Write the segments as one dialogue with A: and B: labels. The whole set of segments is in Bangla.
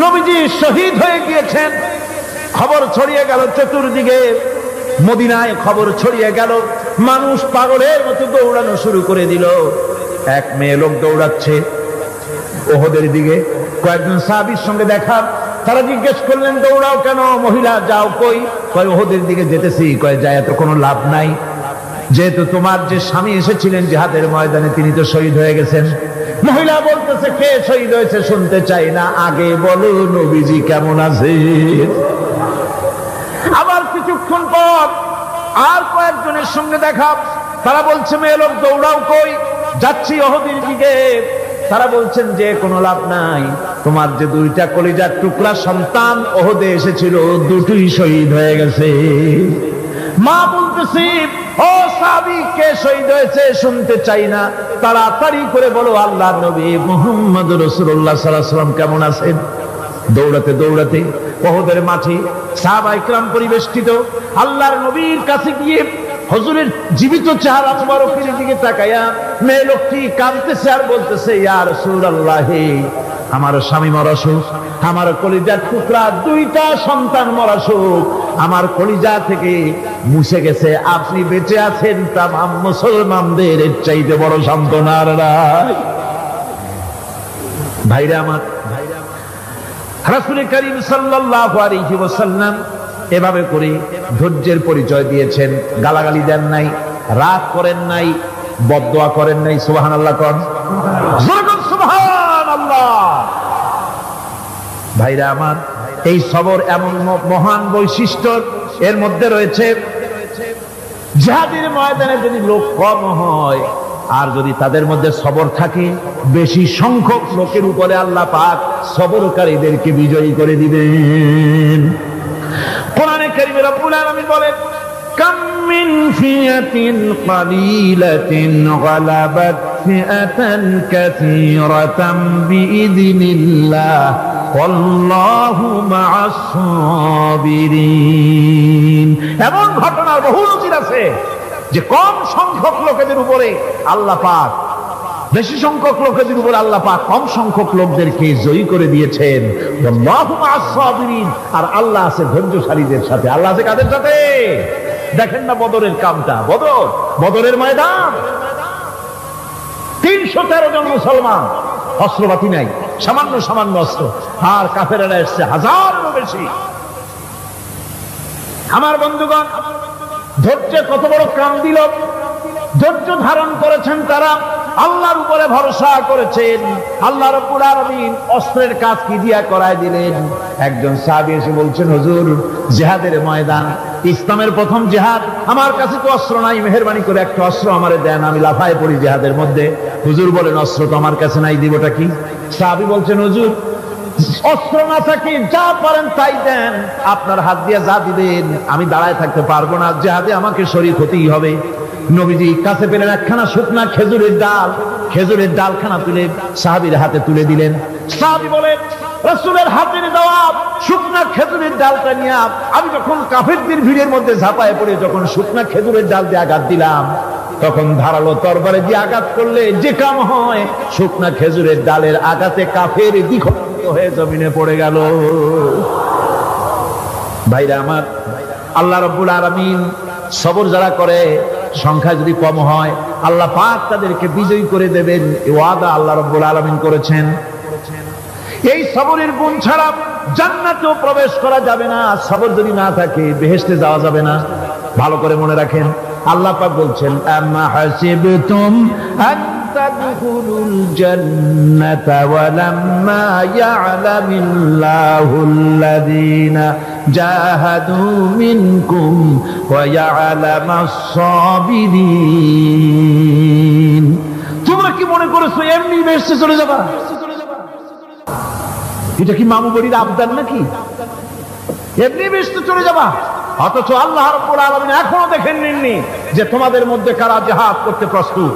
A: নবীজি শহীদ হয়ে গিয়েছেন। খবর ছড়িয়ে গেল চতুর্দিকে, মদিনায় খবর ছড়িয়ে গেল, মানুষ পাগলের মতো দৌড়ানো শুরু করে দিল। এক মেয়ে লোক দৌড়াচ্ছে ওহদের দিকে, কয়েকজন সাহাবীর সঙ্গে দেখা। তারা জিজ্ঞেস করলেন, দৌড়াও কেন? মহিলা, যাও কই? কয় ওহদের দিকে যেতেছি। কয় যায় তো কোনো লাভ নাই, যেহেতু তোমার যে স্বামী এসেছিলেন জিহাদের ময়দানে তিনি তো শহীদ হয়ে গেছেন। মহিলা বলতেছে, কে শহীদ হয়েছে শুনতে চাই না, আগে বলো নবীজি কেমন আছে। আবার কিছুক্ষণ পর আর কয়েকজনের সঙ্গে দেখা। তারা বলছে, মেয়ে লোক দৌড়াও কই? যাচ্ছি ওহদের দিকে। তারা বলছেন যে কোনো লাভ নাই, তোমার যে দুইটা কলিজার টুকরা সন্তান ওহদে এসেছিল দুটোই শহীদ হয়ে গেছে। মা বলতেছি, ও সাহাবী, কে শহীদ হয়েছে শুনতে চাই না, তাড়াতাড়ি করে বলো আল্লাহর নবী মুহাম্মদ রাসূলুল্লাহ সাল্লাল্লাহু আলাইহি ওয়াসাল্লাম কেমন আছেন। দৌড়াতে দৌড়াতে ওহদের মাঠে সাহাবায়ে কেরাম পরিবেষ্টিত। আল্লাহর নবীর কাছে গিয়ে হুজুরের জীবিত চেহারা মুবারকের দিকে তাকায়া মেয়ে লোকটি কাঁদতেছে আর বলতেছে, ইয়া রাসূলুল্লাহ, আমার স্বামী মরা শোক, আমার কলিজার টুকরা দুইটা সন্তান মরা শোক, আমার কলিজা থেকে মুছে গেছে, আপনি বেঁচে আছেন, তামাম মুসলমানদের এর চাইতে বড় সান্ত্বনা আর নাই। ভাইরা আমার, রাসূল করিম সাল্লাল্লাহু আলাইহি ওয়াসাল্লাম এভাবে করে ধৈর্যের পরিচয় দিয়েছেন। গালাগালি দেন নাই, রাগ করেন নাই, বদদোয়া করেন নাই। সুবহানাল্লাহ কোন, সুবহানাল্লাহ। ভাইরা আমার, এই সবর এমন মহান বৈশিষ্ট্য, এর মধ্যে রয়েছে জিহাদের ময়দানে যদি লোক কম হয় আর যদি তাদের মধ্যে সবর থাকে, বেশি সংখ্যক লোকের উপরে আল্লাহ পাক সবরকারীদেরকে বিজয়ী করে দিবেন। কোরআনে কারীমে রব্বুল আলামিন বলেন, কাম মিন ফিয়াতিন কালিলাতিন গালাবাত ফিআতান কাসীরাতান বিইذনিল্লাহ ওয়াল্লাহু মা'আস সাবিরিন। এমন ঘটনার বহু নজির আছে যে কম সংখ্যক লোকেদের উপরে আল্লাহ পাক, বেশি সংখ্যক লোকেদের উপর আল্লাহ পাক কম সংখ্যক লোকদেরকে জয়ী করে দিয়েছেন। আল্লাহু মা'আস সাবিরিন, আর আল্লাহ আছে ধৈর্যশালীদের সাথে। আল্লাহ আছে কাদের সাথে? দেখেন না বদরের কামটা, বদরের ময়দান, 313 জন মুসলমান, অস্ত্রপাতি নাই, সামান্য সামান্য অস্ত্র, আর কাফেরেরা এসছে হাজারেরও বেশি। আমার বন্ধুগণ, ধৈর্যে কত বড় কাম দিল, ধৈর্য ধারণ করেছেন তারা, আল্লাহর উপরে ভরসা করেছেন। আল্লাহ রাব্বুল আলামিন অস্ত্রের কাজ কি দিয়া করায় দিলেন। একজন সাহাবী এসে বলছেন, হুজুর, জিহাদের ময়দান, ইসলামের প্রথম জিহাদ, আমার কাছে তো অস্ত্র নাই, মেহেরবানি করে একটা অস্ত্র আমারে দেন, আমি লাফায় পড়ি জিহাদের মধ্যে। হুজুর বলেন, অস্ত্র তো আমার কাছে নাই, দিবটা কি? সাহাবী বলছেন, হুজুর, অস্ত্র না থাকে যা পারেন তাই দেন, আপনার হাত দিয়ে যা দিবেন আমি দাঁড়ায় থাকতে পারবো না, জিহাদে আমাকে শরীক হতেই হবে। নবীজি কাছে পেলেন একখানা শুকনা খেজুরের ডাল, খেজুরের ডালখানা তুলে সাহাবীর হাতে তুলে দিলেন। সাহাবী বলেন, রাসূলের হাতের দেওয়া শুকনা খেজুরের ডালটা নিয়ে আমি যখন কাফেরদের ভিড়ের মধ্যে ঝাঁপায় পড়ে যখন শুকনা খেজুরের ডাল দিয়ে আঘাত দিলাম, তখন ধারালো তরবারে দিয়ে আঘাত করলে যে কাম হয়, শুকনা খেজুরের ডালের আঘাতে কাফের দ্বিখণ্ডিত হয়ে জমিনে পড়ে গেল। ভাইরা আমার, আল্লাহ রাব্বুল আলামিন সবর যারা করে, সংখ্যা যদি কম হয়, আল্লাহ পাক তাদেরকে বিজয়ী করে দেবেন, এই ওয়াদা আল্লাহ রাব্বুল আলামিন করেছেন। এই সবরের গুণ ছাড়া জান্নাতেও প্রবেশ করা যাবে না। সবর যদি না থাকে বেহেশতে যাওয়া যাবে না। ভালো করে মনে রাখেন, আল্লাহ পাক বলছেন, আম্মা হাসিবতুম আন তাদখুলুল জান্নাতা ওয়া লাম্মা ইয়া'লামিল্লাহুল্লাযীনা জাহাদু মিনকুম ওয়া ইয়া'লামাস সাবিরিন। তোমরা কি মনে করেছো এমনি বেহেশতে চলে যাবা? এটা কি মামু বাড়ির আবদার নাকি? এমনি বেহেশতে চলে যাবা? অথচ আল্লাহ রাব্বুল আলামিন এখনো দেখেন নিননি যে তোমাদের মধ্যে কারা জিহাদ করতে প্রস্তুত,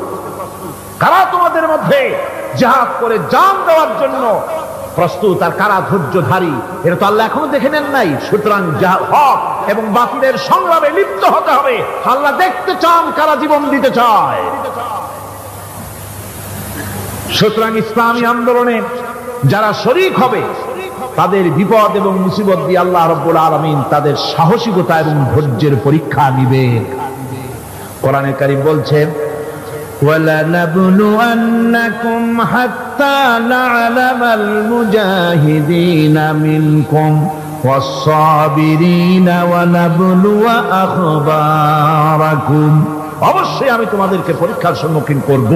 A: কারা তোমাদের মধ্যে জিহাদ করে জান দেওয়ার জন্য প্রস্তুত, আর কারা ধৈর্যধারী, এটা তো আল্লাহ এখনো দেখে নেন নাই। সুতরাং হক এবং বাতিলের সংগ্রামে লিপ্ত হতে হবে। আল্লাহ দেখতে চান কারা জীবন দিতে চায়। সুতরাং ইসলামী আন্দোলনে যারা শরীক হবে তাদের বিপদ এবং মুসিবত দিয়ে আল্লাহ রাব্বুল আলামিন তাদের সাহসিকতা এবং ধৈর্যের পরীক্ষা নিবেন। কোরআনে কারীম বলছেন وَلَنَبْلُوَنَّكُمْ حَتَّى نَعْلَمَ الْمُجَاهِدِينَ مِنكُمْ وَالصَّابِرِينَ وَنَبْلُوَ أَخْبَارَكُمْ। অবশ্যই আমি তোমাদেরকে পরীক্ষার সম্মুখীন করব,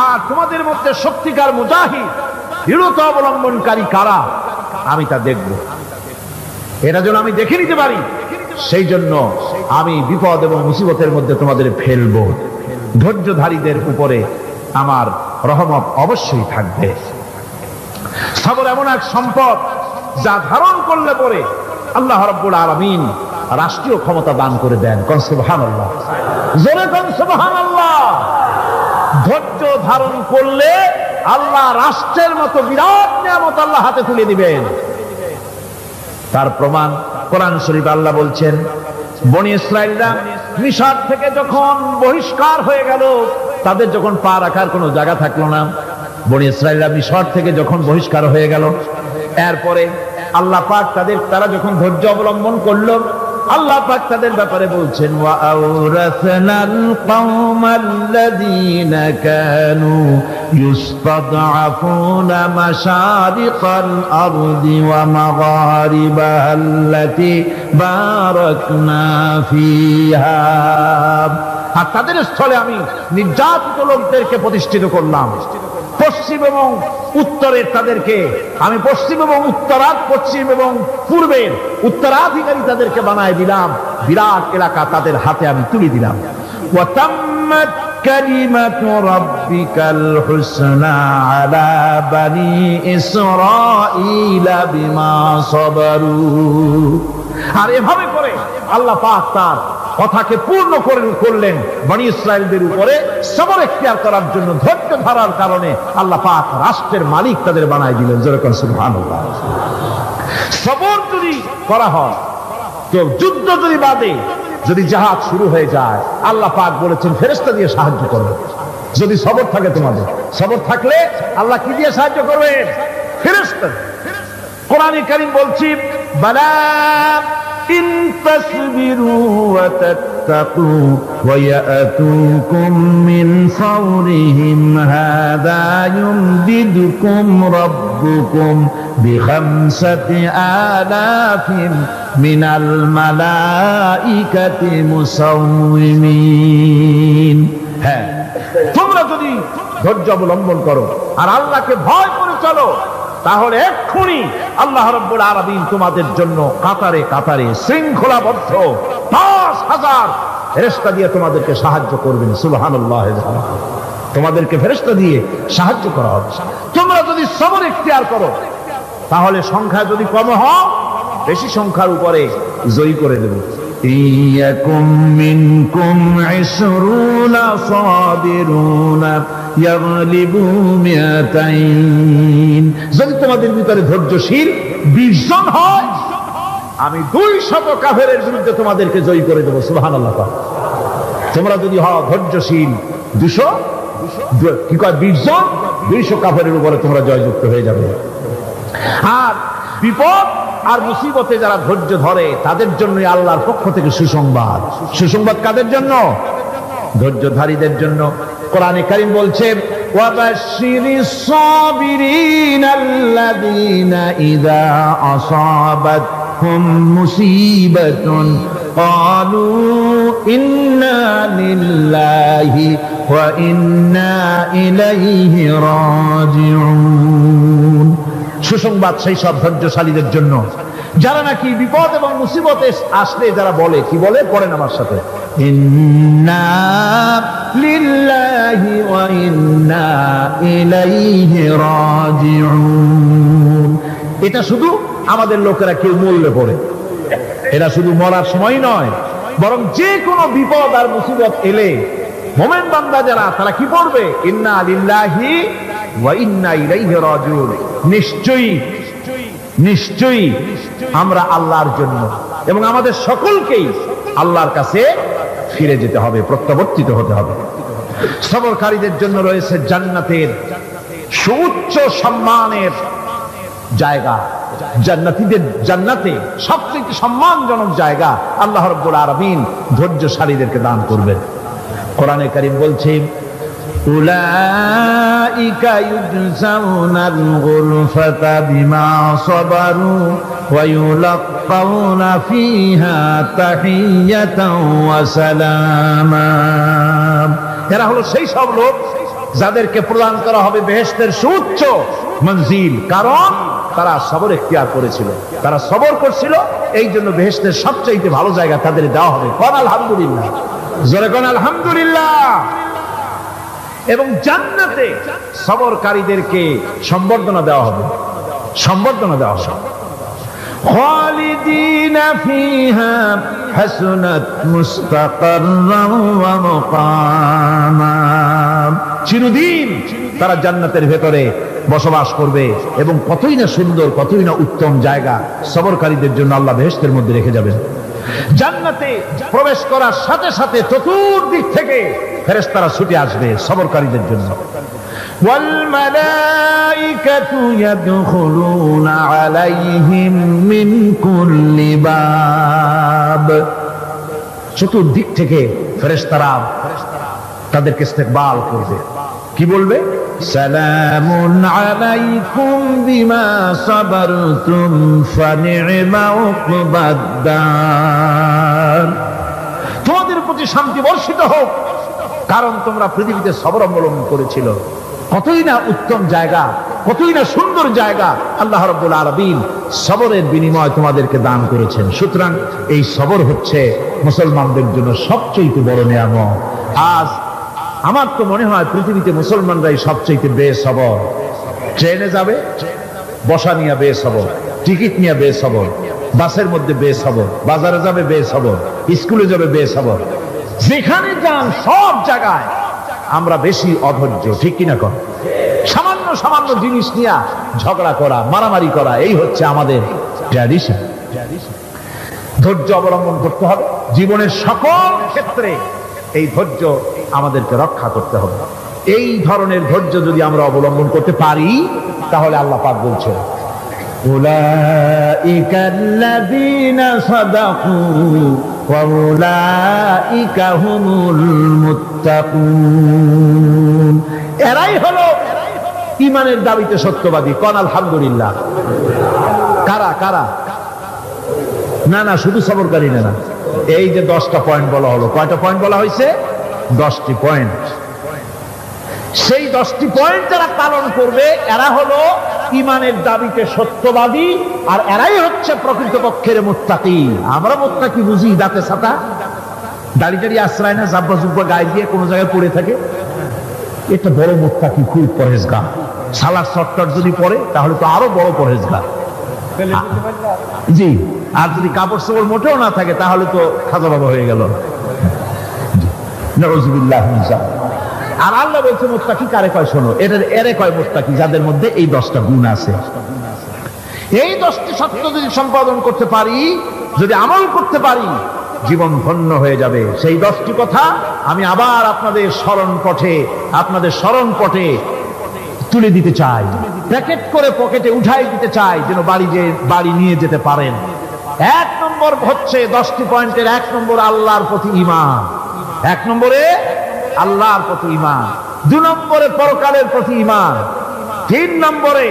A: আর তোমাদের মধ্যে সত্যিকার মুজাহিদ দৃঢ়তা অবলম্বনকারী কারা আমি তা দেখব। এটা যেন আমি দেখে নিতে পারি, সেই জন্য আমি বিপদ এবং মুসিবতের মধ্যে তোমাদের ফেলবো। ধৈর্যধারীদের উপরে আমার রহমত অবশ্যই থাকবে। সবর এমন এক সম্পদ যা ধারণ করলে পরে আল্লাহ রাব্বুল আলামিন রাষ্ট্রীয় ক্ষমতা দান করে দেন। কোন সুবহানাল্লাহ, জোরে কোন সুবহানাল্লাহ। ধৈর্য ধারণ করলে আল্লাহ রাষ্ট্রের মতো বিরাট নিয়ামত আল্লাহ হাতে তুলে দিবেন। তার প্রমাণ কোরআন শরীফে আল্লাহ বলছেন, বনি ইসরাঈলরা মিশর থেকে যখন বহিষ্কার হয়ে গেল, তাদের যখন পা রাখার কোনো জায়গা থাকলো না, বনি ইসরাঈলরা মিশর থেকে যখন বহিষ্কার হয়ে গেল, এরপরে আল্লাহ পাক তারা যখন ধৈর্য অবলম্বন করলো, আল্লাহ পাক তাদের ব্যাপারে বলছেন ওয়া আওরাসনাল কওমাল্লাযীনা কানু ইউস্তাদআফুনা মাশারিকাল আরদি ওয়া মাগারিবাহা আল্লাতী বারাকনা ফিহা। আর তাদের স্থলে আমি নির্যাতিত লোকদেরকে প্রতিষ্ঠিত করলাম। পশ্চিম এবং উত্তরের তাদেরকে আমি পশ্চিম এবং পশ্চিম এবং পূর্বের উত্তরাধিকারী তাদেরকে বানায় দিলাম। বিরাট এলাকা তাদের হাতে আমি তুলে দিলাম। ওয়া তাম্মাত কালিমাতু রাব্বিকাল হুসনা আলা বানি ইসরাঈলা বিমা সাবারু। আর এভাবে করে আল্লাহ পাক তার কথাকে পূর্ণ করলেন বনি ইসরাঈলদের উপরে সবর এখতিয়ার করার জন্য। ধৈর্য ধরার কারণে আল্লাহ পাক রাষ্ট্রের মালিক তাদের বানায় দিলেন। যেরকম সুবহানাল্লাহ। সবর যদি করা হয়, তো যুদ্ধ যদি বাদে, যদি জাহাজ শুরু হয়ে যায়, আল্লাহ পাক বলেছেন ফেরেশতা দিয়ে সাহায্য করবে। যদি সবর থাকে, তোমাদের সবর থাকলে আল্লাহ কি দিয়ে সাহায্য করবেন? ফেরেশতা। কোরআনে কারীম বলছি বালা ইন তাসবিরু ওয়া তাত্তাকু ওয়া ইয়াতুকুম মিন ফাওরিহিম হাযা ইউমদিদুকুম রাব্বুকুম বিখামসাতি আলাফিন মিনাল মালাইকাতি মুসাউমিমিন। হ্যাঁ, তোমরা যদি ধৈর্য অবলম্বন করো আর আল্লাহকে ভয় করে চলো, তাহলে এক্ষুনি আল্লাহ রাব্বুল আলামিন তোমাদের জন্য কাতারে কাতারে শৃঙ্খলাবদ্ধ ৫,০০০ ফেরেশতা দিয়ে তোমাদেরকে সাহায্য করবেন। সুবহানাল্লাহ। তোমাদেরকে ফেরেশতা দিয়ে সাহায্য করা হবে। তোমরা যদি সবর ইখতিয়ার করো, তাহলে সংখ্যা যদি কম হয়, বেশি সংখ্যার উপরে জয়ী করে দেব। ইয়াকুম মিনকুম ২০ সাবিরুনা ইয়াগলিবু মিয়াতাইন। যদি তোমাদের ভিতরে ধৈর্যশীল ২০ জন হয়, আমি ২০০ কাফেরের বিরুদ্ধে তোমাদেরকে জয়ী করে দেব। সুবহানাল্লাহ। তোমরা যদি হও ধৈর্যশীল ২০০ জন, ২০০ কাফেরের উপরে তোমরা জয়যুক্ত হয়ে যাবে। আর বিপদ আর মুসিবতে যারা ধৈর্য ধরে, তাদের জন্যই আল্লাহর পক্ষ থেকে সুসংবাদ। সুসংবাদ কাদের জন্য? ধৈর্যধারীদের জন্য। কোরআনে কারীম বলছে ওয়াবাশশিরিস সাবিরিনাল্লাযীনা ইযা আসাবাতহুম মুসিবাতুন ক্বালু ইন্না লিল্লাহি ওয়া ইন্না ইলাইহি রাজিউন। সুসংবাদ সেই সব ধৈর্যশালীদের জন্য যারা নাকি বিপদ এবং মুসিবতে আসলে যারা বলে, কি বলে? পড়েন আমার সাথে, ইন্না লিল্লাহি ওয়া ইন্না ইলাইহি রাজিউন। এটা শুধু আমাদের লোকেরা কেউ মরলে পড়ে, এটা শুধু মরার সময় নয়, বরং যে কোনো বিপদ আর মুসিবত এলে মুমিন বান্দা যারা, তারা কি পড়বে? ইন্না লিল্লাহি ওয়া ইন্না ইলাইহি রাজিউন। নিশ্চয়ই নিশ্চয়ই আমরা আল্লাহর জন্য এবং আমাদের সকলকেই আল্লাহর কাছে ফিরে যেতে হবে, প্রত্যাবর্তিত হতে হবে। সবরকারীদের জন্য রয়েছে জান্নাতের সুউচ্চ সম্মানের জায়গা। জান্নাতীদের জান্নাতে সবচেয়ে সম্মানজনক জায়গা আল্লাহ রাব্বুল আলামিন ধৈর্যশালীদেরকে দান করবেন। কোরআনে কারীম বলছে উলাইকা ইউজজাউনাল গুরফাতা বিমা সাবারু ওয়া ইউলাক্কাউনা ফিহা তাহিয়াতাও ওয়া সালামা। এরা হলো সেই সব লোক যাদেরকে প্রদান করা হবে বেহেশতের সুউচ্চ মঞ্জিল, কারণ তারা সবর ইখতিয়ার করেছিল, তারা সবর করছিল, এই জন্য বেহেশতের সবচেয়ে ভালো জায়গা তাদের দেওয়া হবে। কোন আলহামদুলিল্লাহ, জোরে কোন আলহামদুলিল্লাহ। এবং জান্নাতে সবরকারীদেরকে সম্বর্ধনা দেওয়া হবে, সম্বর্ধনা দেওয়া হবে। খালিদিনা ফিহা হাসুনাত মুস্তাকাররান ওয়া মুকামা। চিরদিন তারা জান্নাতের ভেতরে বসবাস করবে এবং কতই না সুন্দর, কতই না উত্তম জায়গা সবরকারীদের জন্য আল্লাহ বেহেশতের মধ্যে রেখে যাবেন। জান্নাতে প্রবেশ করার সাথে সাথে চতুর্দিক থেকে ফেরেশতারা ছুটে আসবে সবরকারীদের জন্য। ওয়াল মালাইকাতু ইয়াদখুলুনা আলাইহিম মিন কুল্লি বাব। চতুর্দিক থেকে ফেরেশতারা তাদেরকে ইস্তেকবাল করবে, কি বলবে? সালামুন আলাইকুম বিমা সাবারতুম ফানি'মা উকবাদ। তোমাদের প্রতি শান্তি বর্ষিত হোক, কারণ তোমরা পৃথিবীতে সবর অবলম্বন করেছিল। কতই না উত্তম জায়গা, কতই না সুন্দর জায়গা আল্লাহ রাব্বুল আলামিন সবরের বিনিময় তোমাদেরকে দান করেছেন। সুতরাং এই সবর হচ্ছে মুসলমানদের জন্য সবচেয়ে বড় নিয়ামত। আজ আমার তো মনে হয় পৃথিবীতে মুসলমানরাই সবচেয়ে বেসবর। ট্রেনে যাবে বসা নিয়ে বেসবর, টিকিট নিয়ে বেসবর, বাসের মধ্যে বেসবর, বাজারে যাবে বেসবর, স্কুলে যাবে বেসবর, যেখানে যান সব জায়গায় আমরা বেশি অধৈর্য, ঠিক কিনা কর? সামান্য সামান্য জিনিস নিয়ে ঝগড়া করা, মারামারি করা, এই হচ্ছে আমাদের ট্র্যাডিশন। ধৈর্য অবলম্বন করতে হবে জীবনের সকল ক্ষেত্রে, এই ধৈর্য আমাদেরকে রক্ষা করতে হবে। এই ধরনের ধৈর্য যদি আমরা অবলম্বন করতে পারি, তাহলে আল্লাহ পাক বলছেন উলাইকাল্লাযীনা সাদাকু ওয়া উলাইকা হুমুল মুত্তাকুন। এরাই হলো ঈমানের দাবিতে সত্যবাদী। কোন আলহামদুলিল্লাহ। কারা কারা? না না, শুধু সবরকারী না, এই যে 10টা পয়েন্ট বলা হলো, কয়টা পয়েন্ট বলা হয়েছে? 10টি পয়েন্ট। সেই 10টি পয়েন্ট যারা পালন করবে এরা হলো ঈমানের দাবিতে সত্যবাদী, আর এরাই হচ্ছে প্রকৃতপক্ষের মুত্তাকি। আমরা মুত্তাকি বুঝি দাঁতে ছাতা, দাড়ি টাড়ি আশ্রয় না, জাব্বা জুব্বা গায়ে দিয়ে কোনো জায়গায় পড়ে থাকে, এটা বড় মুত্তাকি, খুব পরহেজগার। সালাদ শর্টকাট যদি পড়ে তাহলে তো আরো বড় পরহেজগার। জি, আর যদি কাপড় চোপড় মোটেও না থাকে তাহলে তো খাজা বাবা হয়ে গেল। নাউযুবিল্লাহ মিন যালিক। আর আল্লাহ বলছে মুত্তাকি কারে কয় শোনো, এরে কয় মুত্তাকি যাদের মধ্যে এই 10টা গুণ আছে। এই 10টি সত্য যদি সম্পাদন করতে পারি, যদি আমল করতে পারি, জীবন ধন্য হয়ে যাবে। সেই 10টি কথা আমি আবার আপনাদের স্মরণ পটে তুলে দিতে চাই, প্যাকেট করে পকেটে উঠাই দিতে চাই, যেন বাড়ি নিয়ে যেতে পারেন। 1 নম্বর হচ্ছে 10টি পয়েন্টের 1 নম্বর আল্লাহর প্রতি ঈমান। 1 নম্বরে আল্লাহর প্রতি ঈমান, 2 নম্বরে পরকালের প্রতি ঈমান, 3 নম্বরে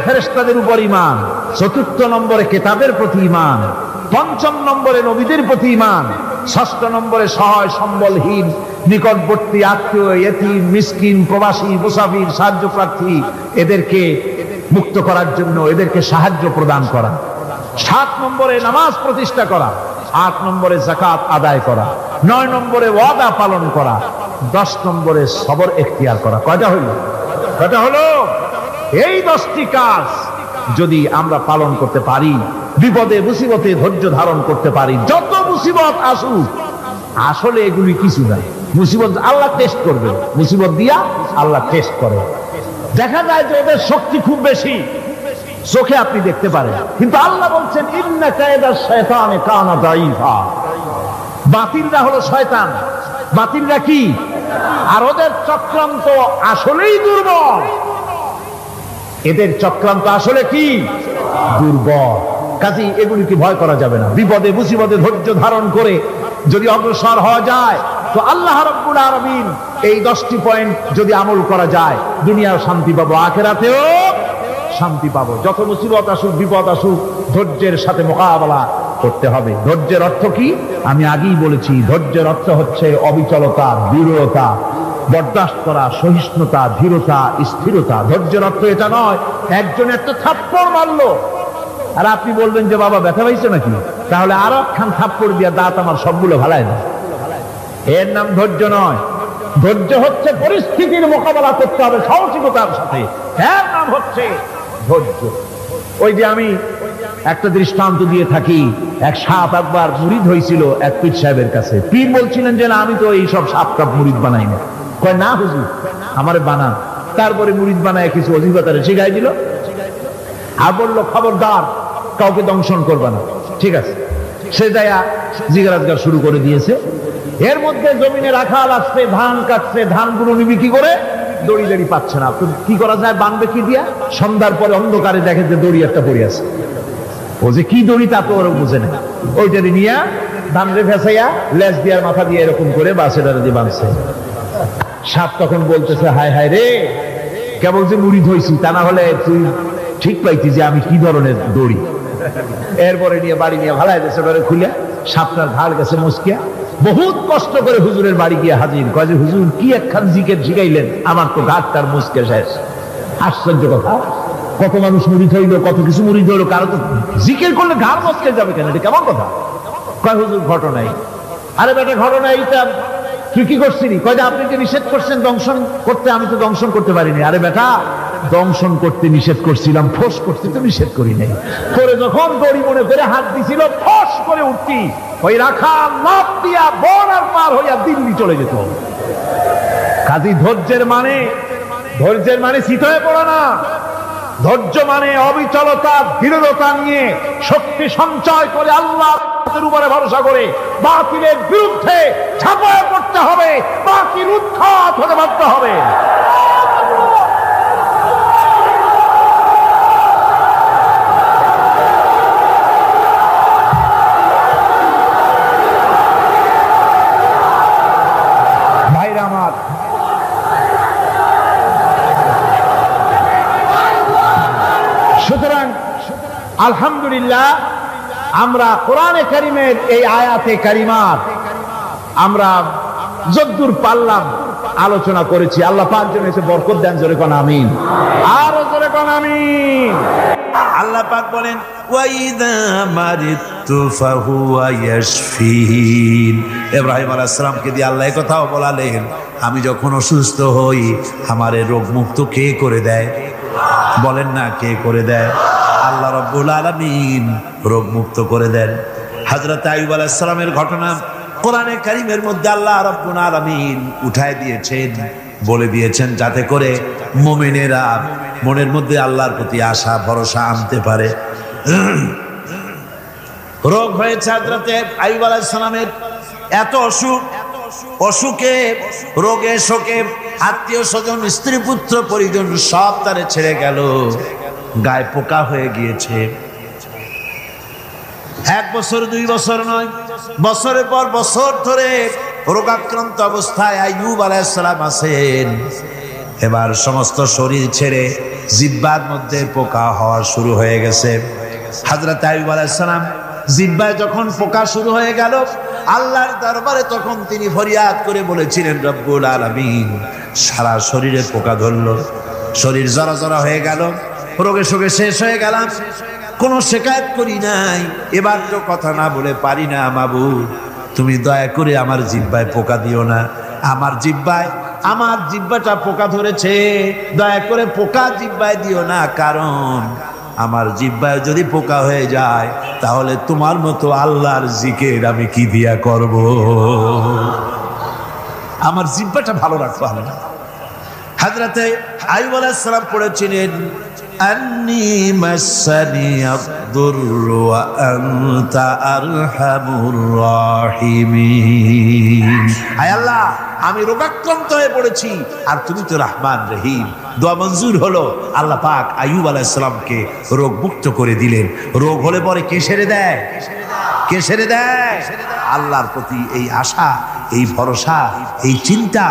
A: ফেরেশতাদের উপর ঈমান, 4র্থ নম্বরে কিতাবের প্রতি ঈমান, 5ম নম্বরে নবীদের প্রতি ঈমান, 6ষ্ঠ নম্বরে সহায় সম্বলহীন নিকটবর্তী আত্মীয়, ইয়েতিম, মিসকিন, প্রবাসী, মুসাফির, সাহায্য প্রার্থী, এদেরকে মুক্ত করার জন্য এদেরকে সাহায্য প্রদান করা, 7 নম্বরে নামাজ প্রতিষ্ঠা করা, 8 নম্বরে যাকাত আদায় করা, 9 নম্বরে ওয়াদা পালন করা, 10 নম্বরে সবর এখতিয়ার করা। কয়টা হলো? এই 10টি কাজ যদি আমরা পালন করতে পারি, বিপদে মুসিবতে ধৈর্য ধারণ করতে পারি, যত মুসিবত আসুক, আসলে এগুলি কিছু না। মুসিবত আল্লাহ টেস্ট করবে, মুসিবত দিয়া আল্লাহ টেস্ট করে। দেখা যায় যে ওদের শক্তি খুব বেশি, চোখে আপনি দেখতে পারেন, কিন্তু আল্লাহ বলছেন ইন্না কায়দাশ শায়তানি কানা দাঈফা। বাতিলরা হলো শয়তান, বাতিলরা কি? আর ওদের চক্রান্ত আসলেই দুর্বল। এদের চক্রান্ত আসলে কি? দুর্বল। কাজেই এগুলিকে ভয় করা যাবে না। বিপদে মুসিবতে ধৈর্য ধারণ করে যদি অগ্রসর হওয়া যায় তো আল্লাহ রাব্বুল আলামিন এই 10টি পয়েন্ট যদি আমল করা যায় দুনিয়ার শান্তি পাবো, আখিরাতেও শান্তি পাবো। যত মুসিবত আসুক বিপদ আসুক ধৈর্যের সাথে মোকাবেলা করতে হবে। ধৈর্যের অর্থ কি? আমি আগেই বলেছি, ধৈর্যের অর্থ হচ্ছে অবিচলতা, দৃঢ়তা, বরদাস্ত করা, সহিষ্ণুতা, ধীরতা, স্থিরতা। ধৈর্যের অর্থ এটা নয় একজন একটা থাপ্পড় মারলো আর আপনি বলবেন যে বাবা ব্যথা পাইছে নাকি, তাহলে আরো একখান থাপ্পড় দিয়া দাঁত আমার সবগুলো ভালায় না। এর নাম ধৈর্য নয়। ধৈর্য হচ্ছে পরিস্থিতির মোকাবেলা করতে হবে সাহসিকতার সাথে, এর নাম হচ্ছে ধৈর্য। ওই যে আমি একটা দৃষ্টান্ত দিয়ে থাকি, এক সাপ একবার মুরিদ হয়েছিল এক পীর সাহেবের কাছে। পীর বলছিলেন যে না আমি তো এইসব সাপ টাপ মুরিদ বানাই না। কয় না হুজুর আমারে বানান। তারপরে মুরিদ বানায় কিছু অজিফাতারে শিখাই দিল আর বললো খবরদার কাউকে দংশন করবা না। ঠিক আছে, সে যায়া জিজ্ঞাসা শুরু করে দিয়েছে। এর মধ্যে জমিনে রাখাল আসছে, ধান কাটছে, ধানগুলো নিবি কি করে, দড়ি দড়ি পাচ্ছে না। তো কি করা যায়, বানবে কি দিয়া? সন্ধ্যার পরে অন্ধকারে দেখে যে দড়ি একটা পড়ে আছে। ও যে কি দড়ি তা তো ওরা বুঝে না, ওইটারে নিয়ে ধান রে ফেসাইয়া লেজ দিয়ার মাথা দিয়ে এরকম করে বাসেটারে দিয়ে বাঁধছে। সাপ তখন বলতেছে হায় হায় রে, কেবল যে মুরিদ হয়েছি তা না হলে তুই ঠিক পাইতি যে আমি কি ধরনের দড়ি। এরপরে নিয়ে বাড়ি নিয়ে ভালাই দেশে খুলে সাপটার ঘাড় গেছে মুসকিয়া। বহুত কষ্ট করে হুজুরের বাড়ি গিয়ে হাজির। কয় যে হুজুর কি একখান জিকির শিখাইলেন, আমার তো ঘাটটার মুসকে শেষ। আশ্চর্য কথা, কত মানুষ মুরিদ হইল, কত কিছু মুরিদ হইল, কারো তো জিকির করলে ঘাড় মস্কে যাবে কেন, এটা কেমন কথা? কয় হুজুর ঘটনাই। আরে বেটা ঘটনা এইটা তুই কি করছিলি? কয় যে আপনি যে নিষেধ করছেন দংশন করতে, আমি তো দংশন করতে পারিনি। আরে বেটা দংশন করতে নিষেধ করছিলাম, ফোঁস করতে তো নিষেধ করি নাই। করে যখন দড়ি মনে করে হাত দিছিল ফোঁস করে উঠতি, ওই রাখা লাফ দিয়া বর্ডার পার হইয়া দিল্লি চলে যেত। কাজী ধৈর্যের মানে শীত হয়ে পড়া না। ধৈর্য মানে অবিচলতা, দৃঢ়তা নিয়ে শক্তি সঞ্চয় করে আল্লাহর উপরে ভরসা করে বাতিলের বিরুদ্ধে ঝাঁপায় পড়তে হবে, বাতিল উৎখাত হতে বাধ্য হবে। ভাইরা আমার, সুতরাং আলহামদুলিল্লাহ আমরা কোরআনে কারিমের এই আয়াতে কারিমার আমরা যদ্দূর পারলাম আলোচনা করেছি। আল্লাহ পাক যেন এতে বরকত দেন। জোরে কোন আমিন, আরো জোরে কোন আমিন।
B: আল্লাহ পাক বলেন ওয়াইদা মারিতু ফাহুয়া ইয়াশফিন। ইব্রাহিম আলাইহিস সালামকে দিয়ে আল্লাহ এই কথাও বলালেন, আমি যখন অসুস্থ হই আমারে রোগ মুক্ত কে করে দেয়? বলেন না কে করে দেয়? আল্লাহ রাব্বুল আলামিন রোগ মুক্ত করে দেন। হযরত আইয়ুব আলাইহিস সালামের ঘটনা কোরআনে কারীমের মধ্যে আল্লাহ রাব্বুল আলামিন উঠায় দিয়েছেন, বলে দিয়েছেন যাতে করে মুমিনেরা মনের মধ্যে আল্লাহর প্রতি আশা ভরসা আনতে পারে। রোগ হয়েছে হযরত আইয়ুব আলাইহিস সালামের, এত অসুখে রোগে শোকে আত্মীয় স্বজন স্ত্রী পুত্র পরিজন সব তারে ছেড়ে গেল, গায়ে পোকা হয়ে গিয়েছে। 1 বছর 2 বছর নয়, বছরের পর বছর ধরে রোগাক্রান্ত অবস্থায় আইয়ুব আলাইহিস সালাম আছেন। এবার সমস্ত শরীর ছেড়ে জিহ্বার মধ্যে পোকা হওয়া শুরু হয়ে গেছে। হযরত আইয়ুব আলাইহিস সালাম জিহ্বায় যখন পোকা শুরু হয়ে গেল, আল্লাহর দরবারে তখন তিনি ফরিয়াদ করে বলেছিলেন রব্বুল আলামিন, সারা শরীরে পোকা ধরল, শরীর জরা জরা হয়ে গেল, রোগে শোকে শেষ হয়ে গেলাম, কোনো শিকায়ত করি নাই, এবার তো কথা না বলে পারি না মাবুদ, তুমি দয়া করে আমার জিহ্বায় পোকা দিও না। আমার জিহ্বাটা পোকা ধরেছে, দয়া করে পোকা জিহ্বায় দিও না, কারণ আমার জিহ্বায় যদি পোকা হয়ে যায় তাহলে তোমার মতো আল্লাহর জিকির আমি কি দিয়া করব? আমার জিহ্বাটা ভালো রাখবো আল্লাহ। হযরত আইয়ুব আলাইহিস সালাম পড়েছিলেন আন্নী মাসানি আদ-দুররু ওয়া আনতা আরহামুর রাহিমিন। আয় আল্লাহ, আমি রোগাক্রান্ত হয়ে পড়েছি, আর তুমি তো রহমান রহিম। দোয়া মঞ্জুর হলো, আল্লাহ পাক আইয়ুব আলাইহিস সালামকে রোগ মুক্ত করে দিলেন। রোগ হলে পরে কে সেরে দেয়? কে সেরে দেয়? আল্লাহর প্রতি এই আশা, এই ভরসা, এই চিন্তা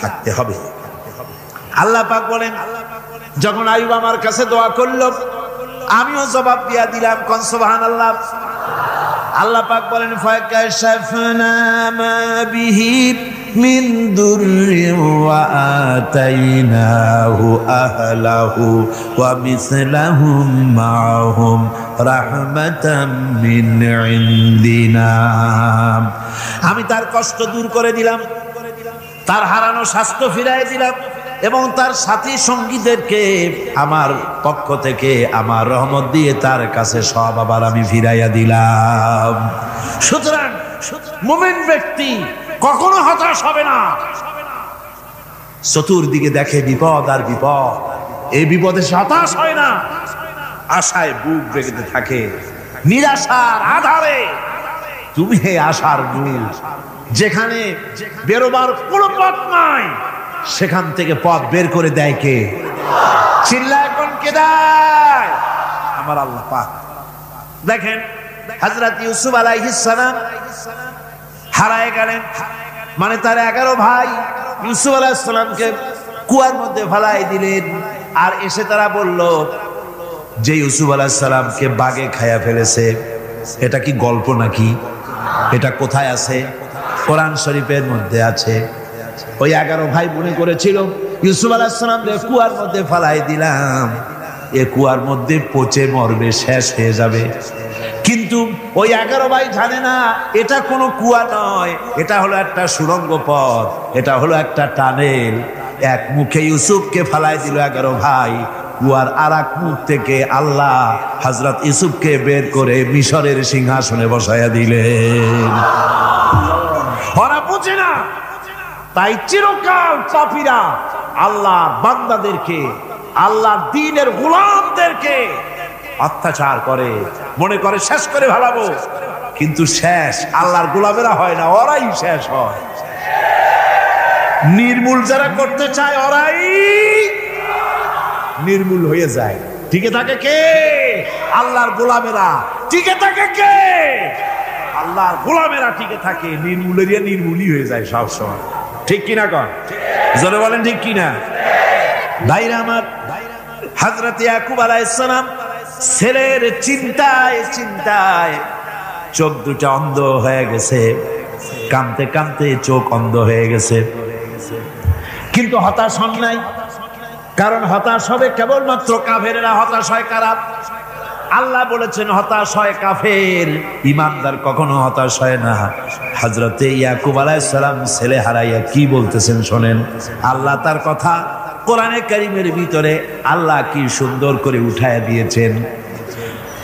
B: থাকতে হবে। আল্লাহ পাক বলেন, যখন আইয়ুব আমার কাছে দোয়া করলো, আমিও জবাব দিয়া দিলাম। কোন সুবহানাল্লাহ। আল্লাহ পাক বলেন, ফাকাশাফনা মা বিহি মিন দুররিন ওয়া আতাইনাহু আহলাহু ওয়া মিসলাহুম মাআহুম রাহমাতাম মিন ইনদিনা। আমি তার কষ্ট দূর করে দিলাম, তার হারানো স্বাস্থ্য ফিরিয়ে দিলাম, এবং তার সাথী সঙ্গীদেরকে আমার পক্ষ থেকে আমার রহমত দিয়ে তার কাছে সব আবার আমি ফিরাইয়া দিলাম। সুতরাং মুমিন ব্যক্তি কখনো হতাশ হবে না। চতুর্দিকে দেখে বিপদ আর বিপদ, এই বিপদে সে হতাশ হয় না, আশায় বুক বেঁধে থাকে। নিরাশার আধারে তুমি হে আশার নূর, যেখানে বেরোবার কোনো পথ নাই সেখান থেকে পথ বের করে দেয় কে? চিল্লায় কোন কে দেয়? আমার আল্লাহ পাক। দেখেন হযরত ইউসুফ আলাইহিস সালাম হারায় গেলেন, মানে তার 11 ভাই ইউসুফ আলাইহিস সালামকে কুয়ার মধ্যে ফেলাই দিলেন। আর এসে তারা বলল যে ইউসুফ আলাইহিস সালামকে বাঘে খায়া ফেলেছে। এটা কি গল্প নাকি? এটা কোথায় আছে? কোরআন শরীফের মধ্যে আছে। ওই 11 ভাই মনে করেছিল ইউসুফ আলাইহিস সালামকে কুয়ার মধ্যে ফেলাই দিলাম, এ কুয়ার মধ্যে পচে মরবে, শেষ হয়ে যাবে। কিন্তু ওই 11 ভাই জানে না এটা কোনো কুয়া নয়, এটা হলো একটা সুড়ঙ্গ পথ, এটা হলো একটা টানেল। এক মুখে ইউসুফকে ফেলাই দিল 11 ভাই, কুয়ার আরেক মুখ থেকে আল্লাহ হযরত ইউসুফকে বের করে মিশরের সিংহাসনে বসায়া দিলেন। ওরা বুঝে না, তাই চিরকাল পাপীরা আল্লাহর বান্দাদেরকে, আল্লাহর দ্বীনের গোলামদেরকে অত্যাচার করে, মনে করে শেষ করে ফেলাবো। কিন্তু শেষ আল্লাহর গোলামেরা হয় না, ওরাই শেষ হয়। নির্মূল যারা করতে চায় ওরাই নির্মূল হয়ে যায়। টিকে থাকে কে? আল্লাহর গোলামেরা। টিকে থাকে কে? আল্লাহর গোলামেরা টিকে থাকে। নির্মূলেরিয়া নির্মূলই হয়ে যায় সব সময়। ঠিক কিনা কন? জোরে বলেন ঠিক কিনা? ভাইরা আমার, হযরত ইয়াকুব আলাইহিস সালাম ছেলের চিন্তায় চিন্তায় চোখ দুটো অন্ধ হয়ে গেছে, কাঁদতে কাঁদতে চোখ অন্ধ হয়ে গেছে। কিন্তু হতাশ হন নাই, কারণ হতাশ হবে কেবলমাত্র কাফেরেরা। হতাশ হয় কারা? আল্লাহ বলেছেন হতাশ হয় কাফের, ইমানদার কখনো হতাশ হয় না। হযরত ইয়াকুব আলাইহিস সালাম ছেলে হারাইয়া কি বলতেছেন শোনেন। আল্লাহ তার কথা কোরআনে কারীমের ভিতরে আল্লাহ কি সুন্দর করে উঠায়া দিয়েছেন।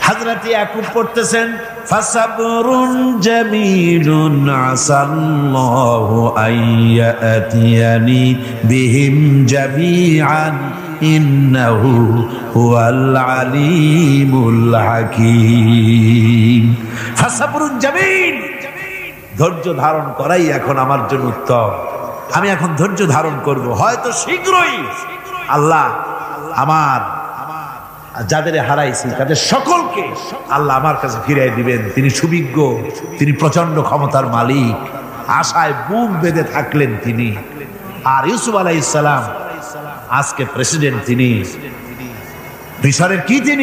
B: হযরত ইয়াকুব পড়তেছেন, ফাসাবরুন জামিলুন আসাল্লাহু আইয়াতিয়ানি বিহিম জামিআন ইন্নাহু হুয়াল আলিমুল হাকীম। ফাসাবরুন জামিল, ধৈর্য ধারণ করাই এখন আমার জন্য উত্তম। আমি এখন ধৈর্য ধারণ করব, হয়তো শীঘ্রই আল্লাহ আমার যাদের হারাইছি তাদের সকলকে আল্লাহ আমার কাছে ফিরিয়ে দিবেন। তিনি সুবিজ্ঞ, তিনি প্রচন্ড ক্ষমতার মালিক। আশায় বুক বেঁধে থাকলেন তিনি। আর ইউসুফ আলাইহিস সালাম আজকে প্রেসিডেন্ট। তিনি মিশরের কি? তিনি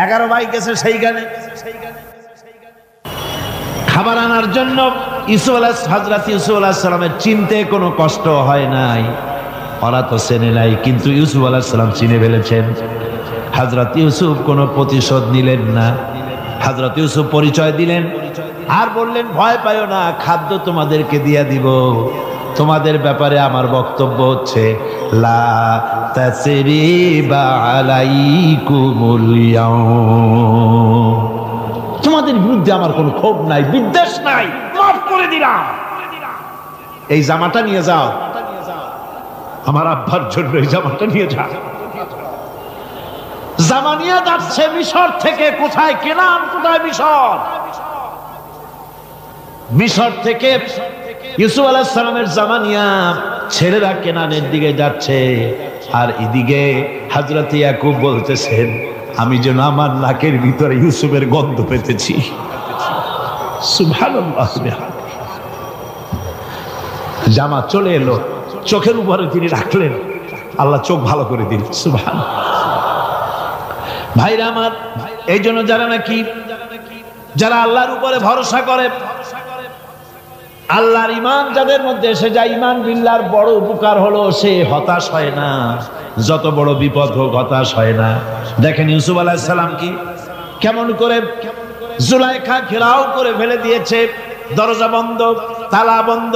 B: 11 ভাই গেছে সেইখানে খাবার আনার জন্য। হযরত ইউসুফ আলাইহিস সালামের চিনতে কোনো কষ্ট হয় নাই। ওরা তো চেনে নাই, কিন্তু ইউসুফ আলাইহিস সালাম চিনে ফেলেছেন। হযরত ইউসুফ কোনো প্রতিশোধ নিলেন না। হযরত ইউসুফ পরিচয় দিলেন আর বললেন, ভয় পাইও না, খাদ্য তোমাদেরকে দিয়া দিব। তোমাদের ব্যাপারে আমার বক্তব্য হচ্ছে লা তাসরিবা আলাইকুমুল ইয়াউম, তোমাদের বিরুদ্ধে আমার কোনো ক্ষোভ নাই, বিদ্বেষ নাই, মাফ করে দিলাম। এই জামাটা নিয়ে যাও, আমার আব্বার জন্য এই জামাটা নিয়ে যাও। জামা নিয়ে যাচ্ছে মিশর থেকে। কোথায় কেনান, কোথায় মিশর?
A: মিশর থেকে ইউসুফ আলাইহিস সালামের জামানিয়া ছেলেরা কেনানের দিকে যাচ্ছে, আর এদিকে হযরত ইয়াকুব বলতেছেন আমি যেন আমার নাকের ভিতরে ইউসুফের গন্ধ পেতেছি। সুবহানাল্লাহ। জামা চলে এলো, চোখের উপরে তিনি রাখলেন, আল্লাহ চোখ ভালো করে দিলেন। সুবহানাল্লাহ। ভাইরা আমার, এই জন্য যারা আল্লাহর উপরে ভরসা করে, আল্লাহর ঈমান যাদের মধ্যে এসে যায়, ঈমান বিল্লাহর বড় উপকার হলো সে হতাশ হয় না, যত বড় বিপদ হোক হতাশ হয় না। দেখেন ইউসুফ আলাইহিস সালাম কি কেমন করে জুলাইখা ঘেরাও করে ফেলে দিয়েছে, দরজা বন্ধ, তালা বন্ধ,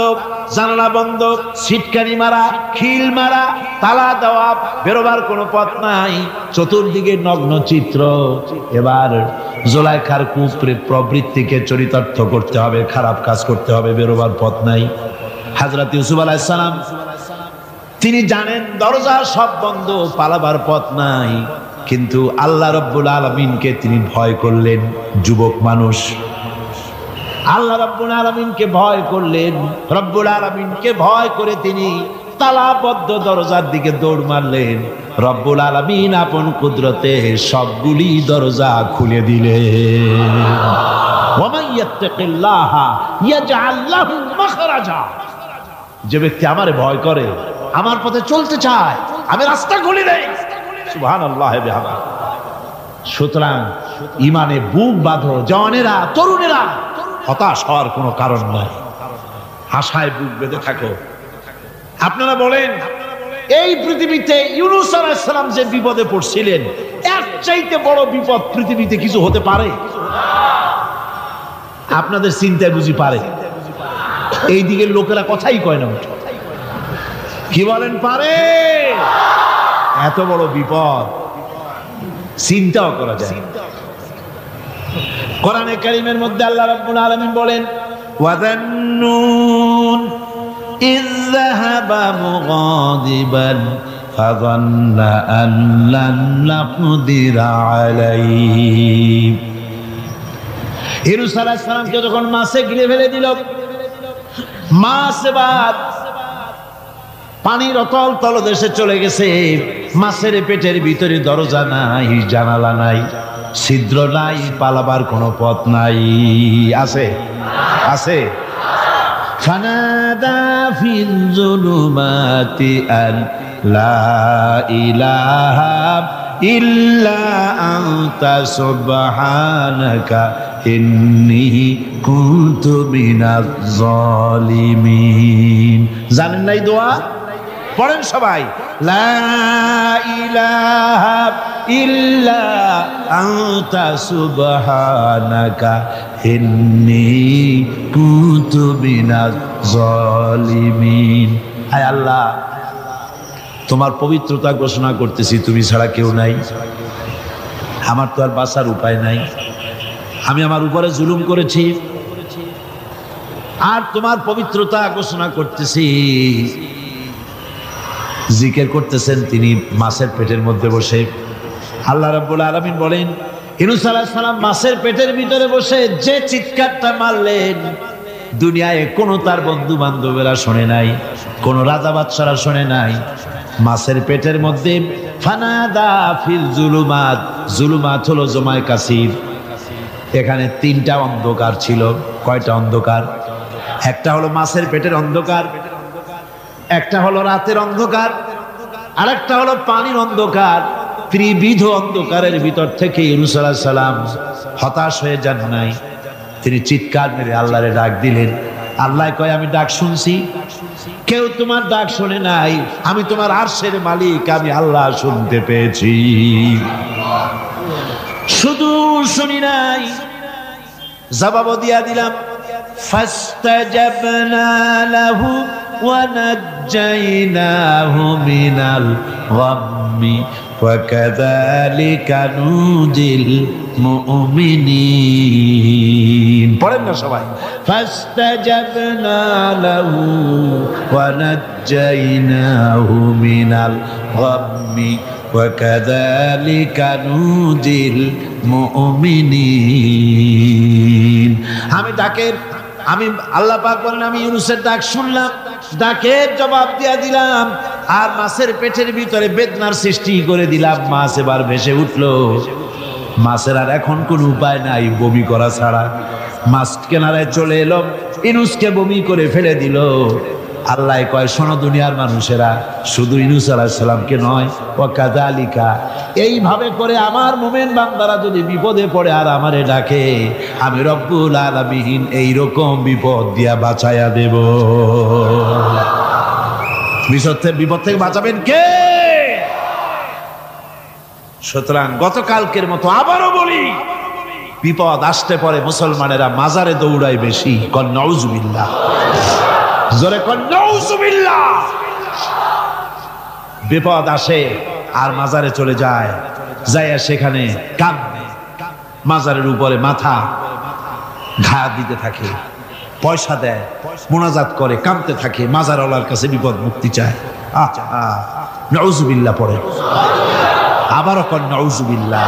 A: জানালা বন্ধ, সিটকানি মারা, খিল মারা, তালা দেওয়া, বেরোবার কোনো পথ নাই, চতুর্দিকে নগ্ন চিত্র। এবার জুলাইখার কুপ্রবৃত্তিকে চরিতার্থ করতে হবে, খারাপ কাজ করতে হবে, বেরোবার পথ নাই। হযরত ইউসুফ আলাইহিস সালাম তিনি জানেন দরজা সব বন্ধ, পালাবার পথ নাই, কিন্তু আল্লাহ রাব্বুল আলামিনকে তিনি ভয় করলেন। যুবক মানুষ, আল্লাহ রাব্বুল আলামিনকে ভয় করলেন। রব্বুল আলামিনকে ভয় করে তিনি তালাবদ্ধ দরজার দিকে দৌড় মারলেন। রব্বুল আলামিন আপন কুদরতে সবগুলি দরজা খুলে দিলেন। ওয়া মান ইয়াত্তাকিল্লাহা ইয়াজআল লাহু মাখরাজা। যে ব্যক্তি আমারে ভয় করে, আমার পথে চলতে চায়, আমি রাস্তা খুলে দেই। সুবহানাল্লাহ। সুতরাং ঈমানে বুক বাঁধো জওয়ানেরা, তরুণেরা, হতাশ হওয়ার কোনো কারণ নাই, আশায় বুক বেঁধে থাকো। আপনারা বলেন এই পৃথিবীতে ইউনূস আলাইহিস সালাম যে বিপদে পড়ছিলেন, এর চাইতে বড় বিপদ পৃথিবীতে কিছু হতে পারে? আপনাদের চিন্তায় বুঝি পারে? এই দিকের লোকেরা কথাই কয় না। কি বলেন পারে? এত বড় বিপদ চিন্তাও করা যায়। কোরআনে কারীমের মধ্যে আল্লাহ রাব্বুল আলামিন বলেন ওয়াযান্নুন ইয যাহাবা মুগাদিবান ফাযান্না আন লান নাকদিরা আলাইহি। ইউনূস আলাইহিস সালামকে যখন মাছে গিলে ফেলে দিল, মাছ এবার পানির অতল তলদেশে চলে গেছে। মাছের পেটের ভিতরে দরজা নাই, জানালা নাই, ছিদ্র নাই, পালাবার কোনো পথ নাই। আছে? আছে। ফানাদা ফিল যুলুমাতি আন লা ইলাহা ইল্লা আনতা সুবহানাকা ইন্নী কুনতু মিনাজ জালিমিন। জানেন না এই দোয়া? পড়েন সবাই। লা ইলাহা ইল্লা আনতা সুবহানাকা ইন্নী কুনতু মিনাজ জালিমিন। আয় আল্লাহ, তোমার পবিত্রতা ঘোষণা করতেছি, তুমি ছাড়া কেউ নাই, আমার তো আর বাঁচার উপায় নাই, আমি আমার উপরে জুলুম করেছি, আর তোমার পবিত্রতা ঘোষণা করতেছি। জিকির করতেছেন তিনি মাছের পেটের মধ্যে বসে। আল্লাহ রাব্বুল আলামিন বলেন ইউনূস আলাইহিস সালাম মাছের পেটের ভিতরে বসে যে চিৎকারটা মারলেন, দুনিয়ায় কোনো তার বন্ধু বান্ধবেরা শোনে নাই, কোনো রাজা বাদশারা শোনে নাই। মাছের পেটের মধ্যে ফানাদা ফিল যুলুমাত, যুলুমাত হলো জমায় কাসির। এখানে তিনটা অন্ধকার ছিল। কয়টা অন্ধকার? একটা হলো মাছের পেটের অন্ধকার, একটা হলো রাতের অন্ধকার, আরেকটা হলো পানির অন্ধকার। ত্রিবিধ অন্ধকারের ভিতর থেকে ইউনূস আলাইহিস সালাম হতাশ হয়ে যান নাই, তিনি চিৎকার মেরে আল্লাহরে ডাক দিলেন। আল্লাহ কয় আমি ডাক শুনছি, কেউ তোমার ডাক শুনে নাই, আমি তোমার আরশের মালিক, আমি আল্লাহ শুনতে পেয়েছি। শুধু শুনি নাই, জবাব দিয়া দিলাম। ফাস্তাজাবনা লাহু ওয়া নাজ্জাইনাহু মিনাল গাম্মি ওয়া কাযালিকা নুজিল মুমিনিন। পড়েন না সবাই। ফাস্তাজাবনা লাহু ওয়া নাজ্জাইনাহু মিনাল গাম্মি ওয়া কাযালিকা নুজিল মুমিনিন। আমি ডাকের
B: আমি আল্লাহ পাক বলেন আমি ইউনূসের ডাক শুনলাম, ডাকের জবাব দিয়া দিলাম, আর মাছের পেটের ভিতরে বেদনার সৃষ্টি করে দিলাম। মাছ এবার ভেসে উঠলো। মাছের আর এখন কোন উপায় নাই বমি করা ছাড়া। মাছ কেনারায় চলে এলো, ইউনূসকে বমি করে ফেলে দিল। আল্লাহ কয়, শোনো দুনিয়ার মানুষেরা, শুধু ইউনূস আলাইহিস সালামকে নয়, ওয়া কাযালিকা, এইভাবে করে আমার মুমিন বান্দারা যদি বিপদে পড়ে আর আমারে ডাকে, আমি রব্বুল আলামিন এইরকম বিপদ দিয়া বাঁচায়া দেব। বিপদ থেকে বাঁচাবেন কে? সুতরাং গতকালকের মতো আবারও বলি, বিপদ আসতে পরে মুসলমানেরা মাজারে দৌড়ায় বেশি। কন নাউজুবিল্লাহ, জোরে কন নাউজুবিল্লাহ। বিপদ আসে আর মাজারে চলে যায়, যাইয়া সেখানে কাঁদে, মাজারের উপরে মাথা ঘা দিতে থাকে, পয়সা দেয়, মুনাজাত করে, কাঁদতে থাকে, মাজারওয়ালার কাছে বিপদ মুক্তি চায়। নাউজুবিল্লাহ পড়ে, আবারও কন নাউজুবিল্লাহ।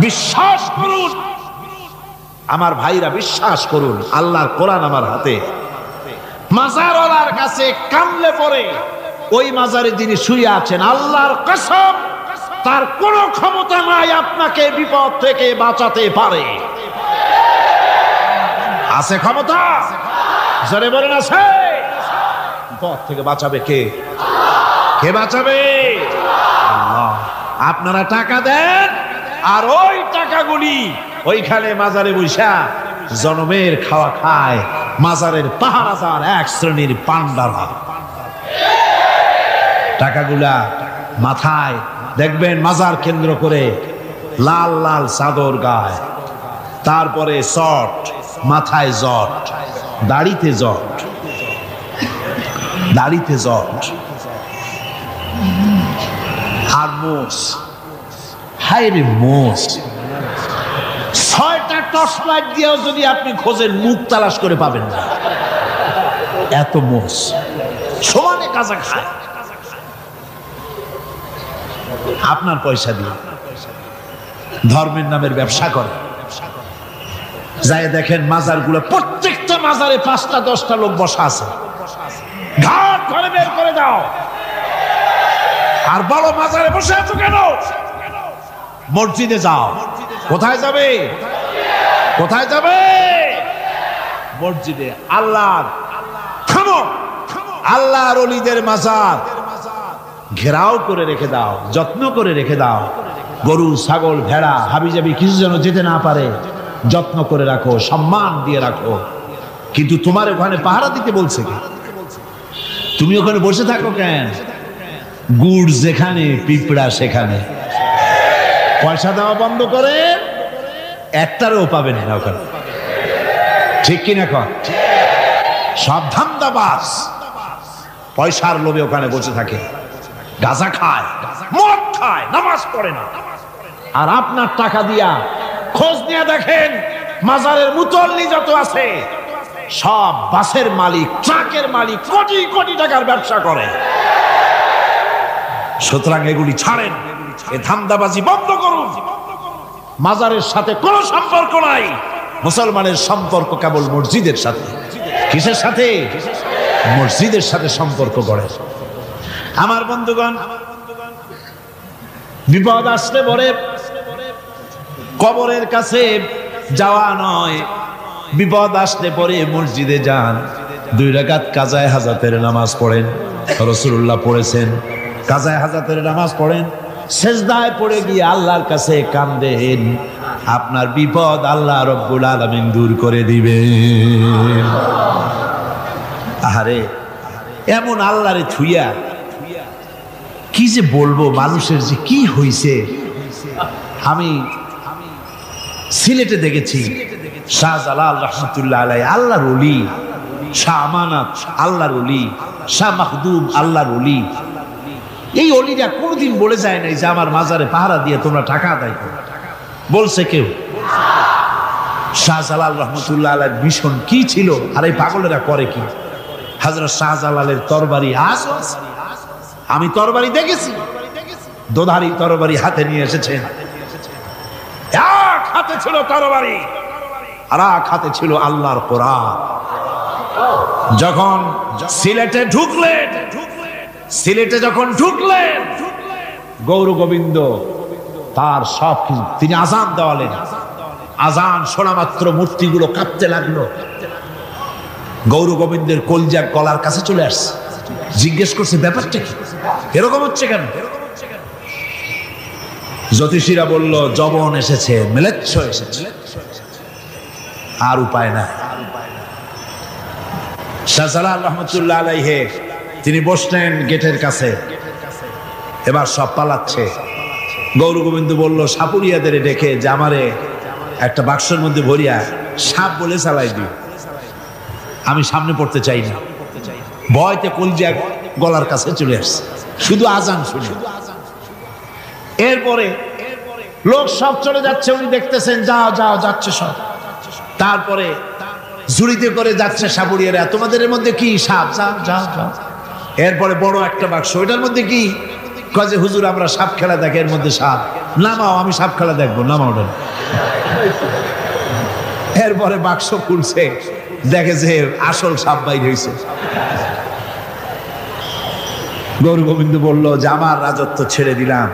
B: বিশ্বাস করুন আমার ভাইরা, বিশ্বাস করুন, আল্লাহর কোরআন আমার হাতে। মাজারওয়ালার কাছে কামলে পড়ে ওই মাজারে যিনি শুয়ে আছেন, আল্লাহর কসম তার কোনো ক্ষমতা নাই আপনাকে বিপদ থেকে বাঁচাতে পারে। আছে ক্ষমতা? জোরে বলেন আছে। বিপদ থেকে বাঁচাবে কে? কে বাঁচাবে? আল্লাহ। আপনারা টাকা দেন আর ওই টাকাগুলি ওইখানে মাজারে বৈশা জনমের খাওয়া খায়। মাজারের পাহারাদার এক শ্রেণীর পান্ডারা টাকাগুলা মাথায় দেখবেন মাজার কেন্দ্র করে লাল লাল চাদর গায়, তারপরে শট, মাথায় জট, দাড়িতে জট, দাড়িতে জট, আর মোষ। হায় রে মোষ! 6টা টর্চ লাইট দিয়েও যদি আপনি খোঁজেন মুখ তালাশ করে পাবেন না, এত মোষ সমানে কাজা খায় আপনার পয়সা দিয়ে। ধর্মের নামের ব্যবসা করে। যাই দেখেন মাজারগুলো, প্রত্যেকটা মাজারে 5টা 10টা লোক বসা আছে। ঘাট ঘরে বের করে দাও। আর বড় মাজারে বসে আছো কেন? মসজিদে যাও। কোথায় যাবে? কোথায় যাবে? মসজিদে। আল্লাহর থামো, আল্লাহর ওলিদের মাজার ঘেরাও করে রেখে দাও, যত্ন করে রেখে দাও। গরু, ছাগল, ভেড়া, হাবিজাবি কিছু যেন যেতে না পারে, যত্ন করে রাখো, সম্মান দিয়ে রাখো। কিন্তু তোমার ওখানে পাহারা দিতে বলছে কে? তুমি ওখানে বসে থাকো কেন? গুড় যেখানে, পিঁপড়া সেখানে। পয়সা দেওয়া বন্ধ করে একটারও পাবেন না ওখানে। ঠিক কিনা কর? সব ধান্দাবাজ পয়সার লোভে ওখানে বসে থাকে, গাঁজা খায়, মদ খায়, নামাজ পড়ে না। আর আপনার টাকা দিয়া খোঁজ নিয়ে দেখেন মাজারের মুতল্লি যত আছে সব বাসের মালিক, ট্রাকের মালিক, কোটি কোটি টাকার ব্যবসা করে। সুতরাং এগুলি ছাড়েন, এ ধান্দাবাজি বন্ধ করুন। মাজারের সাথে কোনো সম্পর্ক নাই। মুসলমানের সম্পর্ক কেবল মসজিদের সাথে। কিসের সাথে? মসজিদের সাথে সম্পর্ক গড়ে। আমার বন্ধুগণ, বিপদ আসতে পরে কবরের কাছে যাওয়া নয়, বিপদ আসতে পরে মসজিদে যান, 2 রাকাত কাজায়ে হাজাতের নামাজ পড়েন। রাসূলুল্লাহ পড়েছেন, কাজায়ে হাজাতের নামাজ পড়েন, সেজদায় পড়ে গিয়ে আল্লাহর কাছে কাঁদেন। আপনার বিপদ আল্লাহ রব্বুল আলামিন দূর করে দিবেন। আরে এমন আল্লাহরে থুইয়া কি যে বলবো, মানুষের যে কি হইছে। আমি সিলেটে দেখেছি শাহজালাল রহমতুল্লাহ আলাইহি, আল্লাহর ওলি, শাহ আমানত আল্লাহর ওলি, শাহ মাখদুম আল্লাহর ওলি। এই ওলিরা কোনদিন বলে যায় নাই যে আমার মাজারে পাহারা দিয়ে তোমরা টাকা আদায় করো। বলছে কেউ? শাহজালাল রহমতুল্লাহ আলাইহির মিশন কি ছিল আর এই পাগলেরা করে কি? হযরত শাহজালালের তরবারি আজ আমি তরবারি দেখেছি, দোধারি তরবারি হাতে নিয়ে এসেছেন। এক হাতে ছিল তরবারি, আর এক হাতে ছিল আল্লাহর কোরআন। যখন সিলেটে যখন ঢুকলেন গৌর গোবিন্দ তার সব কিছু, তিনি আজান দেওয়ালেন। আজান শোনা মাত্র মূর্তিগুলো কাঁপতে লাগলো। গৌর গোবিন্দের কলজা গলার কাছে চলে আসছে, জিজ্ঞেস করছে ব্যাপারটা কি, এরকম হচ্ছে কেন? জ্যোতিষীরা বলল যবন এসেছে, মেলেচ্ছ এসেছে, আর উপায় নাই। শাহজালাল রহমতুল্লাহ আলাইহি তিনি বসলেন গেটের কাছে। এবার সব পালাচ্ছে। গৌর গোবিন্দ বলল সাপুরিয়াদের ডেকে যে আমারে একটা বাক্সের মধ্যে ভরিয়া সাপ বলে চালাই দিই, আমি সামনে পড়তে চাই না। ভয়তে কলজা গলার কাছে চলে আসছে শুধু আজান শুনে। এরপরে লোক সব চলে যাচ্ছে, উনি দেখতেছেন যাও যাও যাচ্ছে সব। তারপরে ঝুড়িতে করে যাচ্ছে সাপুরিয়ারা, তোমাদের এর মধ্যে কি সাপ, যাও যাও যাও। এরপরে বড় একটা বাক্স, ওইটার মধ্যে কি, কয়ে হুজুর আমরা সাপ খেলা দেখি, এর মধ্যে সাপ, নামাও আমি সাপ খেলা দেখবো, নামাও ওটা। এরপরে বাক্স খুলছে, দেখে যে আসল সাপ বাইর হয়েছে। গৌর গোবিন্দ বলল যে আমার রাজত্ব ছেড়ে দিলাম,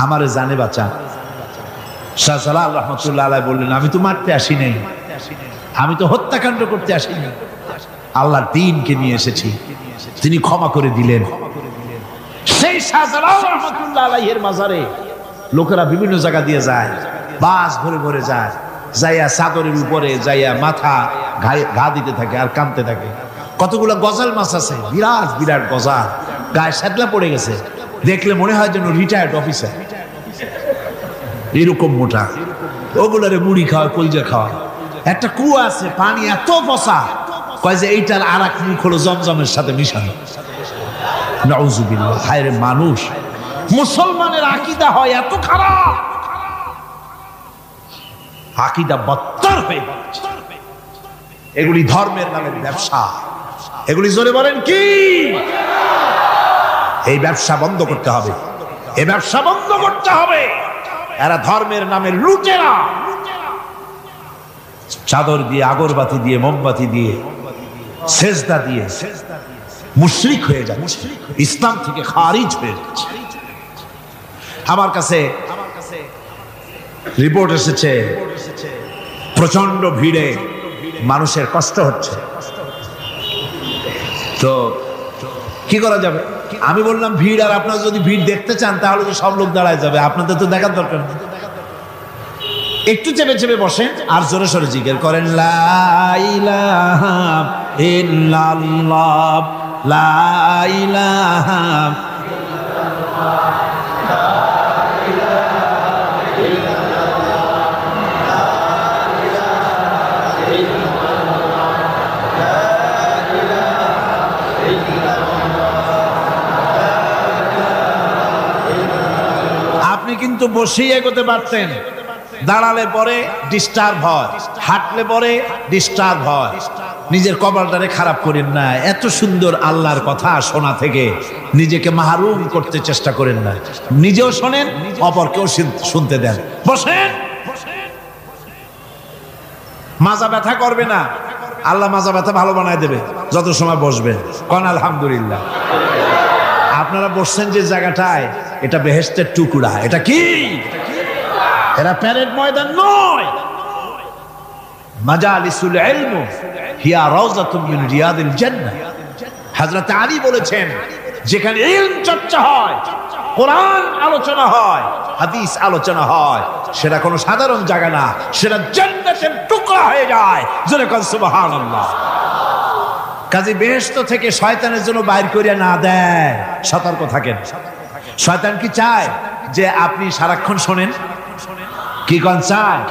B: আমারে জানে বাঁচা। শাহজালাল রহমতুল্লাহ আলাইহি বললেন আমি তো মারতে আসি নাই, আমি তো হত্যাকাণ্ড করতে আসিনি, আল্লাহর দ্বীনকে নিয়ে এসেছি। তিনি ক্ষমা করে দিলেন। সেই শাহজালাল রহমতুল্লাহ আলাইহির মাজারে লোকেরা বিভিন্ন জায়গা দিয়ে যায়, বাস ভরে ভরে যায়, যাইয়া চাদরের উপরে যাইয়া মাথা ঘা দিতে থাকে আর কাঁদতে থাকে। কতগুলো গজাল মাছ আছে, বিরাট বিরাট গজাল, গায়ে সাদলা পড়ে গেছে, দেখলে মনে হয় যেন রিটায়ার্ড অফিসার, এরকম মোটা। ওগুলারে মুড়ি খাওয়া, কলজা খাওয়া। একটা কুয়া আছে, পানি এত পচা, কয় যে এইটার আর এক মুখ হলো জমজমের সাথে মিশানো। নাউজুবিল্লাহ। হায় রে মানুষ, মুসলমানের আকীদা হয় এত খারাপ, আকীদা বদতর হয়ে যাচ্ছে। এগুলি ধর্মের নামের ব্যবসা, এগুলি জোরে বলেন কি? এই ব্যবসা বন্ধ করতে হবে, এই ব্যবসা বন্ধ করতে হবে। এরা ধর্মের নামে লুটেরা, চাদর দিয়ে, আগরবাতি দিয়ে, মোমবাতি দিয়ে, সেজদা দিয়ে মুশরিক হয়ে যাচ্ছে, ইসলাম থেকে খারিজ হয়ে যাচ্ছে। আমার কাছে রিপোর্ট এসেছে প্রচন্ড ভিড়ে মানুষের কষ্ট হচ্ছে, তো কি করা যাবে? আমি বললাম ভিড়, আর আপনারা যদি ভিড় দেখতে চান তাহলে তো সব লোক দাঁড়ায় যাবে, আপনাদের তো দেখার দরকার নেই। একটু চেপে চেপে বসেন আর জোরে সোরে জিকির করেন লা ইলাহা ইল্লাল্লাহ, লা ইলাহা কিন্তু বসেই এগোতে পারতেন, দাঁড়ালে পরে ডিস্টার্ব হয়, হাঁটলে পরে ডিস্টার্ব হয়। নিজের কপালটারে খারাপ করেন না, এত সুন্দর আল্লাহর কথা শোনা থেকে নিজেকে মাহরুম করতে চেষ্টা করেন না। নিজেও শোনেন, অপরকেও শুনতে দেন। বসেন, মাজা ব্যথা করবে না, আল্লাহ মাজা ব্যথা ভালো বানায় দেবে যত সময় বসবেন। কোন আলহামদুলিল্লাহ। আপনারা বসছেন যে জায়গাটায়, এটা বেহেশতের টুকরা। এটা কি? এরা প্যারেড ময়দান নয়। মাজালিসুল ইলম হিয়া রাউযাতুম মিন রিয়াদিল জান্নাহ। হযরত আলী বলেছেন, যেখানে ইলম চর্চা হয়, কোরআন আলোচনা হয়, হাদিস আলোচনা হয়, সেটা কোনো সাধারণ জায়গা না, সেটা জান্নাতের টুকরা হয়ে যায়। জোরে কোন সুবহানাল্লাহ। কাজে বেহেশত থেকে শয়তানের জন্য বাইর করিয়া না দেয়, সতর্ক থাকেন। শয়তান কি চায় যে আপনি সারাক্ষণ শোনেন? কি কোন চায়?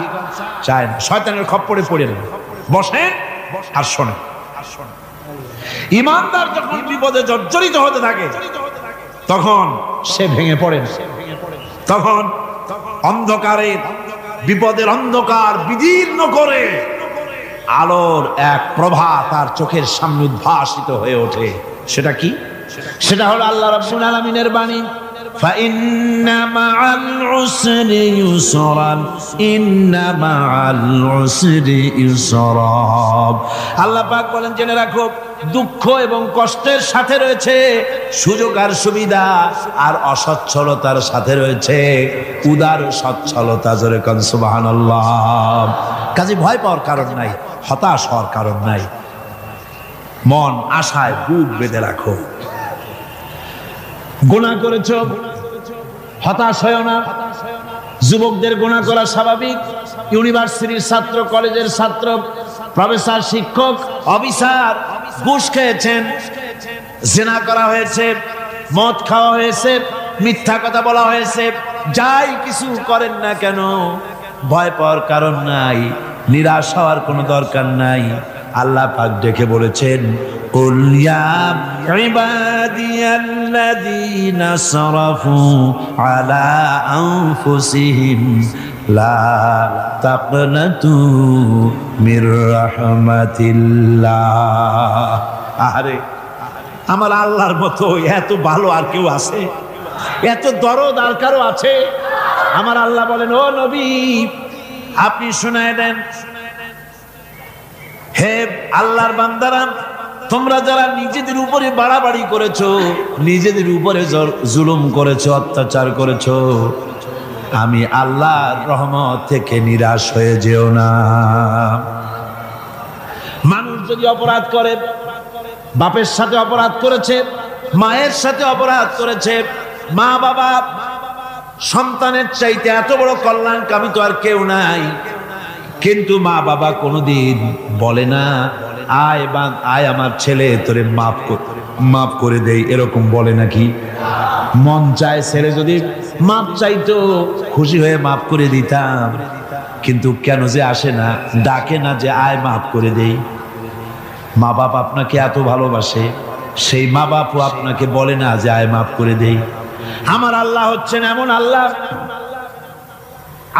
B: চায় না। শয়তানের খপ্পরে পড়ে না, বসেন আর শোনেন। ঈমানদার যখন বিপদে জর্জরিত হতে থাকে তখন সে ভেঙে পড়ে না, তখন অন্ধকারের, বিপদের অন্ধকার বিদীর্ণ করে আলোর এক প্রভা তার চোখের সামনে উদ্ভাসিত হয়ে ওঠে। সেটা কি? সেটা হলো আল্লাহ রাব্বুল আলামিনের বাণী। فإن مع العسر يسرا إن مع العسر يسرا আল্লাহ পাক বলেন জেনে রাখো দুঃখ এবং কষ্টের সাথে রয়েছে সুযোগ আর সুবিধা, আর অসচ্ছলতার সাথে রয়েছে উদার সচ্ছলতা। জোরে কোন সুবহানাল্লাহ। কাজে ভয় পাওয়ার কারণ নাই, হতাশ হওয়ার কারণ নাই, মন আশায় বুক বেঁধে রাখো। গুনাহ করেছো, হতাশ হয়ো না। যুবকদের গুনাহ করা স্বাভাবিক। ইউনিভার্সিটির ছাত্র, কলেজের ছাত্র, প্রফেসর, শিক্ষক, অফিসার ঘুষ খেয়েছেন, জিনা করা হয়েছে, মদ খাওয়া হয়েছে, মিথ্যা কথা বলা হয়েছে, যাই কিছু করেন না কেন ভয় পাওয়ার কারণ নাই, নিরাশ হওয়ার কোনো দরকার নাই। আল্লাহ পাক ডেকে বলেছেন কুল ইয়া ইবাদিয়াল্লাযীনা আসরাফু আলা আনফুসিহিম লা তাকনাতু মির রাহমাতিল্লাহ। আরে আমার আল্লাহর মতো এত ভালো আর কেউ আছে? এত দরদ আর কারো আছে? আমার আল্লাহ বলেন ও নবী আপনি শোনায় দেন, হে আল্লাহর বান্দারা, তোমরা যারা নিজেদের উপরে বাড়াবাড়ি করেছো, নিজেদের উপরে জুলুম করেছো, অত্যাচার করেছো, আমি আল্লাহর রহমত থেকে নিরাশ হয়ে যেও না। মানুষ যদি অপরাধ করে, বাপের সাথে অপরাধ করেছে, মায়ের সাথে অপরাধ করেছে, মা বাবা সন্তানের চাইতে এত বড় কল্যাণকামী তো আর কেউ নাই, কিন্তু মা বাবা কোনোদিন বলে না আয় আমার ছেলে তোরে মাফ করে দেই, এরকম বলে নাকি? মন চায় ছেলে যদি মাপ চাইতো খুশি হয়ে মাফ করে দিতাম, কিন্তু কেন যে আসে না, ডাকে না যে আয় মাফ করে দেই। মা বাপ আপনাকে এত ভালোবাসে, সেই মা বাপও আপনাকে বলে না যে আয় মাফ করে দেই। আমার আল্লাহ হচ্ছেন এমন আল্লাহ,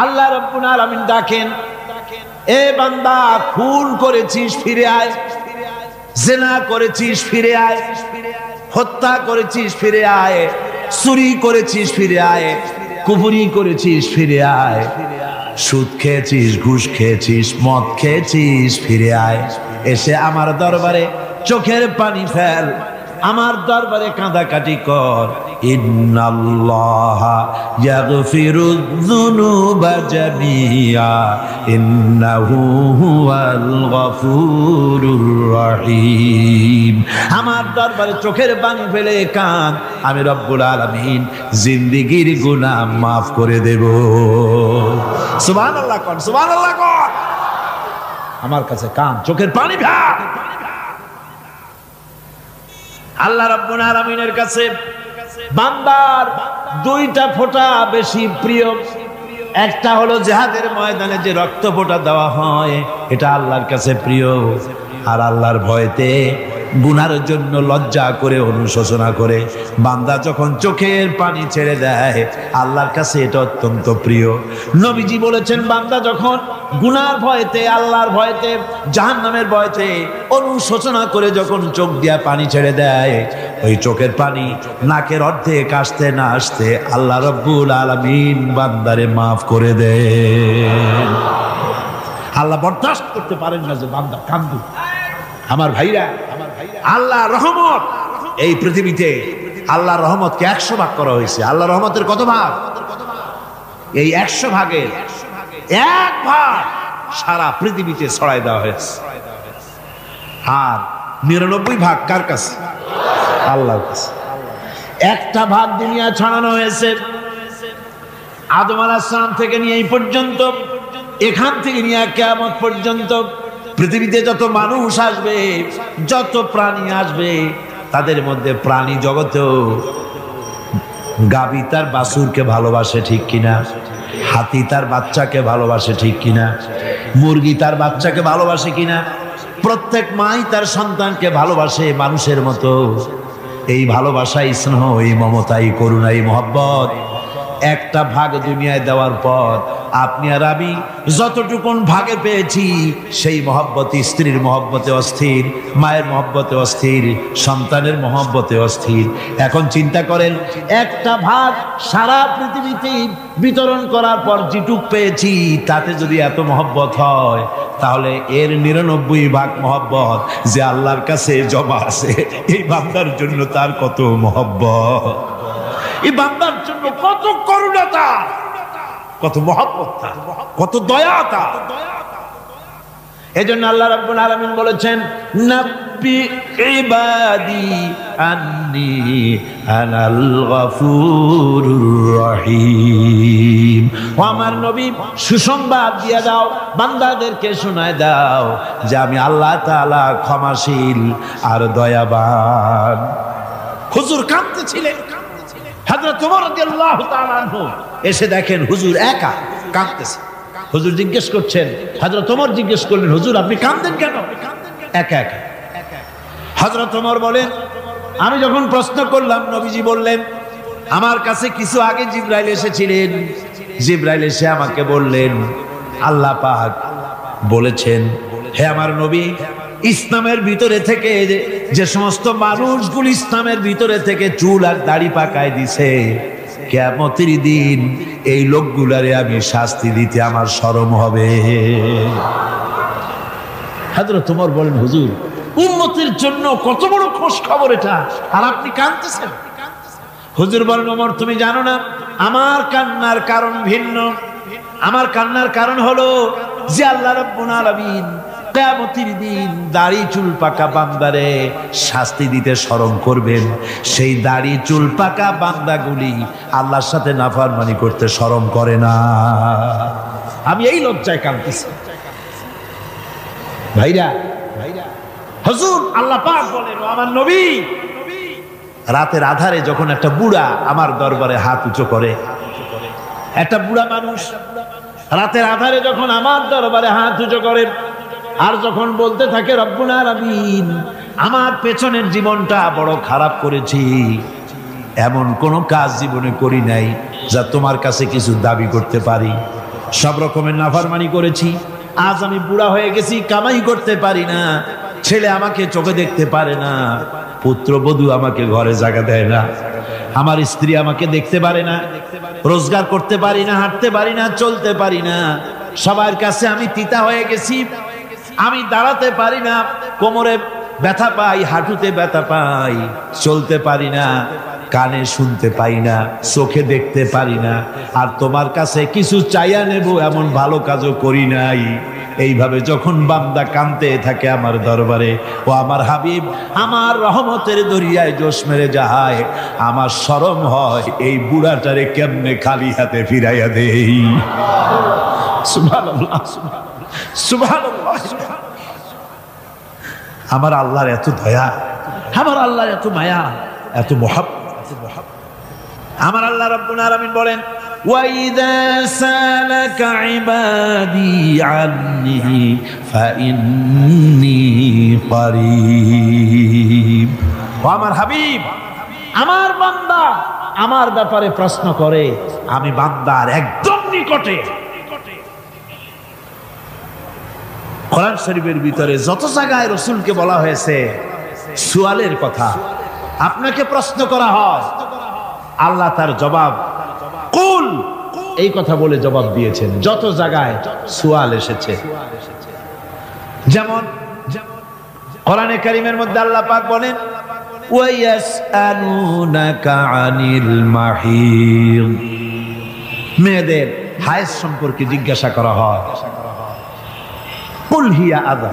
B: আল্লাহ রাব্বুল আলামিন ডাকেন, এ বান্দা খুন করেছিস ফিরে আয়, জিনা করেছিস ফিরে আয়, হত্যা করেছিস ফিরে আয়, চুরি করেছিস ফিরে আয়, কুফরি করেছিস ফিরে আয়, সুদ খেয়েছিস, ঘুষ খেয়েছিস, মদ খেয়েছিস ফিরে আয়, এসে আমার দরবারে চোখের পানি ফেল, আমার দরবারে কাঁদাকাটি কর। ইন্নাল্লাহা ইয়াগফিরুয যুনুবা জামিআ ইন্নাহু হুয়াল গফুরুর রহিম। আমার দরবারে চোখের পানি ফেলে কাঁদ, আমি রব্বুল আলামিন জিন্দেগীর গুনাহ মাফ করে দেব। সুবহানাল্লাহ কোন, সুবহানাল্লাহ কোন। আমার কাছে কাঁদ, চোখের পানি ফেল। আল্লাহ রাব্বুল আলামিনের কাছে বান্দার দুইটা ফোঁটা বেশি প্রিয়। একটা হলো জিহাদের ময়দানে যে রক্ত ফোঁটা দেওয়া হয়, এটা আল্লাহর কাছে প্রিয়। আর আল্লাহর ভয়তে গুনার জন্য লজ্জা করে, অনুশোচনা করে বান্দা যখন চোখের পানি ছেড়ে দেয়, আল্লাহর কাছে এটা অত্যন্ত প্রিয়। নবীজি বলেছেন, বান্দা যখন গুনার ভয়তে, আল্লাহর ভয়তে, জাহান্নামের ভয়তে অনুশোচনা করে যখন চোখ দিয়া পানি ছেড়ে দেয়, ওই চোখের পানি নাকের অর্ধেক আসতে না আসতে আল্লাহ রাব্বুল আলামিন বান্দারে মাফ করে দেন। আল্লাহ বরদাস্ত করতে পারেন না যে বান্দা কান্দু। আমার ভাইরা, আল্লাহ রহমত এই পৃথিবীতে, আল্লাহ রহমতকে 100 ভাগ করা হয়েছে। আল্লাহ রহমতের কত ভাগ? এই 100 ভাগের 1 ভাগ সারা পৃথিবীতে ছড়াই দেওয়া হয়েছে। আর 99 ভাগ কার কাছে? আল্লাহর কাছে। একটা ভাগ দুনিয়া ছড়ানো হয়েছে আদম আলাইহিস সালাম থেকে নিয়ে এই পর্যন্ত, এখান থেকে নিয়ে কিয়ামত পর্যন্ত পৃথিবীতে যত মানুষ আসবে, যত প্রাণী আসবে, তাদের মধ্যে প্রাণী জগতেও গাভী তার বাছুরকে ভালোবাসে ঠিক কিনা, হাতি তার বাচ্চাকে ভালোবাসে ঠিক কিনা, মুরগি তার বাচ্চাকে ভালোবাসে কিনা, প্রত্যেক মাই তার সন্তানকে ভালোবাসে মানুষের মতো। এই ভালোবাসা, স্নেহ, এই মমতা, এই করুণা, এই মহব্বত একটা ভাগ দুনিয়ায় দেওয়ার পর আপনি আর আমি যতটুকুন ভাগে পেয়েছি সেই মহব্বতে, স্ত্রীর মহব্বতে অস্থির, মায়ের মহব্বতে অস্থির, সন্তানের মহব্বতে অস্থির। এখন চিন্তা করেন, একটা ভাগ সারা পৃথিবীতে বিতরণ করার পর যেটুক পেয়েছি তাতে যদি এত মহব্বত হয়, তাহলে এর 99 ভাগ মহব্বত যে আল্লাহর কাছে জমা আছে, এই বান্দার জন্য তার কত মহব্বত, এই বান্দার জন্য কত করুণা তার, কত মহব্বত তার, কত দয়া তার। এজন্য আল্লাহ রাব্বুল আলামিন বলেছেন, নাব্বি ইবাদি আন্নী আনাল গফুরুর রহিম। ও আমার নবী, সুসংবাদ দিয়ে দাও, বান্দাদেরকে শোনায় দাও যে আমি আল্লাহ তাআলা ক্ষমাশীল আর দয়াবান। হুজুর কাঁদতেছিলেন, হযরত ওমর রাদিয়াল্লাহু তাআলা আনহু এসে দেখেন হুজুর একা কাঁদতেছে। হুজুর জিজ্ঞেস করছেন, হযরত ওমর জিজ্ঞেস করলেন, হুজুর আপনি কাঁদেন কেন একা একা? হযরত ওমর বলেন, আমি যখন প্রশ্ন করলাম নবীজি বললেন, আমার কাছে কিছু আগে জিবরাইল এসেছিলেন, জিবরাইল এসে আমাকে বললেন আল্লাহ পাক বলেছেন, হে আমার নবী, ইসলামের ভিতরে থেকে যে সমস্ত মানুষগুলো ইসলামের ভিতরে থেকে চুল আর দাড়ি পাকায় দিছে, কিয়ামতের দিন এই লোকগুলারে আমি শাস্তি দিতে আমার শরম হবে। হযরত ওমর বলেন, হুজুর উম্মতের জন্য কত বড় খোঁজ খবর এটা, আর আপনি কাঁদতেছেন। হুজুর বলেন, ওমর তুমি জানো না আমার কান্নার কারণ ভিন্ন। আমার কান্নার কারণ হলো যে আল্লাহ রাব্বুল আলামিন কিয়ামতের দিন দাড়ি চুল পাকা বান্দারে শাস্তি দিতে শরম করবেন। সেই দাড়ি চুল পাকা বান্দাগুলি আল্লাহর সাথে নাফরমানি করতে শরম করে না। আমি এই লজ্জায় কাঁদতেছি। ভাইরা, হুজুর আল্লাহ পাক বলেন, আমার নবী, রাতের আধারে যখন একটা বুড়া আমার দরবারে হাত উঁচু করে, একটা বুড়া মানুষ রাতের আধারে যখন আমার দরবারে হাত উঁচু করে আর যখন বলতে থাকে, রব্বুল আলামিন আমার পেছনের জীবনটা বড় খারাপ করেছি, এমন কোন কাজ জীবনে করি নাই যা তোমার কাছে কিছু দাবি করতে পারি, সব রকমের নাফরমানি করেছি, আজ আমি বুড়া হয়ে গেছি, কামাই করতে পারি না, ছেলে আমাকে চোখে দেখতে পারে না, পুত্রবধূ আমাকে ঘরে জায়গা দেয় না, আমার স্ত্রী আমাকে দেখতে পারে না, রোজগার করতে পারি না, হাঁটতে পারি না, চলতে পারি না, সবার কাছে আমি তিতা হয়ে গেছি, আমি দাঁড়াতে পারি না, কোমরে ব্যথা পাই, হাঁটুতে ব্যথা পাই, চলতে পারি না, কানে শুনতে পাই না, চোখে দেখতে পারি না, আর তোমার কাছে কিছু চাইয়া নেব এমন ভালো কাজও করি নাই। এইভাবে যখন বান্দা কাঁদতে থাকে আমার দরবারে, ও আমার হাবিব আমার রহমতের দরিয়ায় জোশ মেরে যায়, আমার শরম হয় এই বুড়াটারে কেমনে খালি হাতে ফিরাইয়া দেই। সুবহানাল্লাহ, সুবহানাল্লাহ। আমার আল্লাহর এত দয়া, আমার আল্লাহর এত মায়া, এত মহব্বত। আমার আল্লাহ রাব্বুল আলামিন বলেন, وَإِذَا سَأَلَكَ عِبَادِي عَنِّي فَإِنِّي قَرِيبٌ। ও আমার হাবিব, আমার বান্দা আমার ব্যাপারে প্রশ্ন করে, আমি বান্দার একদম নিকটে। কোরআন শরীফের ভিতরে যত জায়গায় রাসূলকে বলা হয়েছে সুয়ালের কথা, আপনাকে প্রশ্ন করা হয়, আল্লাহ তার জবাব কুল এই কথা বলে জবাব দিয়েছেন। যত জায়গায় সুয়াল এসেছে, যেমন কোরআনে কারীমের মধ্যে আল্লাহ পাক বলেন, ওয়ায়াসআলুনাকা আনিল মাহিদ, মেয়েদের হায়েজ সম্পর্কে জিজ্ঞাসা করা হয়, কুল হিয়া আযা,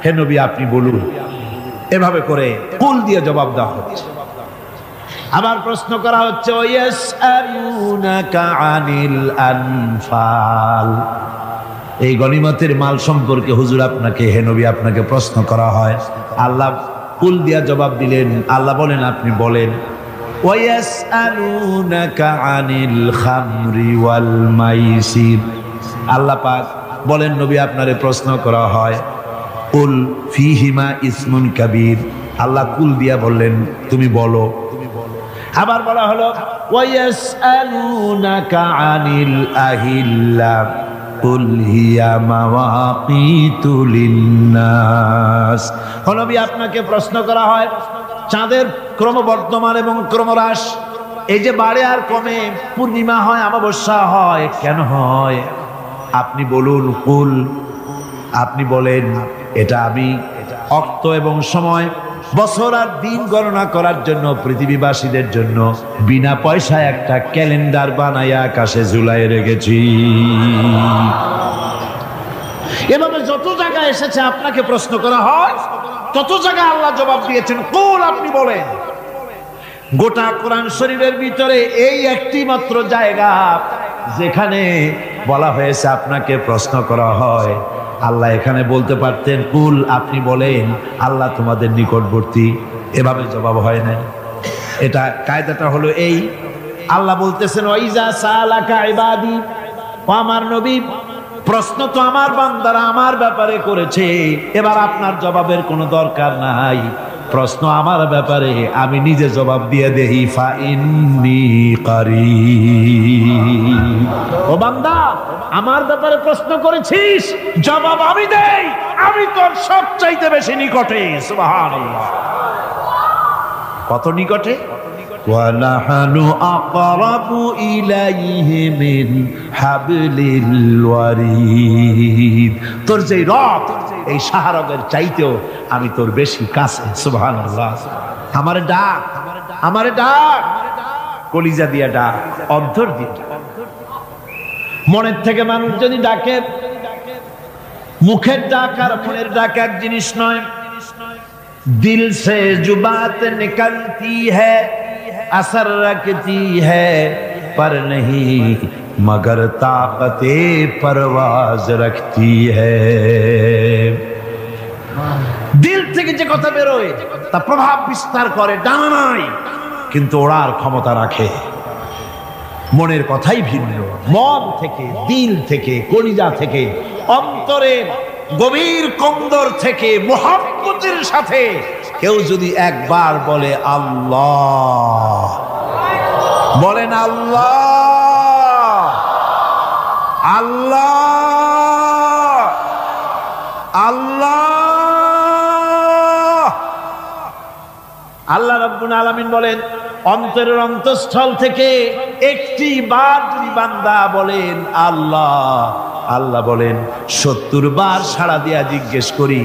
B: হে নবী আপনি বলুন। এভাবে করে কুল দিয়ে জবাব দেওয়া হচ্ছে। আবার প্রশ্ন করা হচ্ছে, ওয়ায়াসআলুনাকা আনিল আনফাল, এই গনিমতের মাল সম্পর্কে হুজুর আপনাকে, হে নবী আপনাকে প্রশ্ন করা হয়। আল্লাহ কুল দিয়া জবাব দিলেন। আল্লাহ বলেন আপনি বলেন, ওয়ায়াসআলুনাকা আনিল খামরি ওয়াল মাইসির, আল্লাহ পাক বলেন নবী আপনারে প্রশ্ন করা হয়, কুল ফিহিমা ইসমুন কাবীর, আল্লাহ কুল দিয়া বললেন তুমি বলো। আবার বলা হলো ওয়ায়াসআলুনাকা আনিল আহিল্লা কুল হিয়া মাওয়াকিতু লিন্নাস। ও নবী, আপনাকে প্রশ্ন করা হয় চাঁদের ক্রমবর্ধমান এবং ক্রমহ্রাস, এই যে বাড়ে আর কমে, পূর্ণিমা হয় অমাবস্যা হয়, কেন হয়? আপনি বলুন, কুল, আপনি বলেন এটা আমি অক্ত এবং সময়, বছর আর দিন গণনা করার জন্য পৃথিবীবাসীদের জন্য বিনা পয়সায় একটা ক্যালেন্ডার বানাইয়া আকাশে ঝুলাই রেখেছি। এভাবে যত জায়গায় এসেছে আপনাকে প্রশ্ন করা হয়, তত জায়গায় আল্লাহ জবাব দিয়েছেন কুল, আপনি বলেন। গোটা কোরআন শরীফের ভিতরে এই একটি মাত্র জায়গা যেখানে বলা হয়েছে আপনাকে প্রশ্ন করা হয়। আল্লাহ এখানে বলতে পারতেন কুল, আপনি বলেন, আল্লাহ তোমাদের নিকটবর্তী, এভাবে জবাব হয় না। এটা কায়দাটা হলো এই, আল্লাহ বলতেছেন ওয়াইজা সালাকা ইবাদি, ও আমার নবী, প্রশ্ন তো আমার বান্দারা আমার ব্যাপারে করেছে, এবার আপনার জবাবের কোনো দরকার নাই। প্রশ্ন আমার ব্যাপারে, আমি নিজে জবাব দিয়ে দেই, ফা ইন্নী কারীব। ও বান্দা, আমার ব্যাপারে প্রশ্ন করেছিস, জবাব আমি দেই, আমি তোর সবচাইতে বেশি নিকটে। সুবহানাল্লাহ। কত নিকটে? ওয়ানাহানু আকরাবু ইলাইহি মিন হাবলিল ওয়ারিদ। তোর যে রব, এই শাহরগের চাইতেও আমি তোর বেশি কাছে। সুবহানাল্লাহ। আমারে ডাক, আমারে ডাক, কলিজা দিয়া ডাক, অন্তর দিয়ে ডাক। মনের থেকে মানুষ যদি ডাকে, মুখের ডাক আর মনের ডাক এক জিনিস নয়। दिल से जो बात निकलती है असर रखती है पर नहीं मगर ताकते परवाज रखती है। दिल থেকে যে কথা বেরোয় তা প্রভাব বিস্তার করে, ডানা নাই কিন্তু ওড়ার ক্ষমতা রাখে। মনের কথাই ভিন্ন। মন থেকে, দিল থেকে, কলিজা থেকে, অন্তরের গভীর কন্দর থেকে মুহাব্বতের সাথে কেউ যদি একবার বলে আল্লাহ, বলেন আল্লাহ, আল্লাহ, আল্লাহ। আল্লাহ রাব্বুল আলামিন বলেন, অন্তরের অন্তঃস্থল থেকে একটি বার যদি বান্দা বলেন আল্লাহ, আল্লাহ বলেন 70 বার সাড়া দিয়া জিজ্ঞেস করি,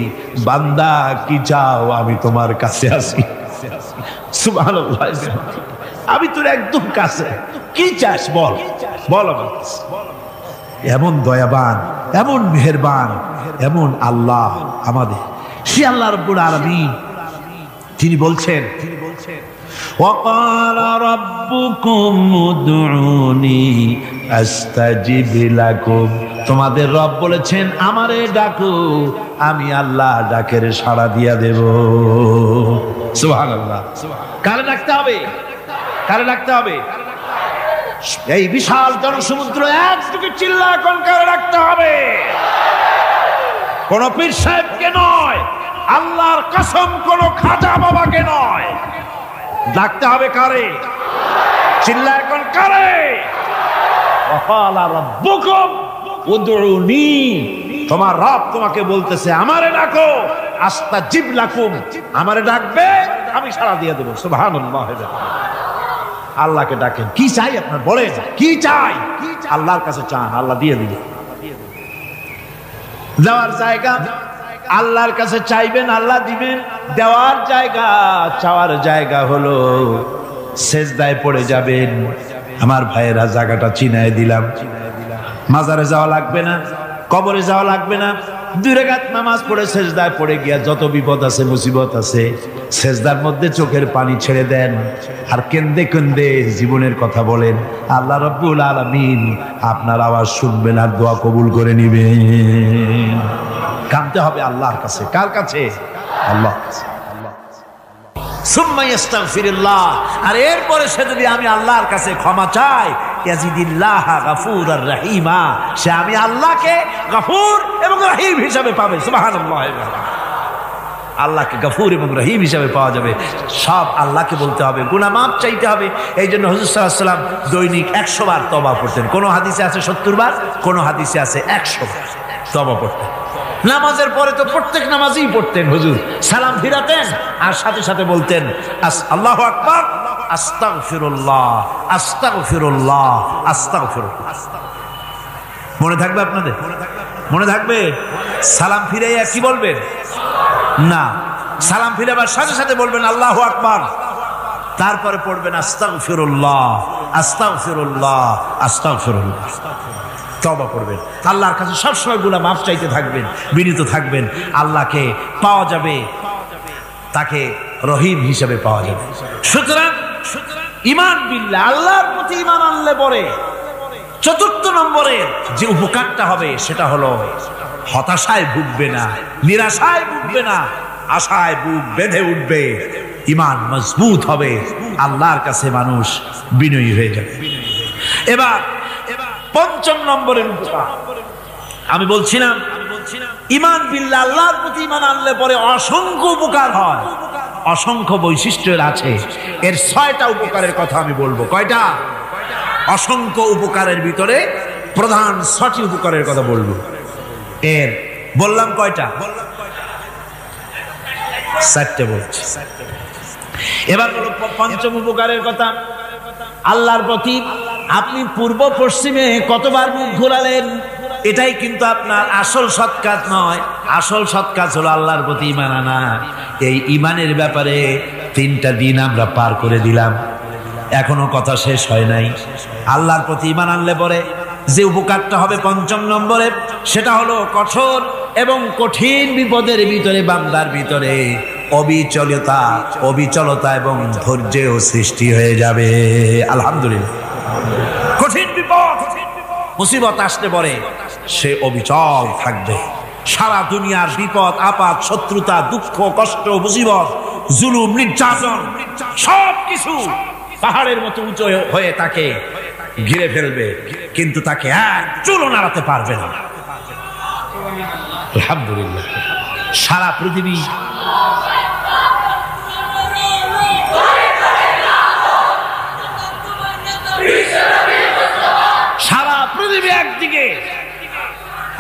B: বান্দা কি চাও, আমি তোমার কাছে আছি। সুবহানাল্লাহ। আমি তোর একদম কাছে, কি চাস বল, বল আমার কাছে। এমন দয়াবান, এমন মেহেরবান, এমন আল্লাহ আমাদের। সে আল্লাহ রাব্বুল আলামিন তিনি বলছেন, وقال ربكم ادعوني استجب لكم। তোমাদের রব বলেছেন আমারে ডাকো, আমি আল্লাহ ডাকের সাড়া দিয়া দেব। সুবহানাল্লাহ। কারে ডাকতে হবে? কারে ডাকতে হবে? এই বিশাল জনসমুদ্র একদিকে চিল্লা কোন কারে ডাকতে হবে? কোন পীর সাহেবকে নয়, আল্লাহর কসম কোন খাজা বাবাকে নয়। ডাকতে হবে কারে? চিল্লা এখন কারে? ওয়াকালা রাব্বুকুম উদউনি। তোমার রব তোমাকে বলতেছে আমারে ডাকো, আস্তাজিব লাকুম, আমারে ডাকবে আমি সাড়া দিয়ে দেব। সুবহানাল্লাহ। আল্লাহকে ডাকেন, কি চাই আপনার বলেন, কি চাই? আল্লাহর কাছে চান, আল্লাহ দিয়ে দিবে। দেওয়ার জায়গা আল্লাহর কাছে চাইবেন, আল্লাহ দিবেন। দেওয়ার জায়গা, চাওয়ার জায়গা হলো সেজদায় পড়ে যাবেন। আমার ভাইয়েরা, জায়গাটা চিনায় দিলাম। মাজারে যাওয়া লাগবে না, কবরে যাওয়া লাগবে না। 2 রাকাত নামাজ পড়ে সেজদায় পড়ে গিয়া যত বিপদ আছে, মুসিবত আছে, সেজদার মধ্যে চোখের পানি ছেড়ে দেন আর কেন্দে কেন্দে জীবনের কথা বলেন। আল্লাহ রাব্বুল আলামিন আপনার আওয়াজ শুনবেন আর দোয়া কবুল করে নিবেন। কাঁদতে হবে আল্লাহর কাছে। কার কাছে? আল্লাহ। সুম্মা ইস্তাগফিরুল্লাহ। আর এরপরে সে যদি আমি আল্লাহর কাছে ক্ষমা চাই, ইয়াজিদিল্লাহ গাফুরার রহিমা, সে আমি আল্লাহকে গফুর এবং রহিম হিসাবে পাবে। সুবহানাল্লাহ। আল্লাহকে গফুর এবং রহিম হিসাবে পাওয়া যাবে। সব আল্লাহকে বলতে হবে, গুনাহ মাফ চাইতে হবে। এই জন্য হুজুর সাল্লাল্লাহু আলাইহি ওয়াসাল্লাম দৈনিক 100 বার তওবা পড়তেন। কোন হাদিসে আছে 70 বার, কোন হাদিসে আছে 100 বার তওবা পড়তেন। নামাজের পরে তো প্রত্যেক নামাজই পড়তেন হুজুর, সালাম ফিরাতেন আর সাথে সাথে বলতেন আল্লাহু আকবার, আস্তাগফিরুল্লাহ, আস্তাগফিরুল্লাহ, আস্তাগফিরুল্লাহ। মনে থাকবে আপনাদের? মনে থাকবে? সালাম ফিরাইয়া কি বলবেন? না, সালাম ফিরাবার সাথে সাথে বলবেন আল্লাহু আকবার, তারপরে পড়বেন আস্তাগফিরুল্লাহ, আস্তাগফিরুল্লাহ, আস্তাগফিরুল্লাহ। তওবা করবেন, আল্লাহর কাছে সবসময় গুনাহ মাফ চাইতে থাকবেন, বিনীত থাকবেন। আল্লাহকে পাওয়া যাবে, তাকে রহিম হিসেবে পাওয়া যাবে। সুতরাং ঈমান বিল্লাহ, আল্লাহর প্রতি ঈমান আনলে পরে চতুর্থ নম্বরে যে উপকারটা হবে সেটা হলো হতাশায় ভুগবে না, নিরাশায় ভুগবে না, আশায় বুক বেঁধে উঠবে, ঈমান মজবুত হবে, আল্লাহর কাছে মানুষ বিনয়ী হয়ে যাবে। এবার পঞ্চম নম্বরের উপকার আমি বলছিলাম, ঈমান বিল্লাহ, আল্লাহর প্রতি ঈমান আনলে পরে অসংখ্য উপকার হয়, অসংখ্য বৈশিষ্ট্যের আছে। এর 6টা উপকারের কথা আমি বলবো। কয়টা? অসংখ্য উপকারের ভিতরে প্রধান 6টি উপকারের কথা বলবো। এর বললাম কয়টা? 4টে বলছি। এবার বলো পঞ্চম উপকারের কথা। আল্লাহর প্রতি আপনি পূর্ব পশ্চিমে কতবার মুখ ঘোরালেন, এটাই কিন্তু আপনার আসল সৎ কাজ নয়। আসল সৎ কাজ হলো আল্লাহর প্রতি ঈমান আনা। এই ঈমানের ব্যাপারে 3টা দিন আমরা পার করে দিলাম, এখনো কথা শেষ হয় নাই। আল্লাহর প্রতি ঈমান আনলে পরে যে উপকারটা হবে পঞ্চম নম্বরে, সেটা হলো কঠোর এবং কঠিন বিপদের ভিতরে বান্দার ভিতরে অবিচলতা এবং ধৈর্যের সৃষ্টি হয়ে যাবে। আলহামদুলিল্লাহ। কঠিন বিপদ মুসিবত আসতে পরে সে অবিচল থাকবে। সারা দুনিয়ার বিপদ আপদ, শত্রুতা, দুঃখ, কষ্ট, মুসিবত, জুলুম, নির্যাতন সবকিছু পাহাড়ের মতো উঁচু হয়ে তাকে ঘিরে ফেলবে, কিন্তু তাকে এক চুলও নাড়াতে পারবে না। আলহামদুলিল্লাহ। সারা পৃথিবী একদিকে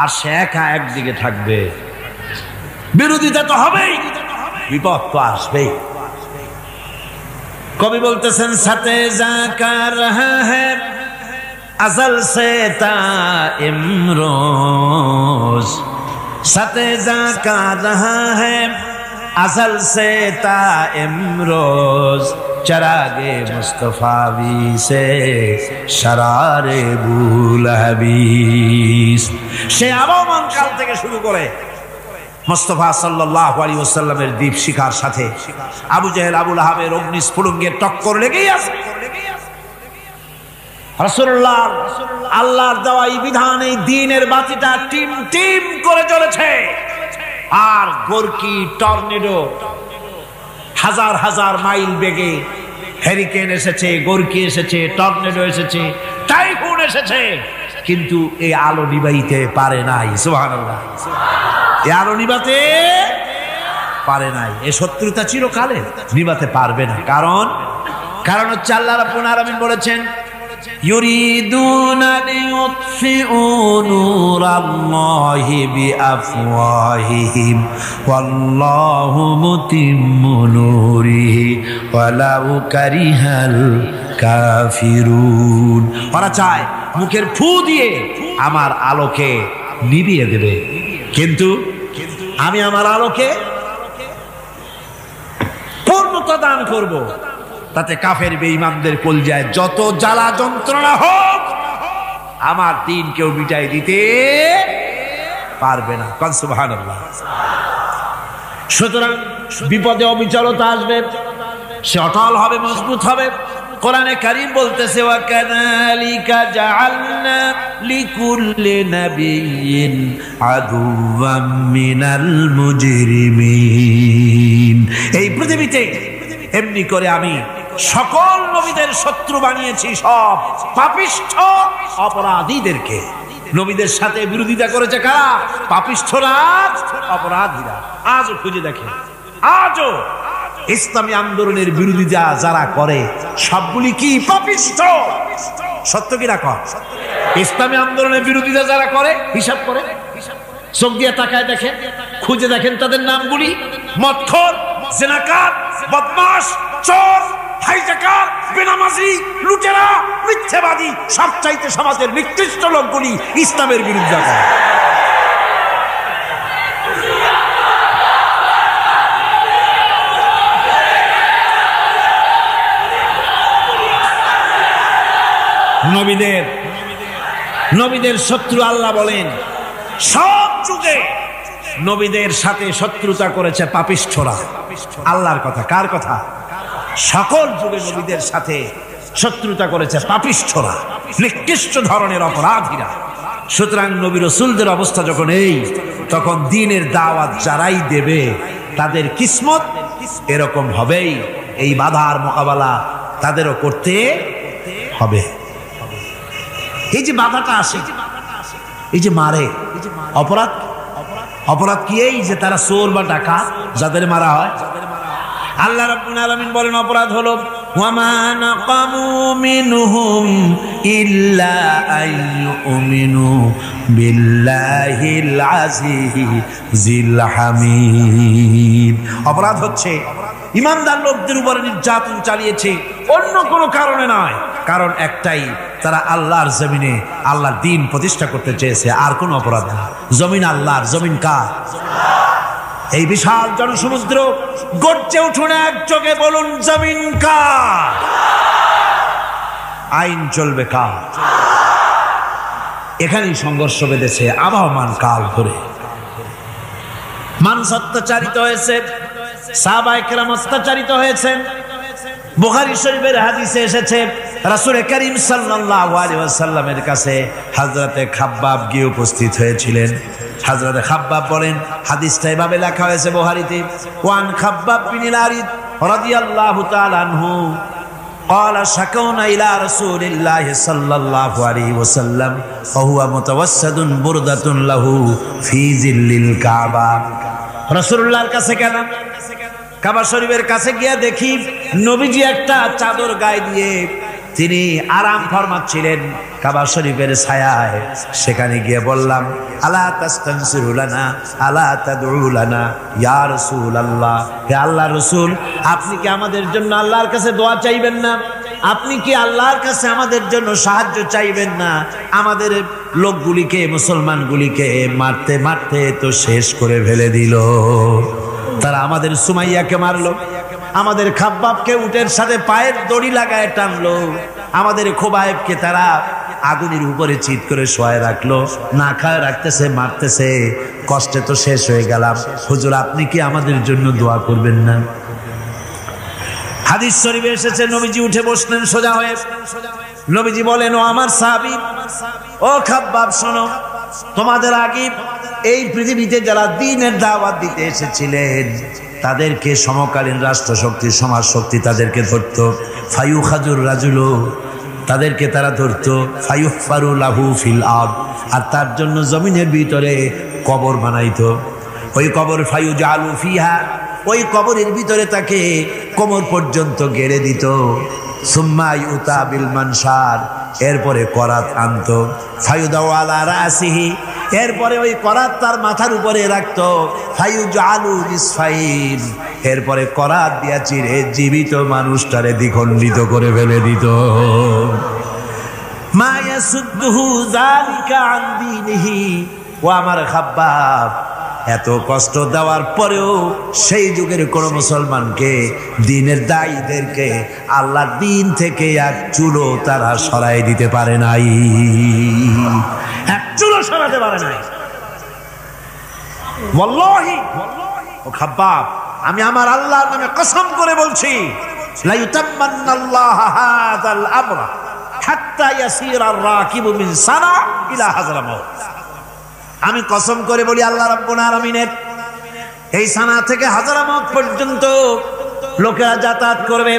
B: আর সে একা একদিকে থাকবে। বিরোধিতা তো হবেই, বিপদ তো আসবেই। কবি বলতেছেন, সাথে জাকা রহা হ্যায় আজল সে তা ইমরোজ, সাথে জাকা রহা হ্যায় আজল সে তা ইমরোজ, চরাগে মুস্তফাবি সে শরারে বুলহাবিস। সে আবহমান কাল থেকে শুরু করে মুস্তাফা সাল্লাল্লাহু আলাইহি ওয়াসাল্লামের দীপ শিখার সাথে আবু জেহেল, আবু লাহাবের অগ্নিস্ফুলিঙ্গের টক্কর লেগেই আছে। রাসূলুল্লাহ আল্লাহর দেওয়া এই বিধান, এই দ্বীনের বাতিটা টিম টিম করে চলেছে। আর গোরকি, টর্নেডো, হাজার হাজার মাইল বেগে হ্যারিকেন এসেছে, গোরকি এসেছে, টর্নেডো এসেছে, টাইফুন এসেছে, কিন্তু এই আলো নিবাইতে পারে নাই। সুবহানাল্লাহ। এই আলো নিবাতে পারে নাই। এই শত্রুতা চিরকালে নিবাতে পারবে না। কারণ হচ্ছে আল্লাহ রাব্বুল আলামিন বলেছেন, ইউরিদুনা লিইউতফিউ নূরাল্লাহি বিআফওয়াহিহিম ওয়াল্লাহু মুতিম্মু নূরিহি ওয়ালাউ কারিহাল কাফিরুন। ওরা চায় মুখের ফু দিয়ে আমার আলোকে নিভিয়ে দেবে, কিন্তু আমি আমার আলোকে পূর্ণতা দান করব। তাতে কাফের বেঈমানদের কলজায় যত জ্বালা যন্ত্রণা হোক, আমার দ্বীন কেউ মিটাই দিতে পারবে না। সুবহানাল্লাহ। সুতরাং বিপদে অবিচলতা আসবে, সে অটল হবে, মজবুত হবে। কোরআনে কারীম বলতেছে, ওয়া কাযালিকা জাআলনা লিকুল্লি নাবিয়্যিন আদুওয়াম মিনাল মুজরিমিন। এই পৃথিবীতে এমনি করে আমি সকল নবীদের শত্রু বানিয়েছি, সব পাপিষ্ঠ অপরাধীদেরকে। নবীদের সাথে বিরোধিতা করেছে কারা? পাপিষ্ঠরা, অপরাধীরা। আজও খুঁজে দেখে আজও ইসলামী আন্দোলনের বিরোধিতা যারা করে সবগুলি কি পাপিষ্ঠ। সত্য কি রাখ? ইসলামী আন্দোলনের বিরোধিতা যারা করে হিসাব করে, চোখ দিয়ে তাকায় দেখেন, খুঁজে দেখেন তাদের নামগুলি। মদখোর, জেনাকার, বদমাশ, চোর, হাইজাকার, বেনামাজি, লুটেরা, মিথ্যাবাদী, সবচাইতে সমাজের নিকৃষ্ট লোকগুলি ইসলামের বিরোধিতা করে। নবীদের শত্রু আল্লাহ বলেন সব যুগে নবীদের সাথে শত্রুতা করেছে পাপিষ্ঠরা। আল্লাহর কথা, কার কথা? সকল যুগে নবীদের সাথে শত্রুতা করেছে পাপিষ্ঠরা, নিকৃষ্ট ধরনের অপরাধীরা। সুতরাং নবী রাসূলদের অবস্থা যখন এই, তখন দ্বীনের দাওয়াত যারাই দেবে তাদের কিসমত এরকম হবেই। এই বাধার মোকাবেলা তাদেরও করতে হবে। এই যে বাধাটা আসে, এই যে মারে, অপরাধ কি? এই যে তারা চোর বা ডাকাত যাদের মারা হয়। আল্লাহ রাব্বুল আলামিন বলেন অপরাধ হলো ওয়ামা নাকামু মিনহুম ইল্লা আইয়ুমিনু বিল্লাহিল আজিজিল হামিদ। অপরাধ হচ্ছে ইমানদার লোকদের উপরে নির্যাতন চালিয়েছে, অন্য কোনো কারণে নয়। কারণ একটাই, তারা আল্লাহর জমিনে আল্লাহর দ্বীন প্রতিষ্ঠা করতে চেয়েছে, আর কোনো অপরাধ না। জমিন আল্লাহর, জমিন কার? এই বিশাল জনসমুদ্র গর্জে উঠুন একযোগে, বলুন জমিন কার? আইন চলবে কার? এখানেই সংঘর্ষ বেঁধেছে আবহমান কাল ধরে। মানুষ অত্যাচারিত হয়েছে, সাহাবায়ে কেরাম অত্যাচারিত হয়েছেন। বুখারী শরীফের হাদিসে এসেছে রাসূল করিম সাল্লাল্লাহু আলাইহি ওয়াসাল্লামের কাছে হযরতে খাব্বাব গিয়ে উপস্থিত হয়েছিলেন। হযরতে খাব্বাব বলেন, হাদিসটা এভাবে লেখা হয়েছে বুখারীতে, ওয়ান খাব্বাব বিন আরিদ রাদিয়াল্লাহু তাআলা আনহু قال شكونا إلى رسول الله صلى الله عليه وسلم وهو متوسد بردة له في ظل الكعبة। রাসূলুল্লাহর কাছে গেলাম, কাবা শরীফের কাছে গিয়ে দেখি নবীজি একটা চাদর গায়ে দিয়ে তিনি আরাম ফরমাচ্ছিলেন কাবা শরীফের ছায়ায়। সেখানে গিয়ে বললাম, আলা তাস্তানসিরু লানা আলা তাদউ লানা ইয়া রাসূলুল্লাহ, হে আল্লাহর রাসূল, আপনি কি আমাদের জন্য আল্লাহর কাছে দোয়া চাইবেন না? আপনি কি আল্লাহর কাছে আমাদের জন্য সাহায্য চাইবেন না? আমাদের লোকগুলিকে, মুসলমানগুলিকে মারতে মারতে তো শেষ করে ফেলে দিল। তারা আমাদের সুমাইয়াকে মারলো, আমাদের খাব্বাবকে উটের সাথে পায়ের দড়ি লাগায় টানলো, আমাদের খোবায়েবকে তারা আগুনের উপরে চিৎ করে শোয়ায় রাখলো, না খায় রাখতেছে, মারতেছে। কষ্টে তো শেষ হয়ে গেলাম, হুজুর আপনি কি আমাদের জন্য দোয়া করবেন না? হাদিস শরীফে এসেছে নবীজি উঠে বসলেন সোজা হয়ে। নবীজি বলেন, ও আমার সাহাবী, ও খাব্বাব শোনো, তোমাদের আগে এই পৃথিবীতে যারা দ্বীনের দাওয়াত দিতে এসেছিলেন তাদেরকে সমকালীন রাষ্ট্রশক্তি, সমাজ শক্তি তাদেরকে ধরতো। ফায়ুখাজুর রাজুলু, তাদেরকে তারা ধরতো। ফায়ুফারু লাহু ফিল আরদ, আর তার জন্য জমিনের ভিতরে কবর বানাইতো। ওই কবর ফায়ুজালু ফিহা, ওই কবরের ভিতরে তাকে কোমর পর্যন্ত গেড়ে দিত। সুম্মা ইউতা বিল মানশার, এরপরে করাত আনতো। ফায়ুদাউ আলা রাসিহি, এরপরে ওই করাত তার মাথার উপরে রাখতো। ফায়ুজালু নিসফাইন, এরপরে করাত দিয়া চিরে জীবিত মানুষটারে দ্বিখণ্ডিত করে ফেলে দিত। মা ইয়াসুদ্দুহু যালিকা আন দীনিহি, ও আমার খাব্বাব, এত কষ্ট দেওয়ার পরেও সেই যুগের কোন মুসলমানকে, দ্বীনের দায়ীদেরকে আল্লাহর দ্বীন থেকে এক চুলো তারা সরাই দিতে পারে নাই, এক চুলো সরাতে পারে নাই। ওয়াল্লাহি, ও খাব্বাব, আমি আমার আল্লাহর নামে কসম করে বলছি, লা ইউতাম্মান্নাল্লাহু হাযাল আমরা হাত্তা ইয়াসিরা আর-রাকিবু মিন সানা ইলা হাযরামাউত। আমি কসম করে বলি, আল্লাহ রাব্বুল আলামিনের এই সানা থেকে হাজারামাত পর্যন্ত লোকেরা যাতায়াত করবে,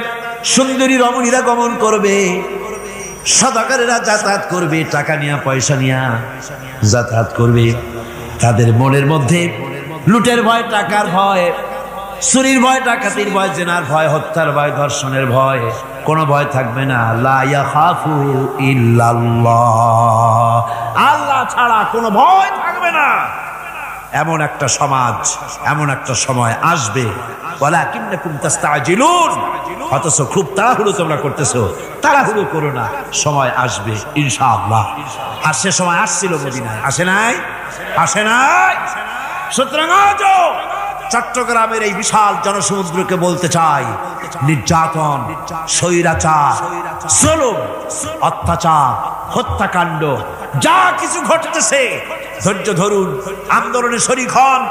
B: সুন্দরী রমণীরা গমন করবে, সদাগরেরা যাতায়াত করবে, টাকা নিয়া পয়সা নিয়া যাতায়াত করবে। তাদের মনের মধ্যে লুটের ভয়, টাকার ভয়, চুরির ভয়, ডাকাতির ভয়, জেনার ভয়, হত্যার ভয়, ধর্ষণের ভয়, কোনো ভয় থাকবে না। লা ইয়াখাফু ইল্লাল্লাহ, আল্লাহ ছাড়া কোনো ভয় থাকবে না। এমন একটা সমাজ, এমন একটা সময় আসবে। ওয়ালাকিন্নাকুম তাস্তাজিলুন, অথচ খুব তাড়াহুড়ো তোমরা করতেছো। তাড়াহুড়ো করো না, সময় আসবে ইনশাআল্লাহ। আর সে সময় আসছিল মদিনায়, আসে নাই? আসে নাই? সুতরাং আজও চট্টগ্রামের এই বিশাল জনসমুদ্রকে বলতে চাই, নির্যাতন, স্বৈরাচার, জুলুম, অত্যাচার, হত্যাকাণ্ড যা কিছু ঘটতেছে, ধৈর্য ধরুন, আন্দোলনে শরীক হন,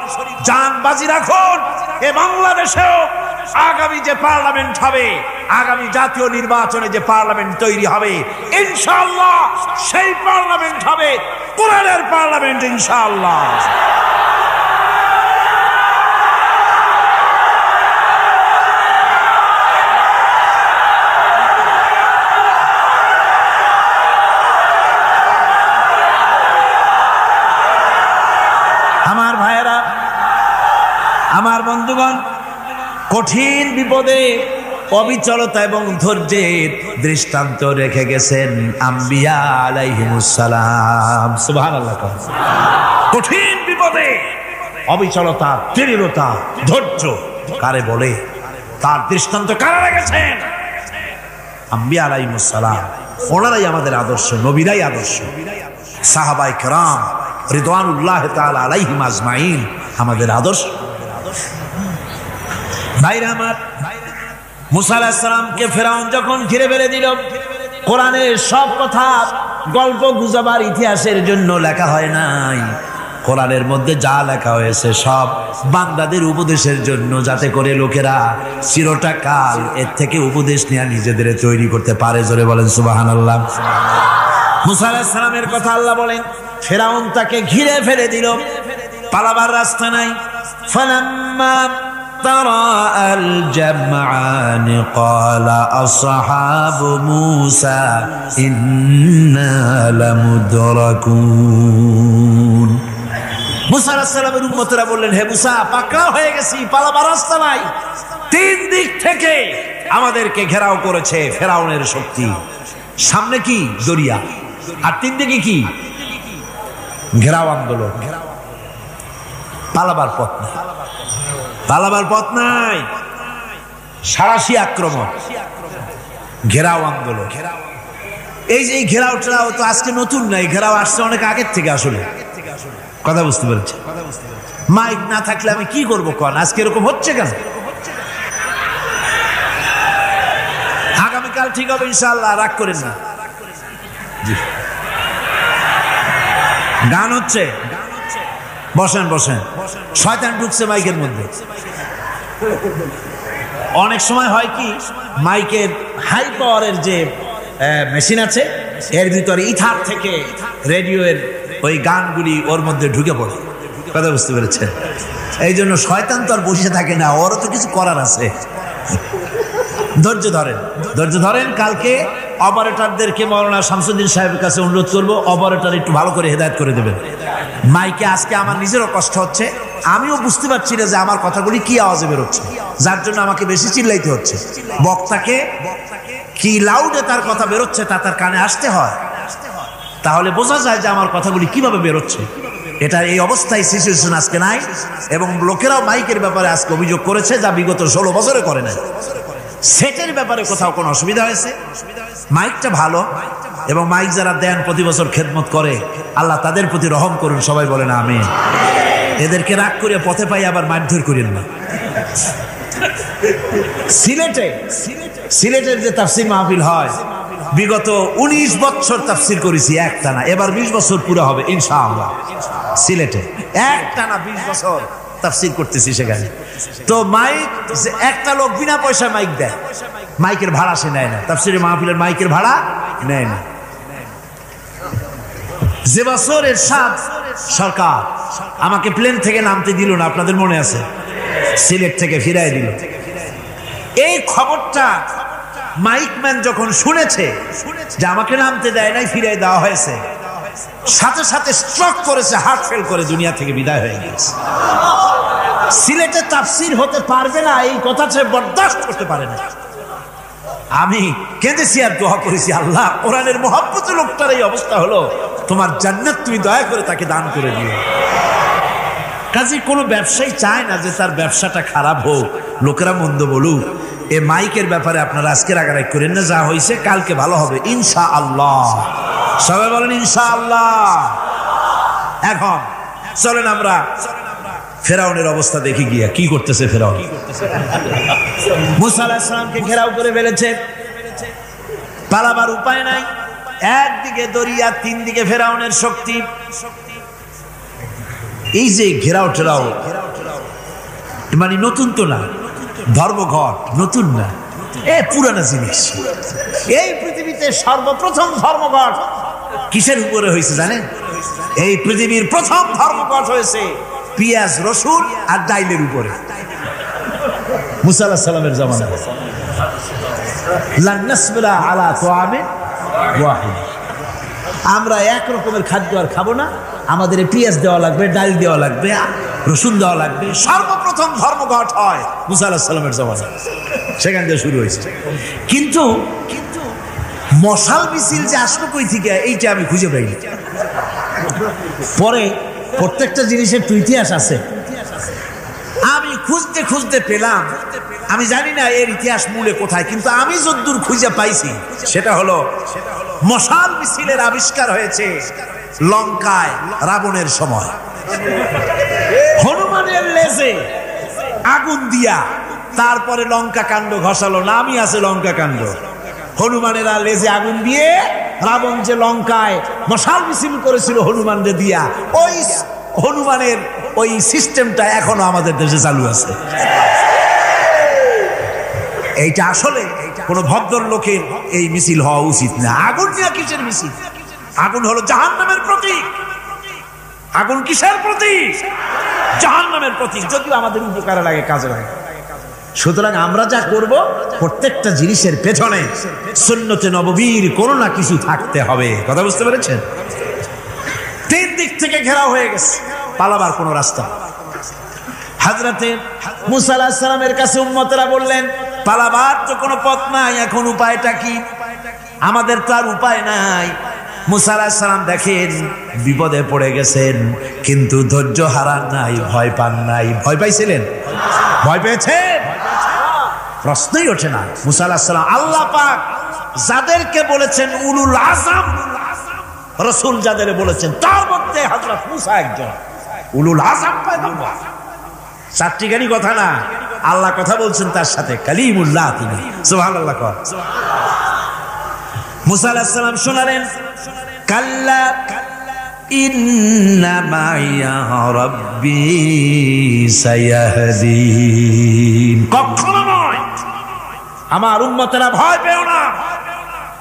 B: জান বাজি রাখুন। এ বাংলাদেশেও আগামী যে পার্লামেন্ট হবে, আগামী জাতীয় নির্বাচনে যে পার্লামেন্ট তৈরি হবে, ইনশাআল্লাহ সেই পার্লামেন্ট হবে কোরআনের পার্লামেন্ট ইনশাআল্লাহ। আমার ভাইয়েরা, আমার বন্ধুগণ, কঠিন বিপদে অবিচলতা এবং ধৈর্যের দৃষ্টান্ত রেখে গেছেন আম্বিয়া আলাইহিমুস সালাম। সুবহানাল্লাহ। কঠিন বিপদে অবিচলতা, দৃঢ়তা, ধৈর্য কারে বলে, তার দৃষ্টান্ত কারা রেখেছেন? আম্বিয়া আলাইহিমুস সালাম। ওনারাই আমাদের আদর্শ, নবীরাই আদর্শ। সাহাবায়ে কেরাম রিদওয়ানুল্লাহ তাআলা আলাইহিম আজমাইন আমাদের আদর্শ। ভাইরা আমার, মুসা আলাইহিস সালামকে ফেরাউন যখন ঘিরে ফেলে দিল, কোরআনের সব কথা গল্প গুজবার ইতিহাসের জন্য লেখা হয় নাই। কোরআনের মধ্যে যা লেখা হয়েছে সব বান্দাদের উপদেশের জন্য, যাতে করে লোকেরা চিরটা কাল এর থেকে উপদেশ নিয়ে নিজেদের তৈরি করতে পারে। জোরে বলেন সুবহানাল্লাহ। মুসা আলাইহিস সালামের কথা আল্লাহ বলেন, ফেরাউন তাকে ঘিরে ফেলে দিল, পালাবার রাস্তা নাই। ফালাম্মা তারাআল জামআন ক্বালা আসহাবু মূসা ইন্না লামুদরাকুন। মুসা আলাইহিস সালামের উম্মতরা বললেন, হে মুসা, পাকড়াও হয়ে গেছি, পালাবার রাস্তা নাই। তিন দিক থেকে আমাদেরকে ঘেরাও করেছে ফেরাউনের শক্তি। সামনে কি? দরিয়া, আর তিন দিকে কি? ঘেরাও আন্দোলন। পালাবার পথ নাই, পালাবার পথ নাই। সারাশি আক্রমণ, ঘেরাও আন্দোলন। এই যে ঘেরাও টেরাও তো আজকে নতুন নাই, ঘেরাও আসছে অনেক আগের থেকে। আসলে কথা বুঝতে পেরেছি? মাইক না থাকলে আমি কি করবো কোন? আজকে এরকম হচ্ছে কেন? আগামীকাল ঠিক হবে ইনশাআল্লাহ, রাগ করেন না। গান হচ্ছে, বসেন বসেন। শয়তান ঢুকছে মাইকের মধ্যে। অনেক সময় হয় কি, মাইকের হাই পাওয়ারের যে মেশিন আছে, এর ভিতরে ইথার থেকে রেডিওর ওই গানগুলি ওর মধ্যে ঢুকে পড়ে। কথা বুঝতে পেরেছে? এই জন্য শয়তান তো আর বসে থাকে না, ওরও তো কিছু করার আছে। ধৈর্য ধরেন, ধৈর্য ধরেন। কালকে অপারেটরদেরকে মাওলানা শামসুদ্দিন সাহেবের কাছে অনুরোধ করবো, অপারেটর একটু ভালো করে হেদায়েত করে দেবেন। মাইকে আজকে আমার নিজেরও কষ্ট হচ্ছে, আমিও বুঝতে পারছি না যে আমার কথাগুলি কি আওয়াজে বেরোচ্ছে, যার জন্য আমাকে বেশি চিল্লাইতে হচ্ছে। বক্তাকে কি লাউডে তার কথা বেরোচ্ছে তা তার কানে আসতে হয়, তাহলে বোঝা যায় যে আমার কথাগুলি কিভাবে বেরোচ্ছে। এটা এই অবস্থায় সিচুয়েশন আজকে নাই, এবং লোকেরাও মাইকের ব্যাপারে আজকে অভিযোগ করেছে, যা বিগত 16 বছরে করে নাই। সেটের ব্যাপারে কোথাও কোনো অসুবিধা হয়েছে? মাইকটা ভালো, এবং মাইক যারা দেন প্রতি বছর খেদমত করে, আল্লাহ তাদের প্রতি রহম করুন। সবাই বলেন আমিন। এদেরকে রাগ করে পথে পাই আবার মারধর করেন না। সিলেটের যে তাফসির মাহফিল হয়, বিগত 19 বছর তাফসির করেছি একটানা, এবার 20 বছর পুরো হবে ইনশাআল্লাহ। সিলেটে একটানা 20 বছর তাফসির করতেছি সেখানে। তো মাইক, একটা লোক বিনা পয়সায় মাইক দেয়, মাইকের ভাড়া সে নেয় না। তাফসিরের মাহফিলের মাইকের ভাড়া নেয় না। যে বছর এরশাদ সরকার আমাকে প্লেন থেকে নামতে দিল না, আপনাদের মনে আছে? সিলেট থেকে ফিরাই দিল। এই খবরটা মাইকম্যান যখন শুনেছে যে আমাকে নামতে দেয় নাই, ফিরাই দেওয়া হয়েছে, সাথে সাথে স্ট্রোক করেছে, হার্ট ফেল করে দুনিয়া থেকে বিদায় হয়ে গেছে। সিলেটে তাফসীর হতে পারবে না এই কথা সে বরদাস্ত করতে পারে না। আমি কেঁদেছি আর দোয়া করেছি, আল্লাহ কোরআনের মহব্বতের লোকটার এই অবস্থা হলো, তোমার জান্নাত তুমি দয়া করে তাকে দান করে দিও। কাজে কোনো ব্যবসায়ী চায় না যে তার ব্যবসাটা খারাপ হোক, লোকেরা মন্দ বলুক। এ মাইকের ব্যাপারে আপনারা আজকে রাগারাগ করেন না, যা হয়েছে কালকে ভালো হবে ইনশাআল্লাহ। সবাই বলেন ইনশাআল্লাহ। এখন চলেন আমরা ফেরাউনের অবস্থা দেখে গিয়া কি করতেছে ফেরাউন। মুসা আলাইহিস সালামকে ঘেরাও করে ফেলেছে, পালাবার উপায় নাই। একদিকে দরিয়া, তিন দিকে ফেরাউনের শক্তি। এই যে ঘেরাও টেরাও মানে নতুন তো না, ধর্মঘট নতুন না, এ পুরানা জিনিস। এই পৃথিবীতে সর্বপ্রথম ধর্মঘট কিসের উপরে হয়েছে জানেন? এই পৃথিবীর প্রথম ধর্মঘট হয়েছে পেঁয়াজ, রসুন আর ডাইলের উপরে। মুসা আলাইহিস সালামের জামানায় লান নাসবিরা আলা তাআমিন ওয়াহিদ, আমরা এক রকমের খাদ্য আর খাবো না, আমাদের পেঁয়াজ দেওয়া লাগবে, ডাল দেওয়া লাগবে, রসুন দেওয়া লাগবে। সর্বপ্রথম ধর্মঘট হয় মুসা আলাইহিস সালামের জামানায়, সেখান থেকে শুরু হয়েছে। কিন্তু মশাল মিছিল যে আসলো কই থেকে এইটা আমি খুঁজে পাইনি। পরে প্রত্যেকটা জিনিসের তো ইতিহাস আছে, আমি খুঁজতে খুঁজতে পেলাম। আমি জানি না এর ইতিহাস মূলে কোথায়, কিন্তু আমি যতদূর খুঁজে পাইছি সেটা হলো মশাল মিছিলের আবিষ্কার হয়েছে লঙ্কায় রাবণের সময়। হনুমানের লেজে আগুন দিয়া তারপরে লঙ্কা কাণ্ড ঘষালো, নামই আছে লঙ্কা কাণ্ড। হনুমানেরা লেজে আগুন দিয়ে রাবণ যে লঙ্কায় মশাল মিছিল করেছিল হনুমানদের দিয়া, ওই হনুমানের ওই সিস্টেমটা এখনো আমাদের দেশে চালু আছে। এইটা আসলে কোন ভদ্রলোকের এই মিছিল হওয়া উচিত না। আগুন নিয়ে কিসের মিছিল? আগুন হলো জাহান্নামের প্রতীক। আগুন কিসের প্রতীক? জাহান্নামের প্রতীক। যদিও আমাদের উপকারে লাগে, কাজে লাগে। সুতরাং আমরা যা করব প্রত্যেকটা জিনিসের পেছনে সুন্নতে নববীর কোনো না কিছু থাকতে হবে। কথা বুঝতে পেরেছেন? তিন দিক থেকে ঘেরাও হয়ে গেছে, পালাবার কোনো রাস্তা। হযরতে মুসা আলাইহিস সালামের কাছে উম্মতেরা বললেন, পালাবার তো কোনো পথ নাই, এখন উপায়টা কি? আমাদের তো আর উপায় নাই। মুসা আলাইহিস সালাম দেখেন বিপদে পড়ে গেছেন, কিন্তু ধৈর্য হারান নাই, ভয় পান নাই। ভয় পাইছিলেন? ভয় পেয়েছেন? প্রশ্নই ওঠে না। মুসা আলাইহিস সালাম আল্লাহ পাক যাদেরকে বলেছেন উলুল আযম রাসূল, যাদের বলেছেন তার মধ্যে হযরত মুসা একজন উলুল আযম পয়গম্বর। চারটি গাড়ি কথা না, আল্লাহ কথা বলছেন তার সাথে, কালিমুল্লাহ তিনি। সুবহানাল্লাহ। মুসা আলাইহিস সালাম শোনালেন, কাল্লা ইন্না মাইয়া রাব্বি সায়াহদিন। কখনো নয়, আমার উম্মতেরা ভয় পেও না,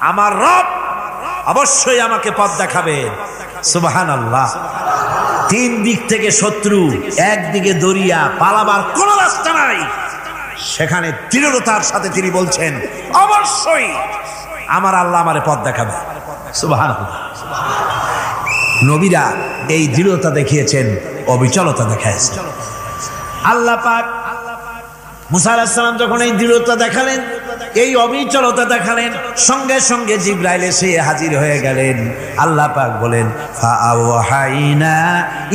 B: আমার রব অবশ্যই আমাকে পথ দেখাবে। সুবহানাল্লাহ। তিন দিক থেকে শত্রু, একদিকে দরিয়া, পালাবার কোন রাস্তা নাই। সেখানে দৃঢ়তার সাথে তিনি বলছেন, অবশ্যই আমার আল্লাহ আমারে পথ দেখাবে। সুবহানাল্লাহ। নবীরা এই দৃঢ়তা দেখিয়েছেন, অবিচলতা দেখাইছেন। আল্লাহ পাক মুসা আলাইহিস সালাম যখন এই দৃঢ়তা দেখালেন, এই অবিচলতা দেখালেন, সঙ্গে সঙ্গে জিবরাইল এসে হাজির হয়ে গেলেন। আল্লাহ পাক বলেন, ফাআওহাইনা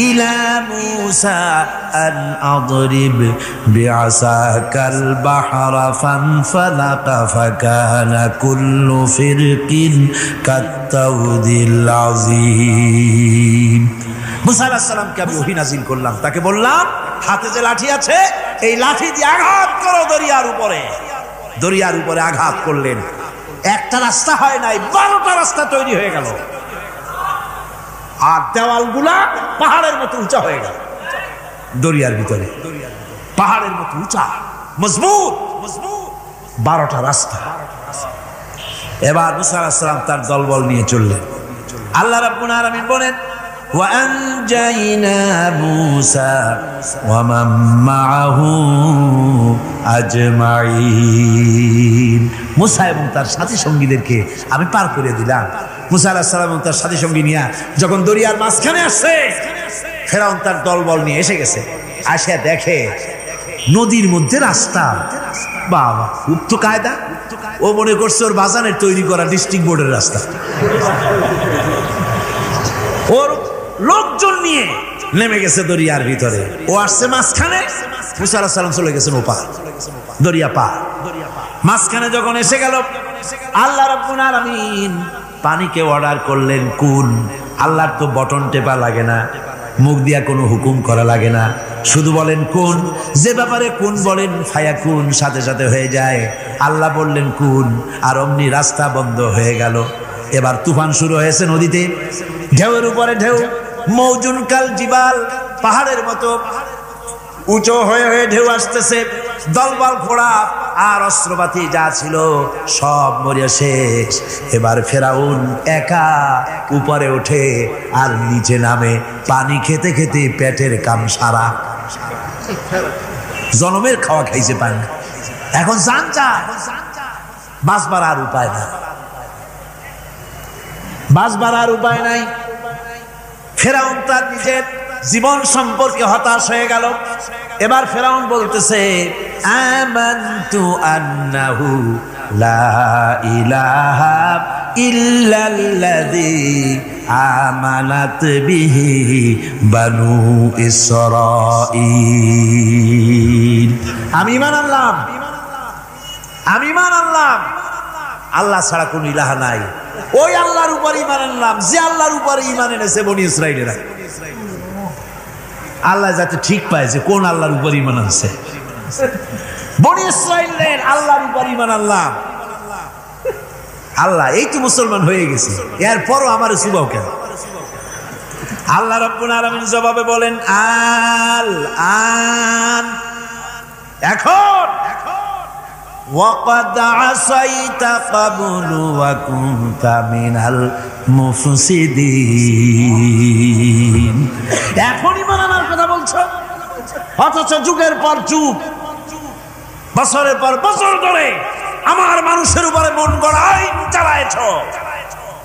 B: ইলা মুসা আন আদরিব বিআসাকাল বাহরা ফানফালাকা ফাকানা কুল্লু ফিরকিন কাত্তাউদিল আযীম। মুসা আলাইহিস সালামকে আমি ওহী নাযিল করলাম, তাকে বললাম হাতে যে লাঠি আছে এই লাঠি দিয়ে আঘাত করো দরিয়ার উপরে। দরিয়ার উপরে আঘাত করলেন, একটা রাস্তা হয় নাই, 12টা রাস্তা তৈরি হয়ে গেল। আর দেওয়ালগুলা পাহাড়ের মতো উঁচা হয়ে গেল। দরিয়ার ভিতরে পাহাড়ের মতো উঁচা, মজবুত 12টা রাস্তা। এবার মুসা আলাইহিস সালাম তার দলবল নিয়ে চললেন। আল্লাহ রাব্বুল আলামিন বলেন, وأنجينا موسى ومن معه أجمعين। মুসা এবং তার সাথী সঙ্গীদেরকে আমি পার করে দিলাম। মুসা আলাইহিস সালাম এবং তার সাথী সঙ্গী নিয়ে যখন দরিয়ার মাঝখানে আসছে, ফেরাউন তার দলবল নিয়ে এসে গেছে। আসে দেখে নদীর মধ্যে রাস্তা। বাবা, খুব তো কায়দা। ও মনে করছে ওর বাজানের তৈরি করা ডিস্ট্রিক্ট বোর্ডের রাস্তা। ওর লোকজন নিয়ে নেমে গেছে দরিয়ার ভিতরে, ও আসছে মাঝখানে, মুসা আলাইহিস সালাম চলে গেছেন ওপার, দরিয়া পার। মাঝখানে যখন এসে গেল, আল্লাহ রাব্বুল আলামিন পানিকে অর্ডার করলেন কুন। আল্লাহর তো বটন টেপা লাগে না, মুখ দিয়া কোনো হুকুম করা লাগে না, শুধু বলেন কুন। যে ব্যাপারে কুন বলেন ফায়াকুন, সাথে সাথে হয়ে যায়। আল্লাহ বললেন কুন, আর অমনি রাস্তা বন্ধ হয়ে গেল। এবার তুফান শুরু হয়েছে নদীতে, ঢেউয়ের উপরে ঢেউ, মৌজুন কাল জিবাল, পাহাড়ের মতো উঁচু হয়ে হয়ে ঢেউ আসতেছে। দলবল ঘোড়া আর অস্ত্রপাতি যা ছিল সব মরিয়া শেষ। এবার ফেরাউন একা উপরে ওঠে আর নিচে নামে, পানি খেতে খেতে পেটের কাম সারা। জনমের খাওয়া খাইছে পানি, এখন জান চা, বাঁচবার আর উপায় না, বাঁচবার আর উপায় নাই। ফেরাউন তার নিজের জীবন সম্পর্কে হতাশ হয়ে গেল। এবার ফেরাউন বলতেছে, আমানতু আন্নাহু লা ইলাহা ইল্লাল্লাযী আমানাত বিহি বানু ইসরাঈল। আমি ঈমান আনলাম, আমি ঈমান আনলাম আল্লাহ ছাড়া কোন ইলাহ নাই। ওই আল্লাহর উপর ঈমান আনলাম যে আল্লাহর উপর ঈমান এনেছে বনি ইসরাঈলেরা। আল্লাহ যাতে ঠিক পায় যে কোন আল্লাহর উপর ঈমান আনছে। বনি ইসরাঈলের আল্লাহর উপর ঈমান আনলাম। আল্লাহ এই তো মুসলমান হয়ে গেছে, এরপরও আমার সুবাও কেন? আল্লাহ রাব্বুল আলামিন জবাবে বলেন, আল আন, এখন ওয়াকাদ আসাইতা ক্বাবলু ওয়া কুনতা মিনাল মুফসিদিন। এখন ঈমান আনার কথা বলছো, অথচ যুগের পর যুগ, বছরের পর বছর ধরে আমার মানুষের উপরে মন গড়া আইন চালায়েছো,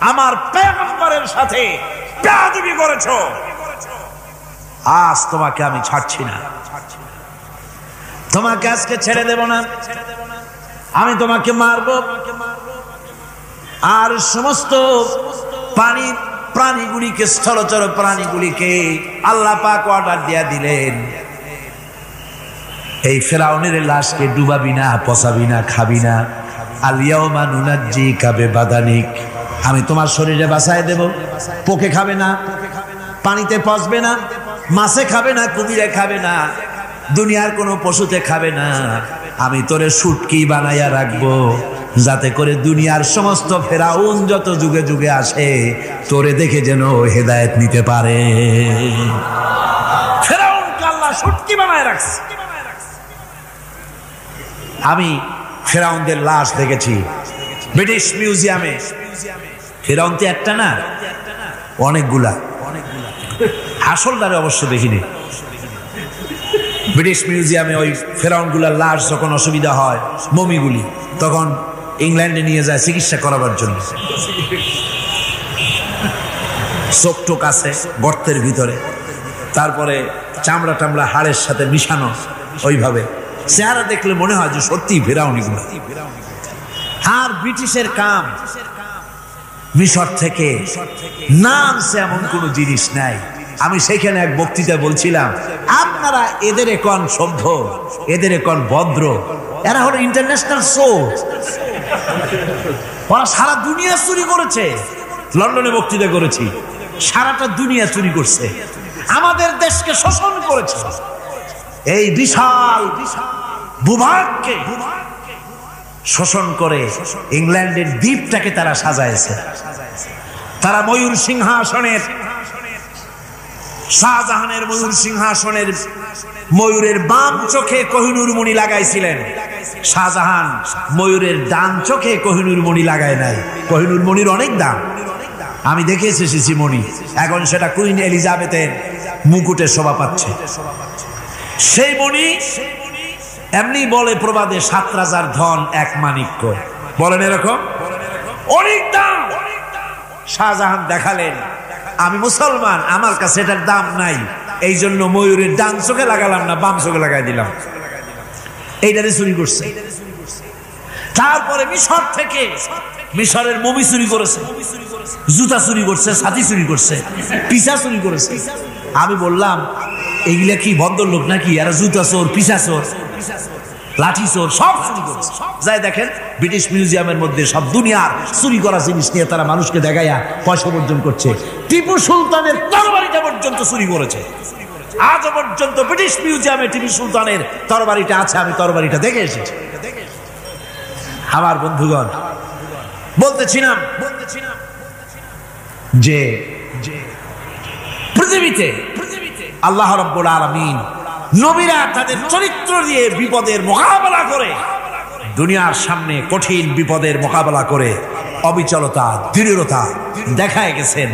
B: আমার পয়গম্বরের সাথে বেয়াদবি করেছো। আজ তোমাকে আমি ছাড়ছি না, তোমাকে আজকে ছেড়ে দেব না, আমি তোমাকে মারব। আর সমস্ত প্রাণীগুলিকে, স্থলচর প্রাণীগুলিকে আল্লাহ পাক অর্ডার দিয়া দিলেন, এই ফেরাউনের লাশকে ডুবাবি না, পচাবি না, খাবি না। আলিয়াউমা নুনাজ্জিকা বিবাদানিক, আমি তোমার শরীরে বাঁচায় দেব। পোকে খাবে না, পানিতে পচবে না, মাছে খাবে না, কুমিরে খাবে না, দুনিয়ার কোনো পশুতে খাবে না। আমি তোরে শুটকি বানাইয়া রাখবো, যাতে করে দুনিয়ার সমস্ত ফেরাউন যত যুগে যুগে আসে তোরে দেখে যেন হেদায়েত নিতে পারে। ফেরাউনকে আল্লাহ শুটকি বানায় রাখছে। আমি ফেরাউনদের লাশ দেখেছি ব্রিটিশ মিউজিয়ামে। ফেরাউন তো একটা না, অনেকগুলা। আসলটারে অবশ্য দেখিনি। ব্রিটিশ মিউজিয়ামে ওই ফেরাউনগুলার লাশ যখন অসুবিধা হয়, মমিগুলি, তখন ইংল্যান্ডে নিয়ে যায় চিকিৎসা করাবার জন্য। চোখ টোক আছে গর্তের ভিতরে, তারপরে চামড়া টামড়া হাড়ের সাথে মিশানো, ওইভাবে চেহারা দেখলে মনে হয় যে সত্যি ফেরাউনিগুলো। আর ব্রিটিশের কাম, মিশর থেকে নামছে এমন কোন জিনিস নাই। আমি সেখানে এক বক্তৃতায় বলছিলাম, আপনারা এদের এখন সভ্য, এদের এখন ভদ্র, এরা হলো ইন্টারন্যাশনাল সোর্স। ওরা সারা দুনিয়া চুরি করেছে। লন্ডনে বক্তৃতা করেছি, সারাটা দুনিয়া চুরি করছে, আমাদের দেশকে শোষণ করেছে। এই বিশাল ভূভাগকে শোষণ করে ইংল্যান্ডের দ্বীপটাকে তারা সাজাইছে। তারা ময়ূর সিংহাসনের, শাহজাহানের ময়ূর সিংহাসনের ময়ূরের বাম চোখে কোহিনূর মণি লাগাইছিলেন। শাহজাহান ময়ূরের ডান চোখে কোহিনূর মণি লাগায় নাই। কোহিনূর মণির অনেক দাম, আমি দেখে এসেছি মণি। এখন সেটা কুইন এলিজাবেথের মুকুটে শোভা পাচ্ছে। সেই মণি এমনি বলে প্রবাদে, 7 রাজার ধন 1 মাণিক্য, বলেন এরকম অনেক দাম। শাহজাহান দেখালেন, আমি মুসলমান, আমার কাছে এটার দাম নাই, এই জন্য ময়ূরের ডান চোখে লাগালাম না, বাম চোখে লাগাই দিলাম। এইটারে চুরি করছে। তারপরে মিশর থেকে, মিশরের মমি চুরি করেছে, জুতা চুরি করছে, ছাতি চুরি করছে, পিসা চুরি করেছে। আমি বললাম এইগুলা কি ভদ্রলোক নাকি? এরা জুতা চোর, পিসা চোর, লাঠি চোর সব চুরি করেছে। যাই দেখেন ব্রিটিশ মিউজিয়ামের মধ্যে সব দুনিয়ার চুরি করা জিনিস নিয়ে তারা মানুষকে দেখাইয়া পয়সা অর্জন করছে। টিপু সুলতানের তরবারিটা পর্যন্ত চুরি করেছে। আজ পর্যন্ত ব্রিটিশ মিউজিয়ামে টিপু সুলতানের তরবারিটা আছে, আমি তরবারিটা দেখে এসেছি। আমার বন্ধুগণ, বলতেছিলাম যে পৃথিবীতে আল্লাহ রাব্বুল আলামিন নবীরা তাদের চরিত্র দিয়ে বিপদের মোকাবেলা করে, দুনিয়ার সামনে কঠিন বিপদের মোকাবেলা করে অবিচলতা, দৃঢ়তা দেখায় গেছেন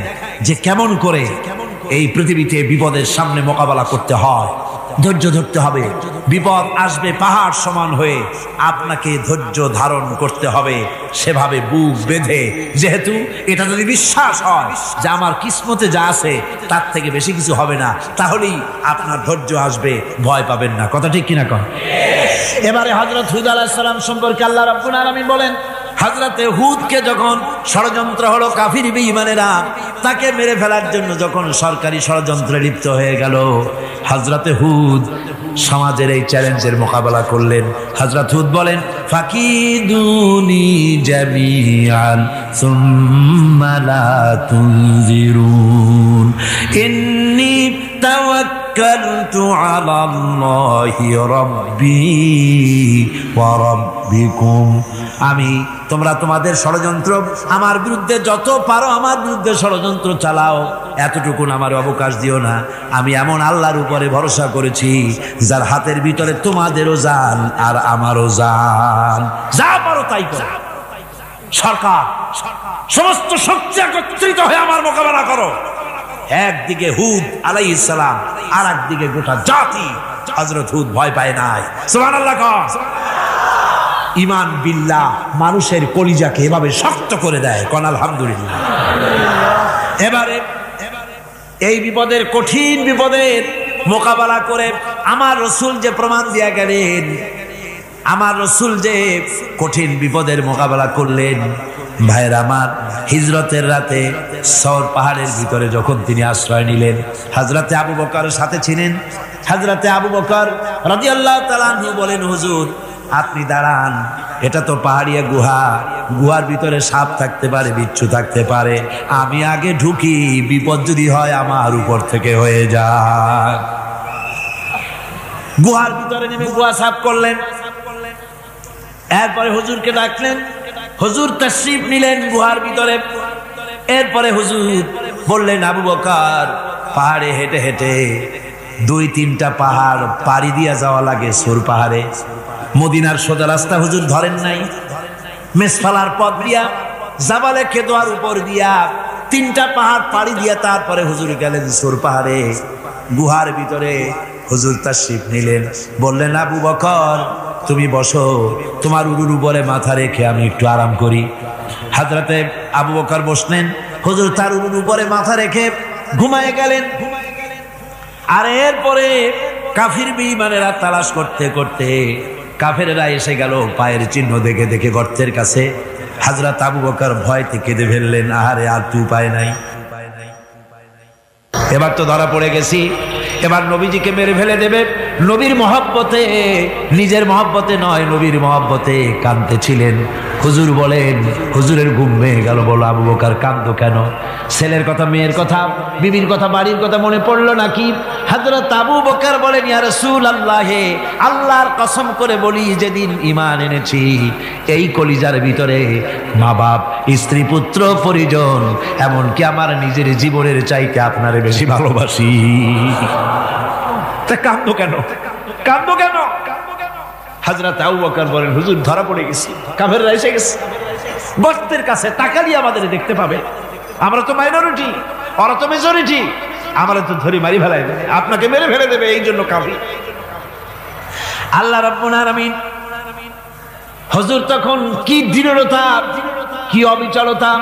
B: যে কেমন করে এই পৃথিবীতে বিপদের সামনে মোকাবেলা করতে হয়। ধৈর্য ধরতে হবে। বিপদ আসবে পাহাড় সমান হয়ে, আপনাকে ধৈর্য ধারণ করতে হবে সেভাবে বুক বেঁধে। যেহেতু এটা যদি বিশ্বাস হয় যে আমার কিসমতে যা আছে তার থেকে বেশি কিছু হবে না, তাহলেই আপনার ধৈর্য আসবে, ভয় পাবেন না। কথা ঠিক কিনা কন? এবারে হযরত হুদ আলাইহিস সালাম সম্পর্কে আল্লাহ রাব্বুল আলামিন বলেন, হযরতে হুদকে যখন ষড়যন্ত্র হলো, কাফির বেঈমানেরা তাকে মেরে ফেলার জন্য যখন সরকারি ষড়যন্ত্রে লিপ্ত হয়ে গেল, হযরতে হুদ সমাজের এই চ্যালেঞ্জের মোকাবেলা করলেন। হযরত হুদ বলেন, ফাকিদুনি জামিআন সুম্মা লা তুনজিরুন ইন্নী তাওয়াক্কালতু আলাল্লাহি রাব্বি ওয়া রাব্বিকুম। তোমরা তোমাদের ষড়যন্ত্র আমার বিরুদ্ধে যত পারো আমার বিরুদ্ধে ষড়যন্ত্র চালাও, এতটুকু আমার অবকাশ দিও না। আমি এমন আল্লাহর উপরে ভরসা করেছি যার হাতের ভিতরে তোমাদেরও জান আর আমারও জান। যা পারো তাই করো। সরকার সমস্ত শক্তি একত্রিত হয়ে আমার মোকাবেলা করো। একদিকে হুদ আলাইহিস সালাম, আর একদিকে গোটা জাতি। হযরত হুদ ভয় পায় নাই। সুবহানাল্লাহ। ঈমান বিল্লাহ মানুষের কলিজাকে এভাবে শক্ত করে দেয়। কোন আলহামদুলিল্লাহ। এবারে এই বিপদের, কঠিন বিপদের মোকাবেলা করে আমার রাসূল যে প্রমাণ দিয়া গেলেন, আমার রাসূল যে কঠিন বিপদের মোকাবেলা করলেন, ভাইরা আমার, হিজরতের রাতে সওর পাহাড়ের ভিতরে যখন তিনি আশ্রয় নিলেন, হযরতে আবু বকরের সাথে ছিলেন। হযরতে আবু বকর রাদিয়াল্লাহু তাআলা আনহু বলেন, হুজুর আপনি দাঁড়ান, এটা তো পাহাড়িয়া গুহা, গুহার ভিতরে সাপ থাকতে পারে, বিচ্ছু থাকতে পারে, আমি আগে ঢুকি, বিপদ যদি হয় আমার উপর থেকে হয়ে যায়। গুহার ভিতরে নেমে গুহা সাফ করলেন। এরপরে হুজুরকে ডাকলেন, হুজুর তাশরীফ নিলেন গুহার ভিতরে। এরপরে হুজুর বললেন, আবু বকর পাহাড়ে হেঁটে হেঁটে 2-3টা পাহাড় পাড়ি দিয়া যাওয়া লাগে সূর পাহাড়ে। মদিনার সোজা রাস্তা হুজুর ধরেন নাই, মেসফালার পথ দিয়া জাবালে কেদোয়ার উপর দিয়া 3টা পাহাড় পাড়ি দিয়া তারপরে হুজুর গেলেন সূর পাহাড়ে। গুহার ভিতরে হুজুর তাশরীফ নিলেন। বললেন, আবু বকর তুমি বসো, তোমার উরুর উপরে মাথা রেখে আমি একটু আরাম করি। হযরতে আবু বকর বসলেন, হুজুর তার উরুর উপরে মাথা রেখে ঘুমায় গেলেন। আর এরপরে কাফির বেঈমানেরা তালাশ করতে করতে কাফেরেরা এসে গেল পায়ের চিহ্ন দেখে দেখে গর্তের কাছে। হযরত আবু বকর ভয়তে কেঁদে ফেললেন, আহারে আর তো উপায় নাই, এবার তো ধরা পড়ে গেছি, এবার নবীজিকে মেরে ফেলে দেবে। নবীর মহব্বতে, নিজের মহব্বতে নয়, নবীর মহব্বতে কাঁদতেছিলেন। হুজুর বলেন, হুজুরের ঘুম ভেঙে গেল। বলো, আবু বকর কাঁদো কেন? ছেলের কথা, মেয়ের কথা, বিবির কথা, বাড়ির কথা মনে পড়লো নাকি? হযরত আবু বকর বলেন, ইয়া রাসূলুল্লাহ, আল্লাহর কসম করে বলি, যেদিন ঈমান এনেছি এই কলিজার ভিতরে মা বাপ, স্ত্রী, পুত্র, পরিজন, এমনকি আমার নিজের জীবনের চাইতে আপনারে বেশি ভালোবাসি। তা কাঁদো কেন? কাঁদো কেন? হযরত আবু বকর বলেন, হুজুর ধরা পড়ে গেছি, কাফেররা এসে গেছে গর্তের কাছে, তাকালি আমাদের দেখতে পাবে। আমরা তো মাইনরিটি, ওরা তো মেজরিটি, আমরা তো ধরি মারি ফেলাই দেবে, আপনাকে মেরে ফেলে দেবে, এই জন্য কাফির। আল্লাহ রাব্বুল আলামিন, হুজুর তখন কি দৃঢ়তা, কি অবিচলতা,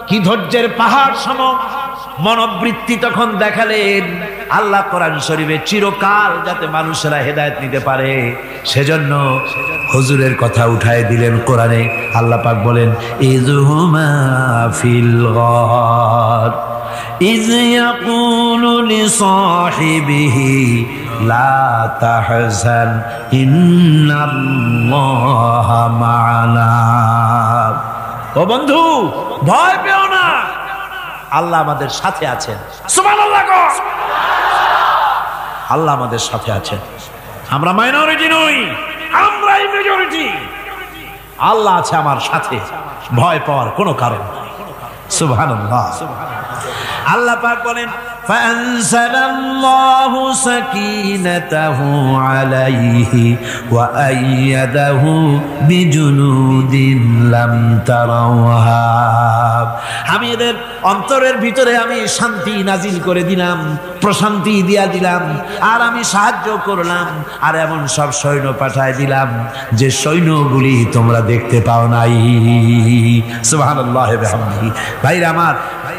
B: কি ধৈর্যের পাহাড় সম মনোবৃত্তি তখন দেখালেন। আল্লাহ কোরআন শরীফে চিরকাল যাতে মানুষেরা হেদায়েত নিতে পারে সেজন্য হুজুরের কথা উঠায় দিলেন কোরআনে। আল্লাহ পাক বলেন ইযহুমা ফিল গার ইয ইয়াকুলু লিসাহিবিহি লা তাহজান ইন্নাল্লাহা মা'ানা। ও বন্ধু, ভয় পেও না, আল্লাহ আমাদের সাথে আছেন। সুবহানাল্লাহ। আল্লাহ আমাদের সাথে আছেন। আমরা মাইনরিটি নই, আমরাই মেজরিটি। আল্লাহ আছে আমার সাথে, ভয় পাওয়ার কোনো কারণ নেই। সুবহানাল্লাহ। আল্লাহ পাক বলেন ফাআনজালাল্লাহু সাকিনাতাহু আলাইহি ওয়া আইয়াদাহু বিজুনুদিন লাম তারাওহা। আমি এদের অন্তরের ভিতরে আমি শান্তি নাজিল করে দিলাম, প্রশান্তি দিয়া দিলাম, আর আমি সাহায্য করলাম, আর এমন সব সৈন্য পাঠায় দিলাম যে সৈন্যগুলি তোমরা দেখতে পাও নাই। সুবহানাল্লাহ ওয়া বিহামদিহি। ভাইরা আমার,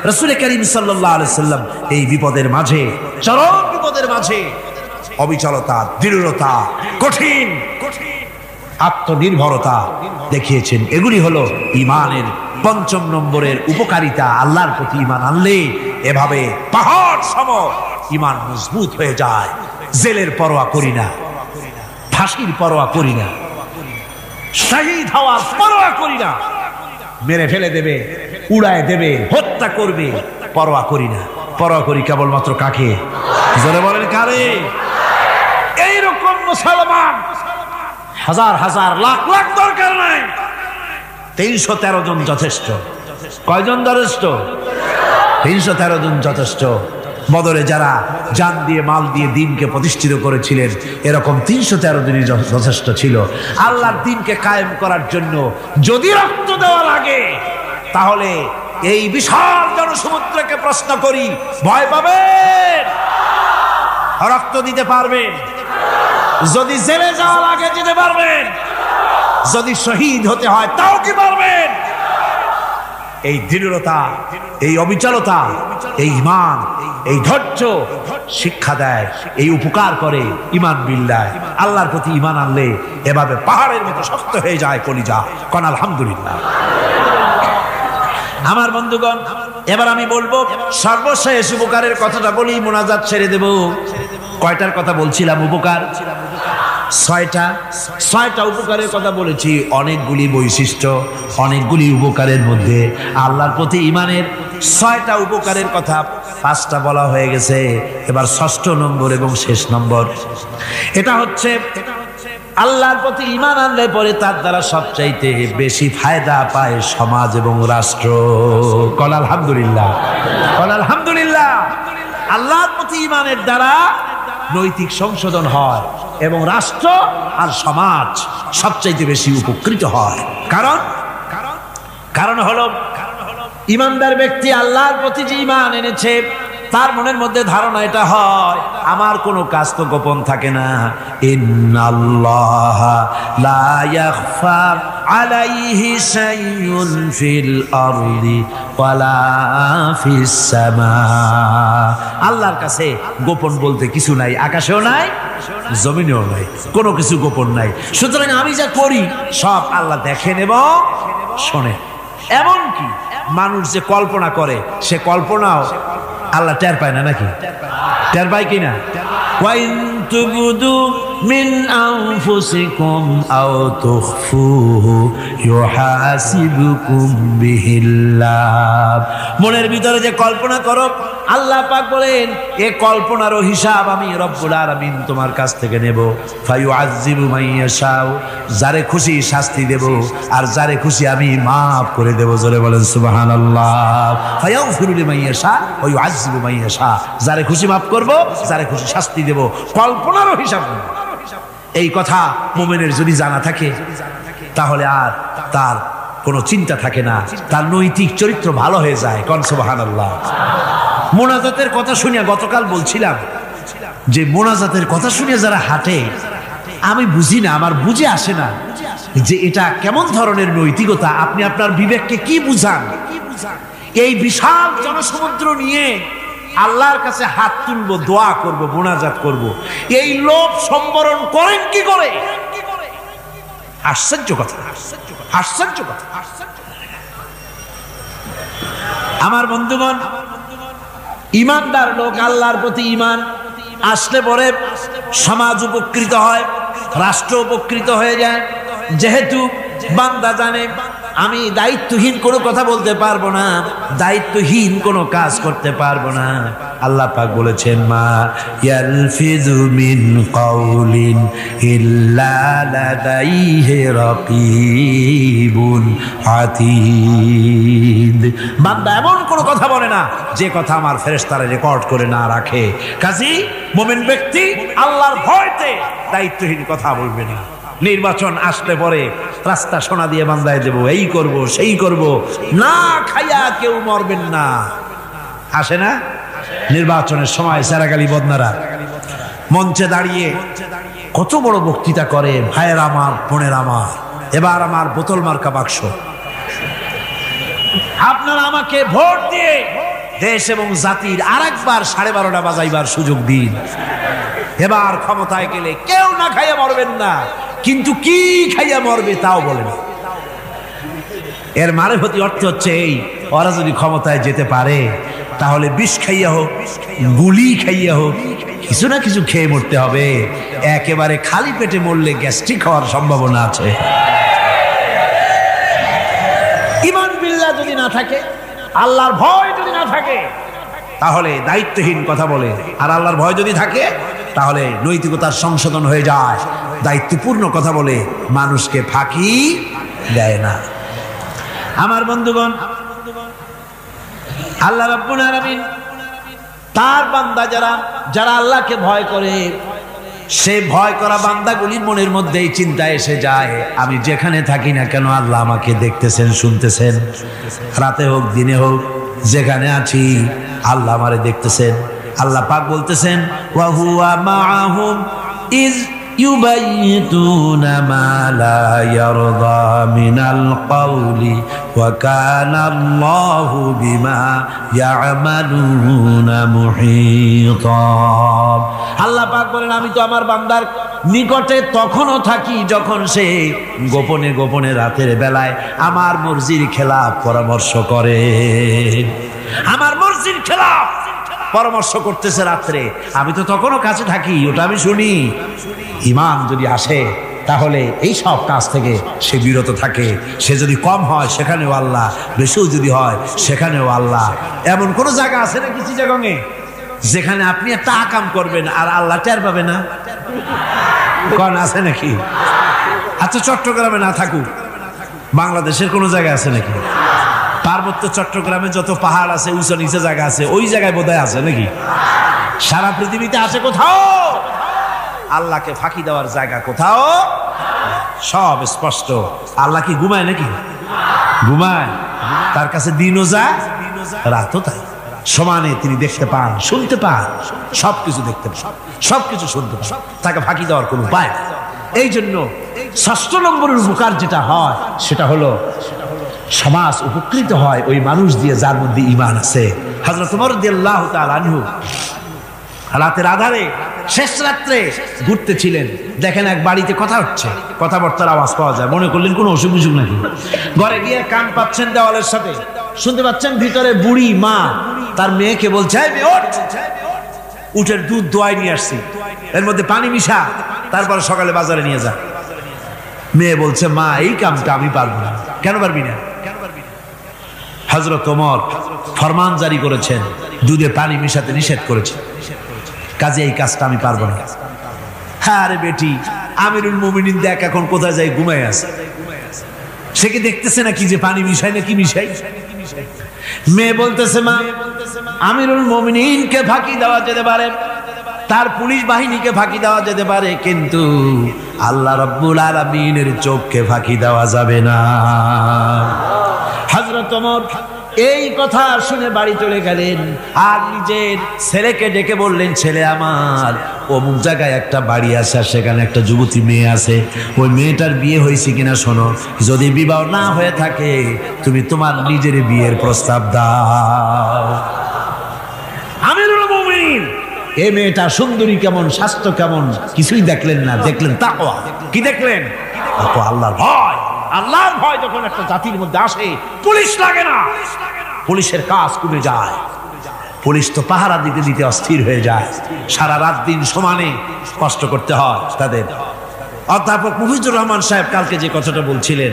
B: রাসূল করিম সাল্লাল্লাহু আলাইহি সাল্লাম এই বিপদের মাঝে, চরম বিপদের মাঝে অবিচলতা, দৃঢ়তা, কঠিন আত্মনির্ভরতা দেখিয়েছেন। এগুলি হলো ঈমানের ৫ম নম্বরের উপকারিতা। আল্লাহর প্রতি ঈমান আনলে এভাবে পাহাড় সম ঈমান মজবুত হয়ে যায়। জেলের পরোয়া করি না, ফাঁসির পরোয়া করি না, শহীদ হওয়ার পরোয়া করি না, মেরে ফেলে দেবে, উড়ায় দেবে, হত্যা করবে, পরোয়া করি না। পরোয়া করি কেবলমাত্র কাকে? জোরে বলেন কারে? এইরকম মুসলমান হাজার হাজার লাখ লাখ দরকার নাই, ৩১৩ জন যথেষ্ট। কয়জন যথেষ্ট? ৩১৩ জন যথেষ্ট। বদরে যারা জান দিয়ে মাল দিয়ে দ্বীনকে প্রতিষ্ঠিত করেছিলেন, এরকম ৩১৩ জনই যথেষ্ট ছিল। আল্লাহর দ্বীনকে কায়েম করার জন্য যদি রক্ত দেওয়া লাগে, তাহলে এই বিশাল জনসমুদ্রকে প্রশ্ন করি, ভয় পাবেন? রক্ত দিতে পারবেন? যদি জেলে যাওয়া লাগে যেতে পারবেন? যদি শহীদ হতে হয় তাও কি পারবেন? এই দৃঢ়তা, এই অবিচলতা, এই ঈমান, এই ধৈর্য শিক্ষা দেয়, এই উপকার করে ঈমান বিল্লাহ। আল্লাহর প্রতি ঈমান আনলে এভাবে পাহাড়ের মতো শক্ত হয়ে যায় কলিজা। কোন আলহামদুলিল্লাহ। আমার বন্ধুগণ, এবার আমি বলবো সর্বশেষ উপকারের কথাটা বলি, মোনাজাত ছেড়ে দেব। কয়টার কথা বলছিলাম? উপকার ছয়টা উপকারের কথা বলেছি। অনেকগুলি বৈশিষ্ট্য, অনেকগুলি উপকারের মধ্যে আল্লাহর প্রতি ঈমানের 6টা উপকারের কথা 5টা বলা হয়ে গেছে। এবার 6ষ্ঠ নম্বর এবং শেষ নম্বর, এটা হচ্ছে আল্লাহর প্রতি ঈমান আনলে পরে তার দ্বারা সবচাইতে বেশি ফায়দা পায় সমাজ এবং রাষ্ট্র। কোন আলহামদুলিল্লাহ, কোন আলহামদুলিল্লাহ। আল্লাহর প্রতি ঈমানের দ্বারা নৈতিক সংশোধন হয় এবং রাষ্ট্র আর সমাজ সবচাইতে বেশি উপকৃত হয়। কারণ হলো ঈমানদার ব্যক্তি আল্লাহর প্রতি যে ঈমান এনেছে, তার মনের মধ্যে ধারণা এটা হয়, আমার কোনো কাজ তো গোপন থাকে না। ইন্নাল্লাহা লা ইয়াখফা আলাইহি শাইউন ফিল আরদি ওয়ালা ফিস সামা। আল্লাহর কাছে গোপন বলতে কিছু নাই, আকাশেও নাই, জমিনেও নাই, কোনো কিছু গোপন নাই। সুতরাং আমি যা করি সব আল্লাহ দেখেন এবং শোনেন। এমনকি মানুষ যে কল্পনা করে, সে কল্পনাও আল্লাহ টের পায় না, নাকি? টের পায় কিনা? ওয়াইন তুবদু মিন আনফুসিকুম আও তুখফুহু ইউহাসিবুকুম বিহিল্লাহ। মনের ভিতরে যে কল্পনা করো, আল্লাহ পাক বলেন এই কল্পনারও হিসাব আমি রব্বুল আলামিন তোমার কাছ থেকে নেব। ফায়ুআযযিবু মান ইয়াশাউ, যারে খুশি শাস্তি দেব, আর যারে খুশি আমি মাফ করে দেব। জোরে বলেন সুবহানাল্লাহ। ফায়াগফিরু লিমান ইয়াশা ওয়া ইউআযযিবু মান ইয়াশা, যারে খুশি মাফ করব, যারে খুশি শাস্তি দেব। কল্পনারও হিসাব নেব। এই কথা মুমিনের যদি জানা থাকে, তাহলে আর তার কোনো চিন্তা থাকে না, তার নৈতিক চরিত্র ভালো হয়ে যায়। কোন সুবহানাল্লাহ। মোনাজাতের কথা শুনে গতকাল বলছিলাম যে মোনাজাতের কথা শুনে যারা হাঁটে, আমি বুঝি না, আমার বুঝে আসে না যে এটা কেমন ধরনের নৈতিকতা। আপনি আপনার বিবেককে কি বুঝান? এই বিশাল জনসমুদ্র নিয়ে আল্লাহর কাছে হাত তুলবো, দোয়া করব, মোনাজাত করব, এই লোভ সম্বরণ করেন কি করে? আশ্চর্য কথা, আশ্চর্য কথা। আমার বন্ধুগণ, ইমানদার লোক, আল্লাহর প্রতি ইমান আসলে পরে সমাজ উপকৃত হয়, রাষ্ট্র উপকৃত হয়ে যায়। যেহেতু বান্দা জানে আমি দায়িত্বহীন কোনো কথা বলতে পারবো না, দায়িত্বহীন কোনো কাজ করতে পারবো না। আল্লাহ পাক বলেছেন, মা ইয়ালফিযু মিন কাউলিন ইল্লা লাদাইহি রাকীবুন আতীদ। বান্দা এমন কোনো কথা বলে না যে কথা আমার ফেরেশতারা রেকর্ড করে না রাখে। কাজী মুমিন ব্যক্তি আল্লাহর ভয়তে দায়িত্বহীন কথা বলবে না। নির্বাচন আসলে পরে রাস্তা সোনা দিয়ে বান্দায় দেব, এই করব সেই করব, না খাইয়া কেউ মরবেন না। আসে না নির্বাচনের সময় সারাগালি বদনারা মঞ্চে দাঁড়িয়ে কত বড় বক্তৃতা করে, ভাইয়ের আমার, বোনের আমার, এবার আমার বোতল মার্কা বাক্স, আপনারা আমাকে ভোট দিয়ে দেশ এবং জাতির আরেকবার 12:30 বাজাইবার সুযোগ দিন। এবার ক্ষমতায় গেলে কেউ না খাইয়া মরবেন না, কিন্তু কি খাইয়া মরবে তাও বলেন। এর মারফতি অর্থ হচ্ছে এই, ওরা যদি ক্ষমতায় যেতে পারে তাহলে বিষ খাইয়া হোক, গুলি খাইয়া হোক, কিছু না কিছু খেয়ে মরতে হবে। একেবারে খালি পেটে মরলে গ্যাস্ট্রিক হওয়ার সম্ভাবনা আছে। ঈমান বিল্লাহ যদি না থাকে, আল্লাহর ভয় যদি না থাকে, তাহলে দায়িত্বহীন কথা বলে। আর আল্লাহর ভয় যদি থাকে তাহলে নৈতিকতার সংশোধন হয়ে যায়, দায়িত্বপূর্ণ কথা বলে, মানুষকে ফাঁকি দেয় না। আমার বন্ধুগণ, আল্লাহ রাব্বুল আলামিন তার বান্দা যারা আল্লাহকে ভয় করে, সে ভয় করা বান্দাগুলির মনের মধ্যেই চিন্তা এসে যায়, আমি যেখানে থাকি না কেন আল্লাহ আমাকে দেখতেছেন, শুনতেছেন। রাতে হোক দিনে হোক, যেখানে আছি আল্লাহ আমারে দেখতেছেন। আল্লাহ পাক বলতেছেন, ওয়া হুয়া মাআহুম ইজ ইউবাইতুনা মা লা ইয়ারদা মিনাল কওলি ওয়া কানা আল্লাহু বিমা ইয়ামালুনা মুহীতা। আল্লাহ পাক বলেন, আমি তো আমার বান্দার নিকটে তখনও থাকি যখন সে গোপনে গোপনে রাতের বেলায় আমার মর্জির খেলাফ পরামর্শ করে। আমার মর্জির খেলাফ পরামর্শ করতেছে রাত্রে, আমি তো তখনও কাছে থাকি, ওটা আমি শুনি। ঈমান যদি আসে তাহলে এই সব কাজ থেকে সে বিরত থাকে। সে যদি কম হয় সেখানেও আল্লাহ, বেশিও যদি হয় সেখানেও আল্লাহ। এমন কোন জায়গা আছে নাকি চিটাগংয়ে যেখানে আপনি একটা আকাম করবেন আর আল্লাহ টের পাবে না? কোন আছে নাকি? আচ্ছা, চট্টগ্রামে না থাকুক, বাংলাদেশের কোন জায়গা আছে নাকি? পার্বত্য চট্টগ্রামে যত পাহাড় আছে, উঁচু নিচে জায়গা আছে, ওই জায়গায় বোধহয় আছে নাকি? সারা পৃথিবীতে আছে কোথাও? আল্লাহকে ফাঁকি দেওয়ার জায়গা কোথাও? সব স্পষ্ট। আল্লাহ কি ঘুমায় নাকি? ঘুমায়? তার কাছে দিনও যায়, রাতও তাই। সমানে তিনি দেখতে পান, শুনতে পান, সবকিছু দেখতে পান, সবকিছু শুনতে পান। তাকে ফাঁকি দেওয়ার কোনো উপায় নেই। এই জন্য ৬ষ্ঠ নম্বরের উপকার যেটা হয় সেটা হলো সমাজ উপকৃত হয় ওই মানুষ দিয়ে যার মধ্যে ঈমান আছে। হযরত ওমর রাদিয়াল্লাহু তাআলা আনহু রাতের আধারে শেষ রাত্রে ঘুরতেছিলেন, দেখেন এক বাড়িতে কথা হচ্ছে, কথাবার্তার আওয়াজ পাওয়া যায়। মনে করলেন কোনো অসুখ বিসুখ নাকি। ঘরে গিয়ে কান পাচ্ছেন দেওয়ালের সাথে, শুনতে পাচ্ছেন ভিতরে বুড়ি মা তার মেয়েকে বলছে, উটের দুধ দোয়াই নিয়ে আসছি, এর মধ্যে পানি মিশা, তারপর সকালে বাজারে নিয়ে যা। মেয়ে বলছে, মা এই কামটা আমি পারবো না। কেন পারবি না? হযরত ওমর ফরমান জারি করেছেন, দুধে পানি মিশাতে নিষেধ করেছেন, কাজে এই কাজটা আমি পারবো না। হ্যাঁ রে বেটি, আমিরুল মুমিনিন দেখ এখন কোথায় যায়, ঘুমায় আছে। সে কি দেখতেছে না কি যে পানি মিশাই না কি মিশাই? মেয়ে বলতেছে, মা আমিরুল মুমিনিনকে ফাঁকি দেওয়া যেতে পারে, তার পুলিশ বাহিনীকে ফাঁকি দেওয়া যেতে পারে, কিন্তু আল্লাহ রাব্বুল আলামিনের চোখকে ফাঁকি দেওয়া যাবে না। হযরত ওমর এই কথা শুনে বাড়ি চলে গেলেন আর নিজের ছেলেকে ডেকে বললেন, ছেলে আমার, অমুক জায়গায় একটা বাড়ি আছে, সেখানে একটা যুবতী মেয়ে আছে, ওই মেয়েটার বিয়ে হয়েছে কিনা শোনো, যদি বিবাহ না হয়ে থাকে তুমি তোমার নিজের বিয়ের প্রস্তাব দাও। আমিরুল মুমিনিন এই মেয়েটা সুন্দরী কেমন, স্বাস্থ্য কেমন কিছুই দেখলেন না, দেখলেন তাকওয়া। কি দেখলেন? আল্লাহর ভয়। আল্লাহর ভয় যখন একটা জাতির মধ্যে আসে, পুলিশ লাগে না, পুলিশের কাজ কমে যায়। পুলিশ তো পাহারা দিতে দিতে অস্থির হয়ে যায়, সারা রাত দিন সমানে কষ্ট করতে হয় তাদের। অধ্যাপক মুফিজুর রহমান সাহেব কালকে যে কথাটা বলছিলেন,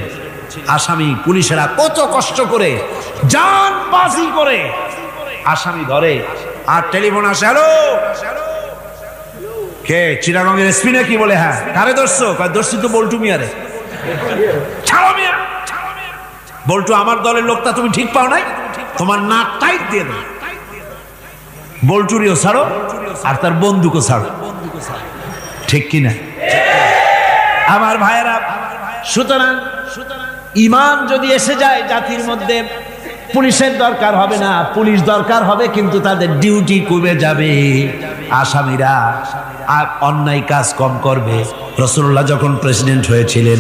B: আসামি পুলিশেরা কত কষ্ট করে জানবাজি করে আসামি ধরে, আর টেলিফোন আসে, হ্যালো কে, চিটাগংয়ের এসপি নাকি? বলে হ্যাঁ। কারে ধরছো? ধরছি তো বল্টু মিয়ারে। ছাড়ো মিয়া, বল্টু আমার দলের লোকটা, তুমি ঠিক পাও নাই, তোমার নাক টাইট দিয়ে দেবে। বল্টুরিও ছাড়ো আর তার বন্দুকও ছাড়ো, ঠিক কিনা আমার ভাইয়েরা? সুতরাং ঈমান যদি এসে যায় জাতির মধ্যে, পুলিশের দরকার হবে না, পুলিশ দরকার হবে কিন্তু তাদের ডিউটি কমে যাবে। আসামিরা আর অন্যায় কাজ কম করবে। রাসূলুল্লাহ যখন প্রেসিডেন্ট হয়েছিলেন,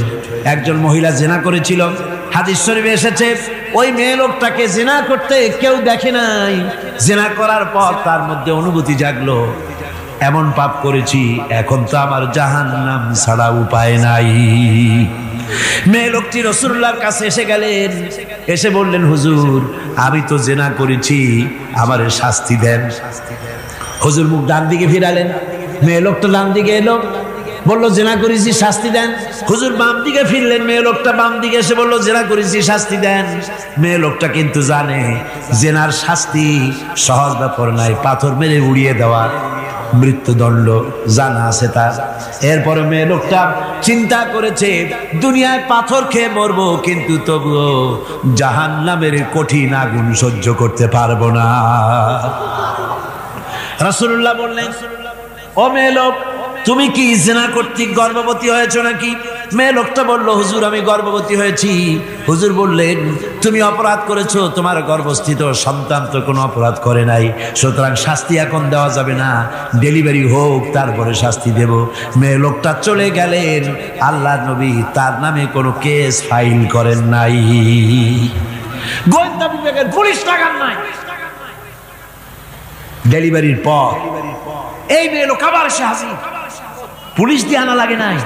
B: একজন মহিলা জিনা করেছিল, হাদিস শরীফে এসেছে ওই মেয়ে লোকটাকে জিনা করতে কেউ দেখে নাই। জিনা করার পর তার মধ্যে অনুভূতি জাগলো, এমন পাপ করেছি, এখন তো আমার জাহান্নাম ছাড়া উপায় নাই। মেয়ে লোকটি রাসূলুল্লাহর কাছে এসে গেলেন, এসে বললেন, হুজুর আমি তো জিনা করেছি, আমারে শাস্তি দেন। হুজুর মুখ ডান দিকে ফিরালেন, মেয়ে লোকটা ডান দিকে এলো, বললো জিনা করেছি, শাস্তি দেন। হুজুর বাম দিকে ফিরলেন, মেয়ে লোকটা বাম দিকে এসে বললো জিনা করেছি, শাস্তি দেন। মেয়ে লোকটা কিন্তু জানে জিনার শাস্তি সহজ ব্যাপার নাই, পাথর মেরে উড়িয়ে দেওয়া, মৃত্যুদণ্ড জানা আছে তার। এরপরে মেয়ে লোকটা চিন্তা করেছে, দুনিয়ায় পাথর খেয়ে মরবো, কিন্তু তবুও জাহান্নামের কঠিন আগুন সহ্য করতে পারবো না। রাসূলুল্লাহ বললেন, ও মেয়ে লোক, তুমি কি জিনা কর্তৃক গর্ভবতী হয়েছো নাকি? মেয়ে লোকটা বলল, হুজুর আমি গর্ভবতী হয়েছি। হুজুর বললেন, তুমি অপরাধ করেছো, তোমার গর্ভস্থিত সন্তান তো কোনো অপরাধ করে নাই, সুতরাং শাস্তি এখন দেওয়া যাবে না, ডেলিভারি হোক তারপরে শাস্তি দেব। মেয়ে লোকটা চলে গেলেন। আল্লাহর নবী তার নামে কোনো কেস ফাইল করেন নাই, গোয়েন্দা বিভাগের পুলিশ লাগান নাই। ডেলিভারির পর এই মেয়ে লোক আবার এসে হাজির, পুলিশ দিয়ে আনা লাগে নাই,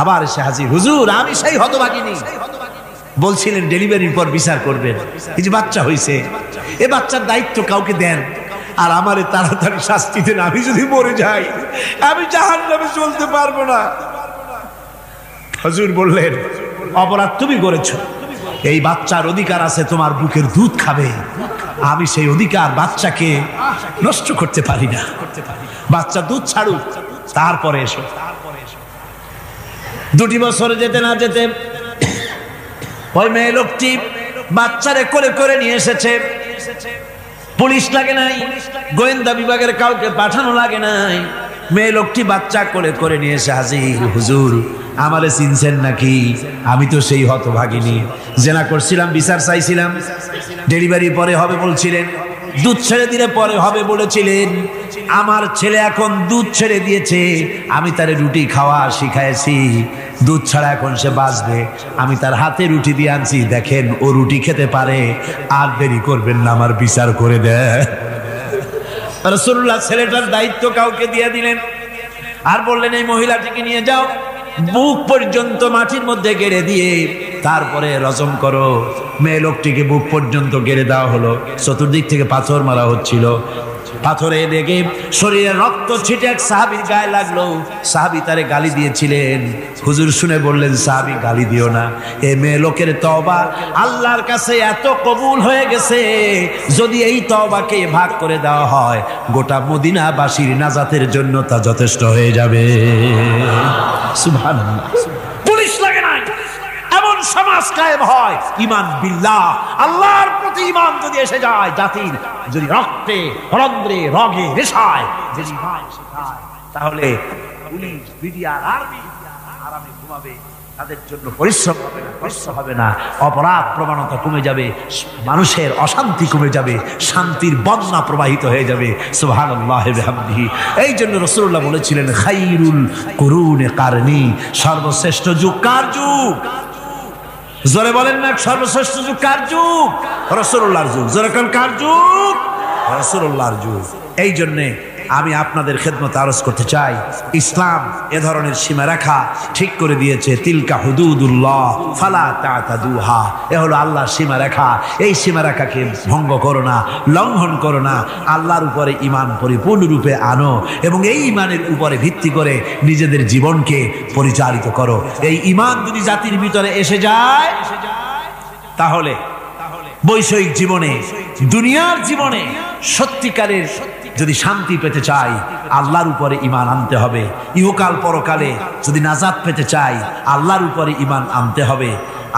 B: আবার এসে হাজির, হুজুর আমি সেই হতভাগিনী, বলছিলেন ডেলিভারির পর বিচার করবেন, এই যে বাচ্চা হয়েছে, এ বাচ্চার দায়িত্ব কাউকে দেন, আর আমারে তাড়াতাড়ি শাস্তি দেন, আমি যদি মরে যাই আমি জাহান্নামে চলতে পারবো না। হুজুর বললেন, অপরাধ তুমি করেছো, এই বাচ্চার অধিকার আছে তোমার বুকের দুধ খাবে, আমি সেই অধিকার বাচ্চাকে নষ্ট করতে পারি না, বাচ্চা দুধ ছাড়ুক তারপরে এসো। 2 বছর যেতে না যেতে ওই মেয়ে লোকটি বাচ্চারে কোলে করে নিয়ে এসেছে, পুলিশ লাগে নাই, গোয়েন্দা বিভাগের কাউকে পাঠানো লাগে নাই। মেয়ে লোকটি বাচ্চা কোলে করে নিয়ে এসে হাজির, হুজুর আমারে চিনছেন নাকি? আমি তো সেই হতভাগিনী, জেনা করছিলাম, বিচার চাইছিলাম, ডেলিভারি পরে হবে বলছিলেন, দুধ ছেড়ে দিলে পরে হবে বলেছিলেন, আমার ছেলে এখন দুধ ছেড়ে দিয়েছে, আমি তারে রুটি খাওয়া শিখাইছি, দুধ ছাড়া এখন সে বাঁচবে, আমি তার হাতে রুটি দিয়ে আনছি, দেখেন ও রুটি খেতে পারে, আর দেরি করবেন না, আমার বিচার করে দেয়। রাসূলুল্লাহ ছেলেটার দায়িত্ব কাউকে দিয়ে দিলেন, আর বললেন এই মহিলাটিকে নিয়ে যাও, বুক পর্যন্ত মাটির মধ্যে গেড়ে দিয়ে তারপরে রজম করো। মেয়ে লোকটিকে বুক পর্যন্ত গেড়ে দেওয়া হলো, চতুর্দিক থেকে পাথর মারা হচ্ছিল, পাথরে লেগে শরীরে রক্ত ছিটে এক সাহাবীর গায়ে লাগলো। সাহাবী তারে গালি দিয়েছিলেন, হুজুর শুনে বললেন, সাহাবী গালি দিও না, এ মেয়ে লোকের তওবা আল্লাহর কাছে এত কবুল হয়ে গেছে, যদি এই তওবাকে ভাগ করে দেওয়া হয় গোটা মদিনাবাসীর নাজাতের জন্য তা যথেষ্ট হয়ে যাবে। সুবহানাল্লাহ। পুলিশ লাগে নাই, এমন সমাজ কায়েম হয়, ঈমান বিল্লাহ, আল্লাহর প্রতি ঈমান যদি এসে যায়, জাতির যদি রক্তে রন্ধ্রে রগে রেশায় যদি ঈমান এসে যায়, তাহলে পুলিশ, বিডিআর, আর্মি আরামে ঘুমাবে, তাদের জন্য পরিশ্রম হবে না, কষ্ট হবে না, অপরাধ প্রবণতা কমে যাবে, মানুষের অশান্তি কমে যাবে, শান্তির বন্যা প্রবাহিত হয়ে যাবে। সুবহানাল্লাহ ওয়া বিহামদিহি। এই জন্য রাসূলুল্লাহ বলেছিলেন, খাইরুল কুরুনে কারনি, সর্বশ্রেষ্ঠ যুগ কার যুগ? জোরে বলেন না, সর্বশ্রেষ্ঠ যুগ কার যুগ? রাসূলুল্লাহর যুগ। জোরে কোন কার যুগ? রাসূলুল্লাহর যুগ। এই জন্যে আমি আপনাদের খেদমতে আরজ করতে চাই, ইসলাম এ ধরনের সীমারেখা ঠিক করে দিয়েছে। তিলকা হুদুদুল্লাহ ফালা তা'তাদুহা, এ হলো আল্লাহর সীমারেখা। এই সীমারেখাকে ভঙ্গ করো না, লঙ্ঘন করো না। আল্লাহর উপরে ঈমান পরিপূর্ণরূপে আনো এবং এই ঈমানের উপরে ভিত্তি করে নিজেদের জীবনকে পরিচালিত করো। এই ঈমান যদি জাতির ভিতরে এসে যায়, তাহলে বৈষয়িক জীবনে, দুনিয়ার জীবনে সত্যিকারের যদি শান্তি পেতে চাই, আল্লাহর উপরে ঈমান আনতে হবে। ইহকাল পরকালে যদি নাজাত পেতে চাই, আল্লাহর উপরে ঈমান আনতে হবে।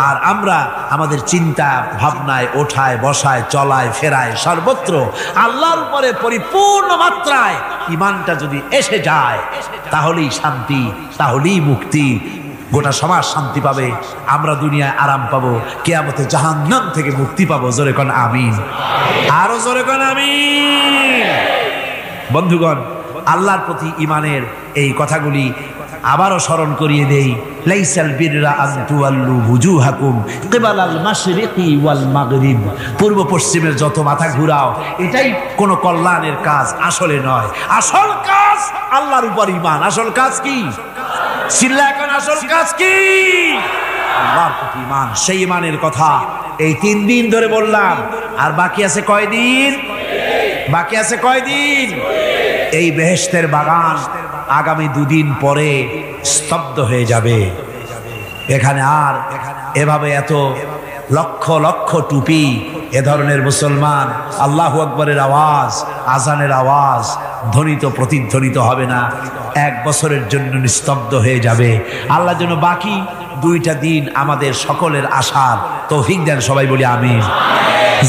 B: আর আমরা আমাদের চিন্তা ভাবনায়, ওঠায় বসায়, চলায় ফেরায়, সর্বত্র আল্লাহর উপরে পরিপূর্ণ মাত্রায় ঈমানটা যদি এসে যায়, তাহলেই শান্তি, তাহলেই মুক্তি। গোটা সমাজ শান্তি পাবে, আমরা দুনিয়ায় আরাম পাবো, কিয়ামতে জাহান্নাম থেকে মুক্তি পাবো। জোরে কোন আমিন, আরো জোরে কোন আমিন। বন্ধুগণ, আল্লাহর প্রতি ঈমানের এই কথাগুলি আবারও স্মরণ করিয়ে দেই। লাইসাল বিররা আন তুওয়াল্লু ওয়ুজুহাকুম কিবালাল মাশরিকি ওয়াল মাগরিব, পূর্ব পশ্চিমের যত মাথা ঘুরাও, এটাই কোনো কল্যাণের কাজ আসলে নয়। আসল কাজ আল্লাহর উপর ঈমান। আসল কাজ কি? চিল্লা এখন, আসল কাজ কি? আল্লাহর প্রতি ঈমান। সেই ঈমানের কথা এই 3 দিন ধরে বললাম। আর বাকি আছে কয়দিন? বাকি আছে কয়দিন? এই বেহেশতের বাগান আগামী 2 দিন পরে স্তব্ধ হয়ে যাবে। এখানে আর এভাবে এত লক্ষ লক্ষ টুপি, এ ধরনের মুসলমান আল্লাহু আকবরের আওয়াজ, আজানের আওয়াজ ধ্বনিত প্রতিধ্বনিত হবে না। 1 বছরের জন্য নিস্তব্ধ হয়ে যাবে। আল্লাহ যেন বাকি 2টা দিন আমাদের সকলের আশার তৌফিক দেন। সবাই বলি আমিন,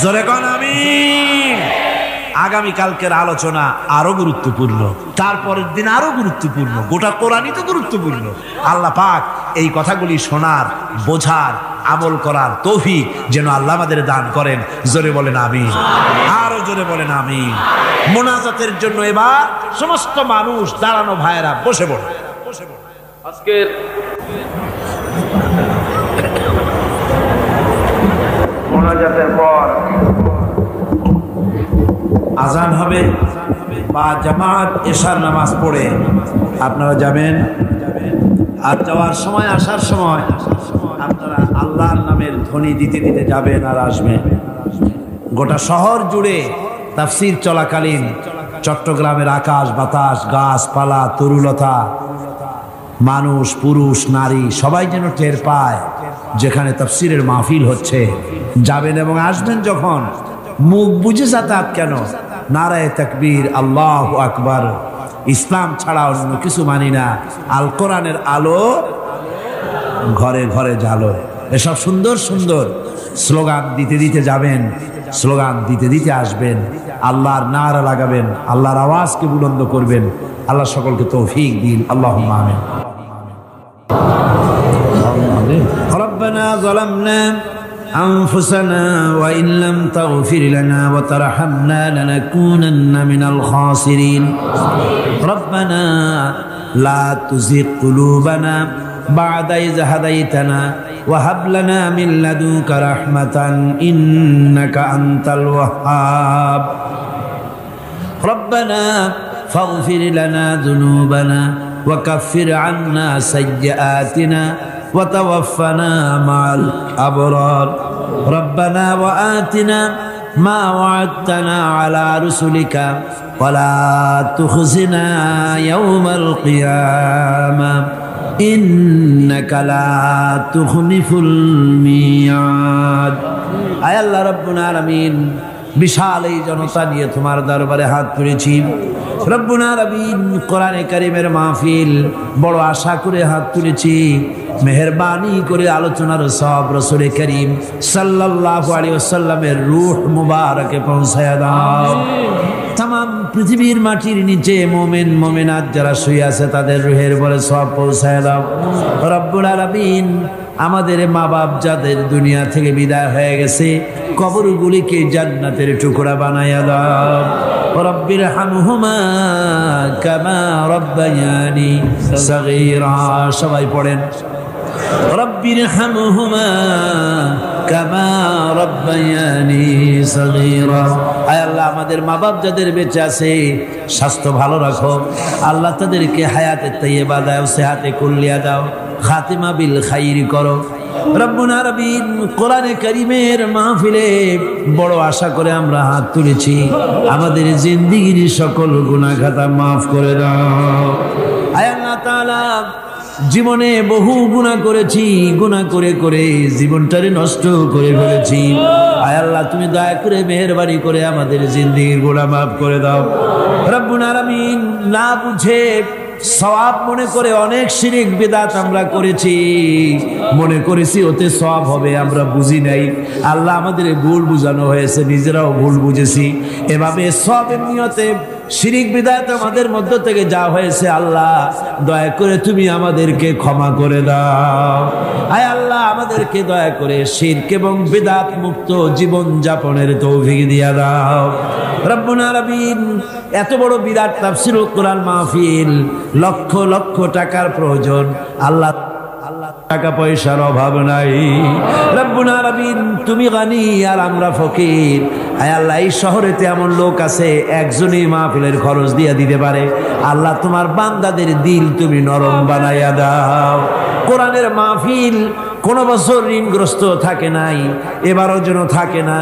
B: জোরে কোন আমিন। আগামী কালকের আলোচনা আরো গুরুত্বপূর্ণ, তারপরের দিন আরো গুরুত্বপূর্ণ, গোটা কোরআনই তো গুরুত্বপূর্ণ। আল্লাহ পাক এই কথাগুলি শোনার, বোঝার, আমল করার তৌফিক যেন আল্লাহ আমাদের দান করেন। জোরে বলেন আমিন, আরো জোরে বলেন আমিন। মোনাজাতের জন্য এবার সমস্ত মানুষ দাঁড়ানো, ভাইয়েরা বসে পড়ো।
A: আজকের মোনাজাতের পর
B: আজান হবে বা জামাত এশার নামাজ পড়ে আপনারা যাবেন। আর যাওয়ার সময়, আসার সময় আপনারা আল্লাহর নামের ধ্বনি দিতে দিতে যাবেন আর আসবেন। গোটা শহর জুড়ে তাফসীর চলাকালীন চট্টগ্রামের আকাশ বাতাস, গাছপালা, তরুলতা, মানুষ, পুরুষ, নারী সবাই যেন টের পায় যেখানে তাফসীরের মাহফিল হচ্ছে। যাবেন এবং আসবেন যখন, মুখ বুঝে যাতায়াত কেন? নারায়ে তাকবীর, আল্লাহু আকবার। ইসলাম ছাড়া অন্য কিছু মানি না। আল কোরআনের আলো ঘরে ঘরে জ্বালো। এসব সুন্দর সুন্দর স্লোগান দিতে দিতে যাবেন, স্লোগান দিতে দিতে আসবেন, আল্লাহর নারা লাগাবেন, আল্লাহর আওয়াজকে বুলন্দ করবেন। আল্লাহ সকলকে তৌফিক দিন। আল্লাহুম্মা আমিন। রব্বানা যালামনা أنفسنا وإن لم تغفر لنا وترحمنا لنكونن من الخاسرين ربنا لا تزغ قلوبنا بعد إذ هديتنا وهب لنا من لدنك رحمة إنك أنت الوهاب ربنا فاغفر لنا ذنوبنا وكفر عنا سيئاتنا وتوفنا مع الأبرار ربنا وآتنا ما وعدتنا على رسلك ولا تخزنا يوم القيامة إنك لا تخلف الميعاد আয় আল্লাহ রব্বুল আলামিন, বিশাল এই জনতা নিয়ে তোমার দরবারে হাত তুলেছি। রব্বুল আলামিন, কোরআনে কারীমের মাহফিল বড় আশা করে হাত তুলেছি। মেহেরবানি করে আলোচনার সব রাসূল করিম সাল্লাল্লাহু আলাইহি ওয়াসাল্লামের রূহ মুবারকে পৌঁছায়া দাও। तमाम তাম পৃথিবীর মাটির নিচে মুমিন মুমিনাত যারা শুয়ে আছে তাদের রুহের বলে সওয়াব পৌঁছায় দাও রব্বুল আলামিন। আমাদের মা বাপ যাদের দুনিয়া থেকে বিদায় হয়ে গেছে কবরগুলিকে জান্নাতের টুকরা বানায়া দাও রব্বির হামহুমা কামা রব্বায়ানি সগীরা। সবাই পড়েন রব্বির হামহুমা কামা রব্বায়ানি সগীরা। আয় আল্লাহ আমাদের মা বাপ যাদের বেঁচে আছে স্বাস্থ্য ভালো রাখো আল্লাহ, তাদেরকে হায়াতে তাইয়্যিবা দাও, সেহাতে কুল্লিয়া দাও, খাতিমা বিল খাইরি করো। রব্বুল আলামিন কোরআনে কারীমের মাহফিলে বড় আশা করে আমরা হাত তুলেছি, আমাদের জিন্দেগির সকল গুনাহ খাতা মাফ করে দাও। আয় আল্লাহ তাআলা জীবনে বহু গুনাহ করেছি, গুনাহ করে করে জীবনটারে নষ্ট করে ফেলেছি। আয় আল্লাহ তুমি দয়া করে মেহেরবানি করে আমাদের জিন্দেগির গুনাহ মাফ করে দাও। রব্বুল আলামিন না বুঝে সওয়াব মনে করে অনেক শিরক বিদআত আমরা করেছি, মনে করেছি ওতে সওয়াব হবে, আমরা বুঝি নাই। আল্লাহ আমাদের ভুল বুঝানো হয়েছে, নিজেরাও ভুল বুঝেছি। এভাবে সওয়াবের নিয়তে শিরক বিদআত আমাদের মধ্য থেকে যা হয়েছে আল্লাহ দয়া করে তুমি আমাদেরকে ক্ষমা করে দাও। আয় আল্লাহ আমাদেরকে দয়া করে শিরক এবং বিদআত মুক্ত জীবন যাপনের তৌফিক দিয়া দাও। রব্বুল আলামিন এত বড় বিরাট তাফসীরুল কোরআন মাহফিল, লক্ষ লক্ষ টাকার প্রয়োজন, আল্লাহ টাকা পয়সার অভাব নাই। রব্বুল আলামিন তুমি গানি আর আমরা ফকির। আয় আল্লাহ এই শহরেতে এমন লোক আছে একজনই মাহফিলের খরচ দিয়ে দিতে পারে, আল্লাহ তোমার বান্দাদের দিল তুমি নরম বানাইয়া দাও। কোরআনের মাহফিল কোন বছর ঋণগ্রস্ত থাকে নাই, এবারও যেন থাকে না।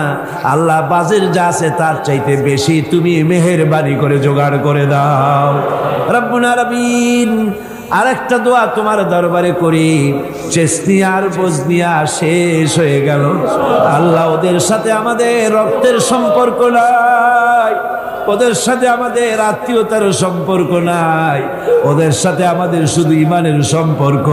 B: আল্লাহ বাজের যা আছে তার চাইতে বেশি তুমি মেহেরবানি করে জোগাড় করে দাও। রব্বুল আলামিন আরেকটা দোয়া তোমার দরবারে করি, চেসনিয়ার বজনিয়া শেষ হয়ে গেল আল্লাহ, ওদের সাথে আমাদের রক্তের সম্পর্ক নাই, ওদের সাথে আমাদের আত্মীয়তার সম্পর্ক নাই, ওদের সাথে আমাদের শুধু ইমানের সম্পর্ক।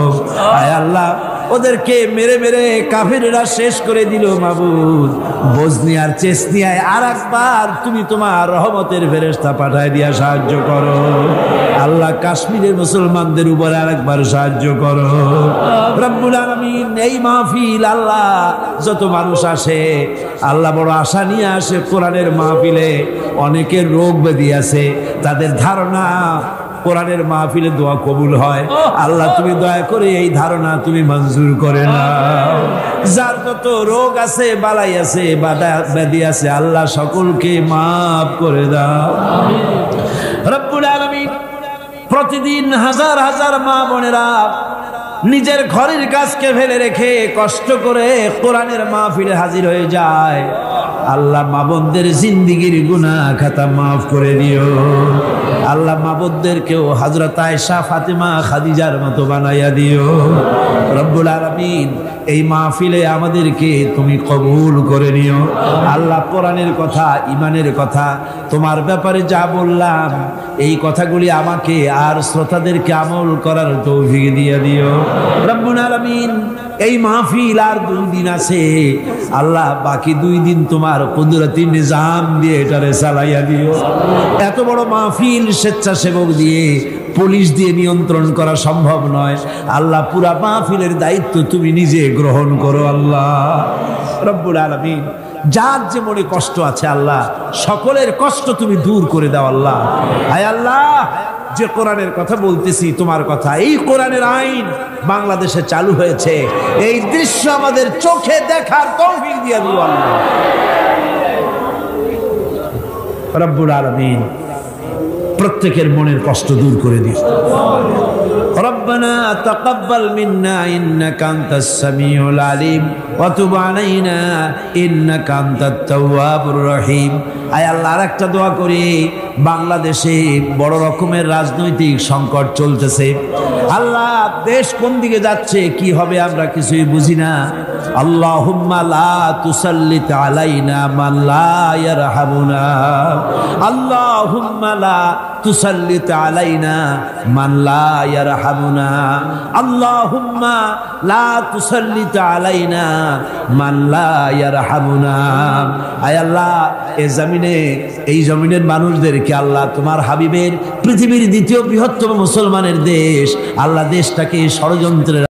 B: আয় আল্লাহ ওদেরকে মেরে মেরে কাফেররা শেষ করে দিল মাবুদ। বজনিয়ার চেসনিয়ায় আর একবার তুমি তোমার রহমতের ফেরেশতা পাঠায় দিয়া সাহায্য করো আল্লাহ। কাশ্মীরের মুসলমানদের উপরে আরেকবার সাহায্য করো রব্বুল আলামিন। এই মাহফিল আল্লাহ যত মানুষ আসে আল্লাহ বড় আশা নিয়ে আসে কোরআনের মাহফিলে, অনেকের রোগ ব্যাধি আছে, তাদের ধারণা কোরআনের মাহফিলে দোয়া কবুল হয়। আল্লাহ তুমি দয়া করে এই ধারণা তুমি মঞ্জুর করে নাও। যার যত রোগ আছে, বালাই আছে, ব্যাধি আছে, আল্লাহ সকলকে মাফ করে দাও রব্বুল আলামিন। প্রতিদিন হাজার হাজার মা বোনেরা নিজের ঘরের কাজকে ফেলে রেখে কষ্ট করে কোরআনের মাহফিলে হাজির হয়ে যায়। আল্লাহ মা বোনদের জিন্দেগির গুনাহ খাতা মাফ করে দিও আল্লাহ। মা বোনদেরকেও হযরত আয়েশা, ফাতেমা, খাদিজার মতো বানাইয়া দিও রব্বুল আলামিন। এই মাহফিলে আমাদেরকে তুমি কবুল করে নিও আল্লাহ। কোরআনের কথা, ইমানের কথা, তোমার ব্যাপারে যা বললাম এই কথাগুলি আমাকে আর শ্রোতাদেরকে আমল করার তৌফিক দিয়ে দিও রব্বুল আলামিন। এই মাহফিল আর 2 দিন আছে আল্লাহ, বাকি 2 দিন তোমার কুদরতি নিজাম দিয়ে এটারে চালাইয়া দিও। এত বড় মাহফিল স্বেচ্ছাসেবক দিয়ে, পুলিশ দিয়ে নিয়ন্ত্রণ করা সম্ভব নয় আল্লাহ। পুরা মাহফিলের দায়িত্ব তুমি নিজে গ্রহণ করো আল্লাহ রব্বুল আলামিন। যার যে মনে কষ্ট আছে আল্লাহ, সকলের কষ্ট তুমি দূর করে দাও আল্লাহ। আয় আল্লাহ যে কোরআনের কথা বলতেছি তোমার কথা, এই কোরআনের আইন বাংলাদেশে চালু হয়েছে, এই দৃশ্য আমাদের চোখে দেখার তৌফিক দিয়ে দিও আল্লাহ রব্বুল আলামিন। প্রত্যেকের মনের কষ্ট দূর করে দিও। ربنا تقبل منا إنك أنت السميع العليم وتب علينا إنك أنت التواب الرحيم। আয় আল্লাহ আরেকটা দোয়া করি, বাংলাদেশে বড় রকমের রাজনৈতিক সংকট চলতেছে আল্লাহ। দেশ কোন দিকে যাচ্ছে, কি হবে আমরা কিছুই বুঝি না। আল্লাহুম্মা লা তুসাল্লিত আলাইনা মান লা ইয়ারহামুনা, আল্লাহুম্মা লা তুসাল্লিত আলাইনা মান লা ইয়ারহামুনা আল্লাহুম্মা লা তুসাল্লিত আলাইনা মান লা ইয়ারহামুনা। আয় আল্লাহ, এই জমিনের মানুষদেরকে আল্লাহ তোমার হাবিবের পৃথিবীর দ্বিতীয় বৃহত্তম মুসলমানের দেশ, আল্লাহ দেশটাকে ষড়যন্ত্রের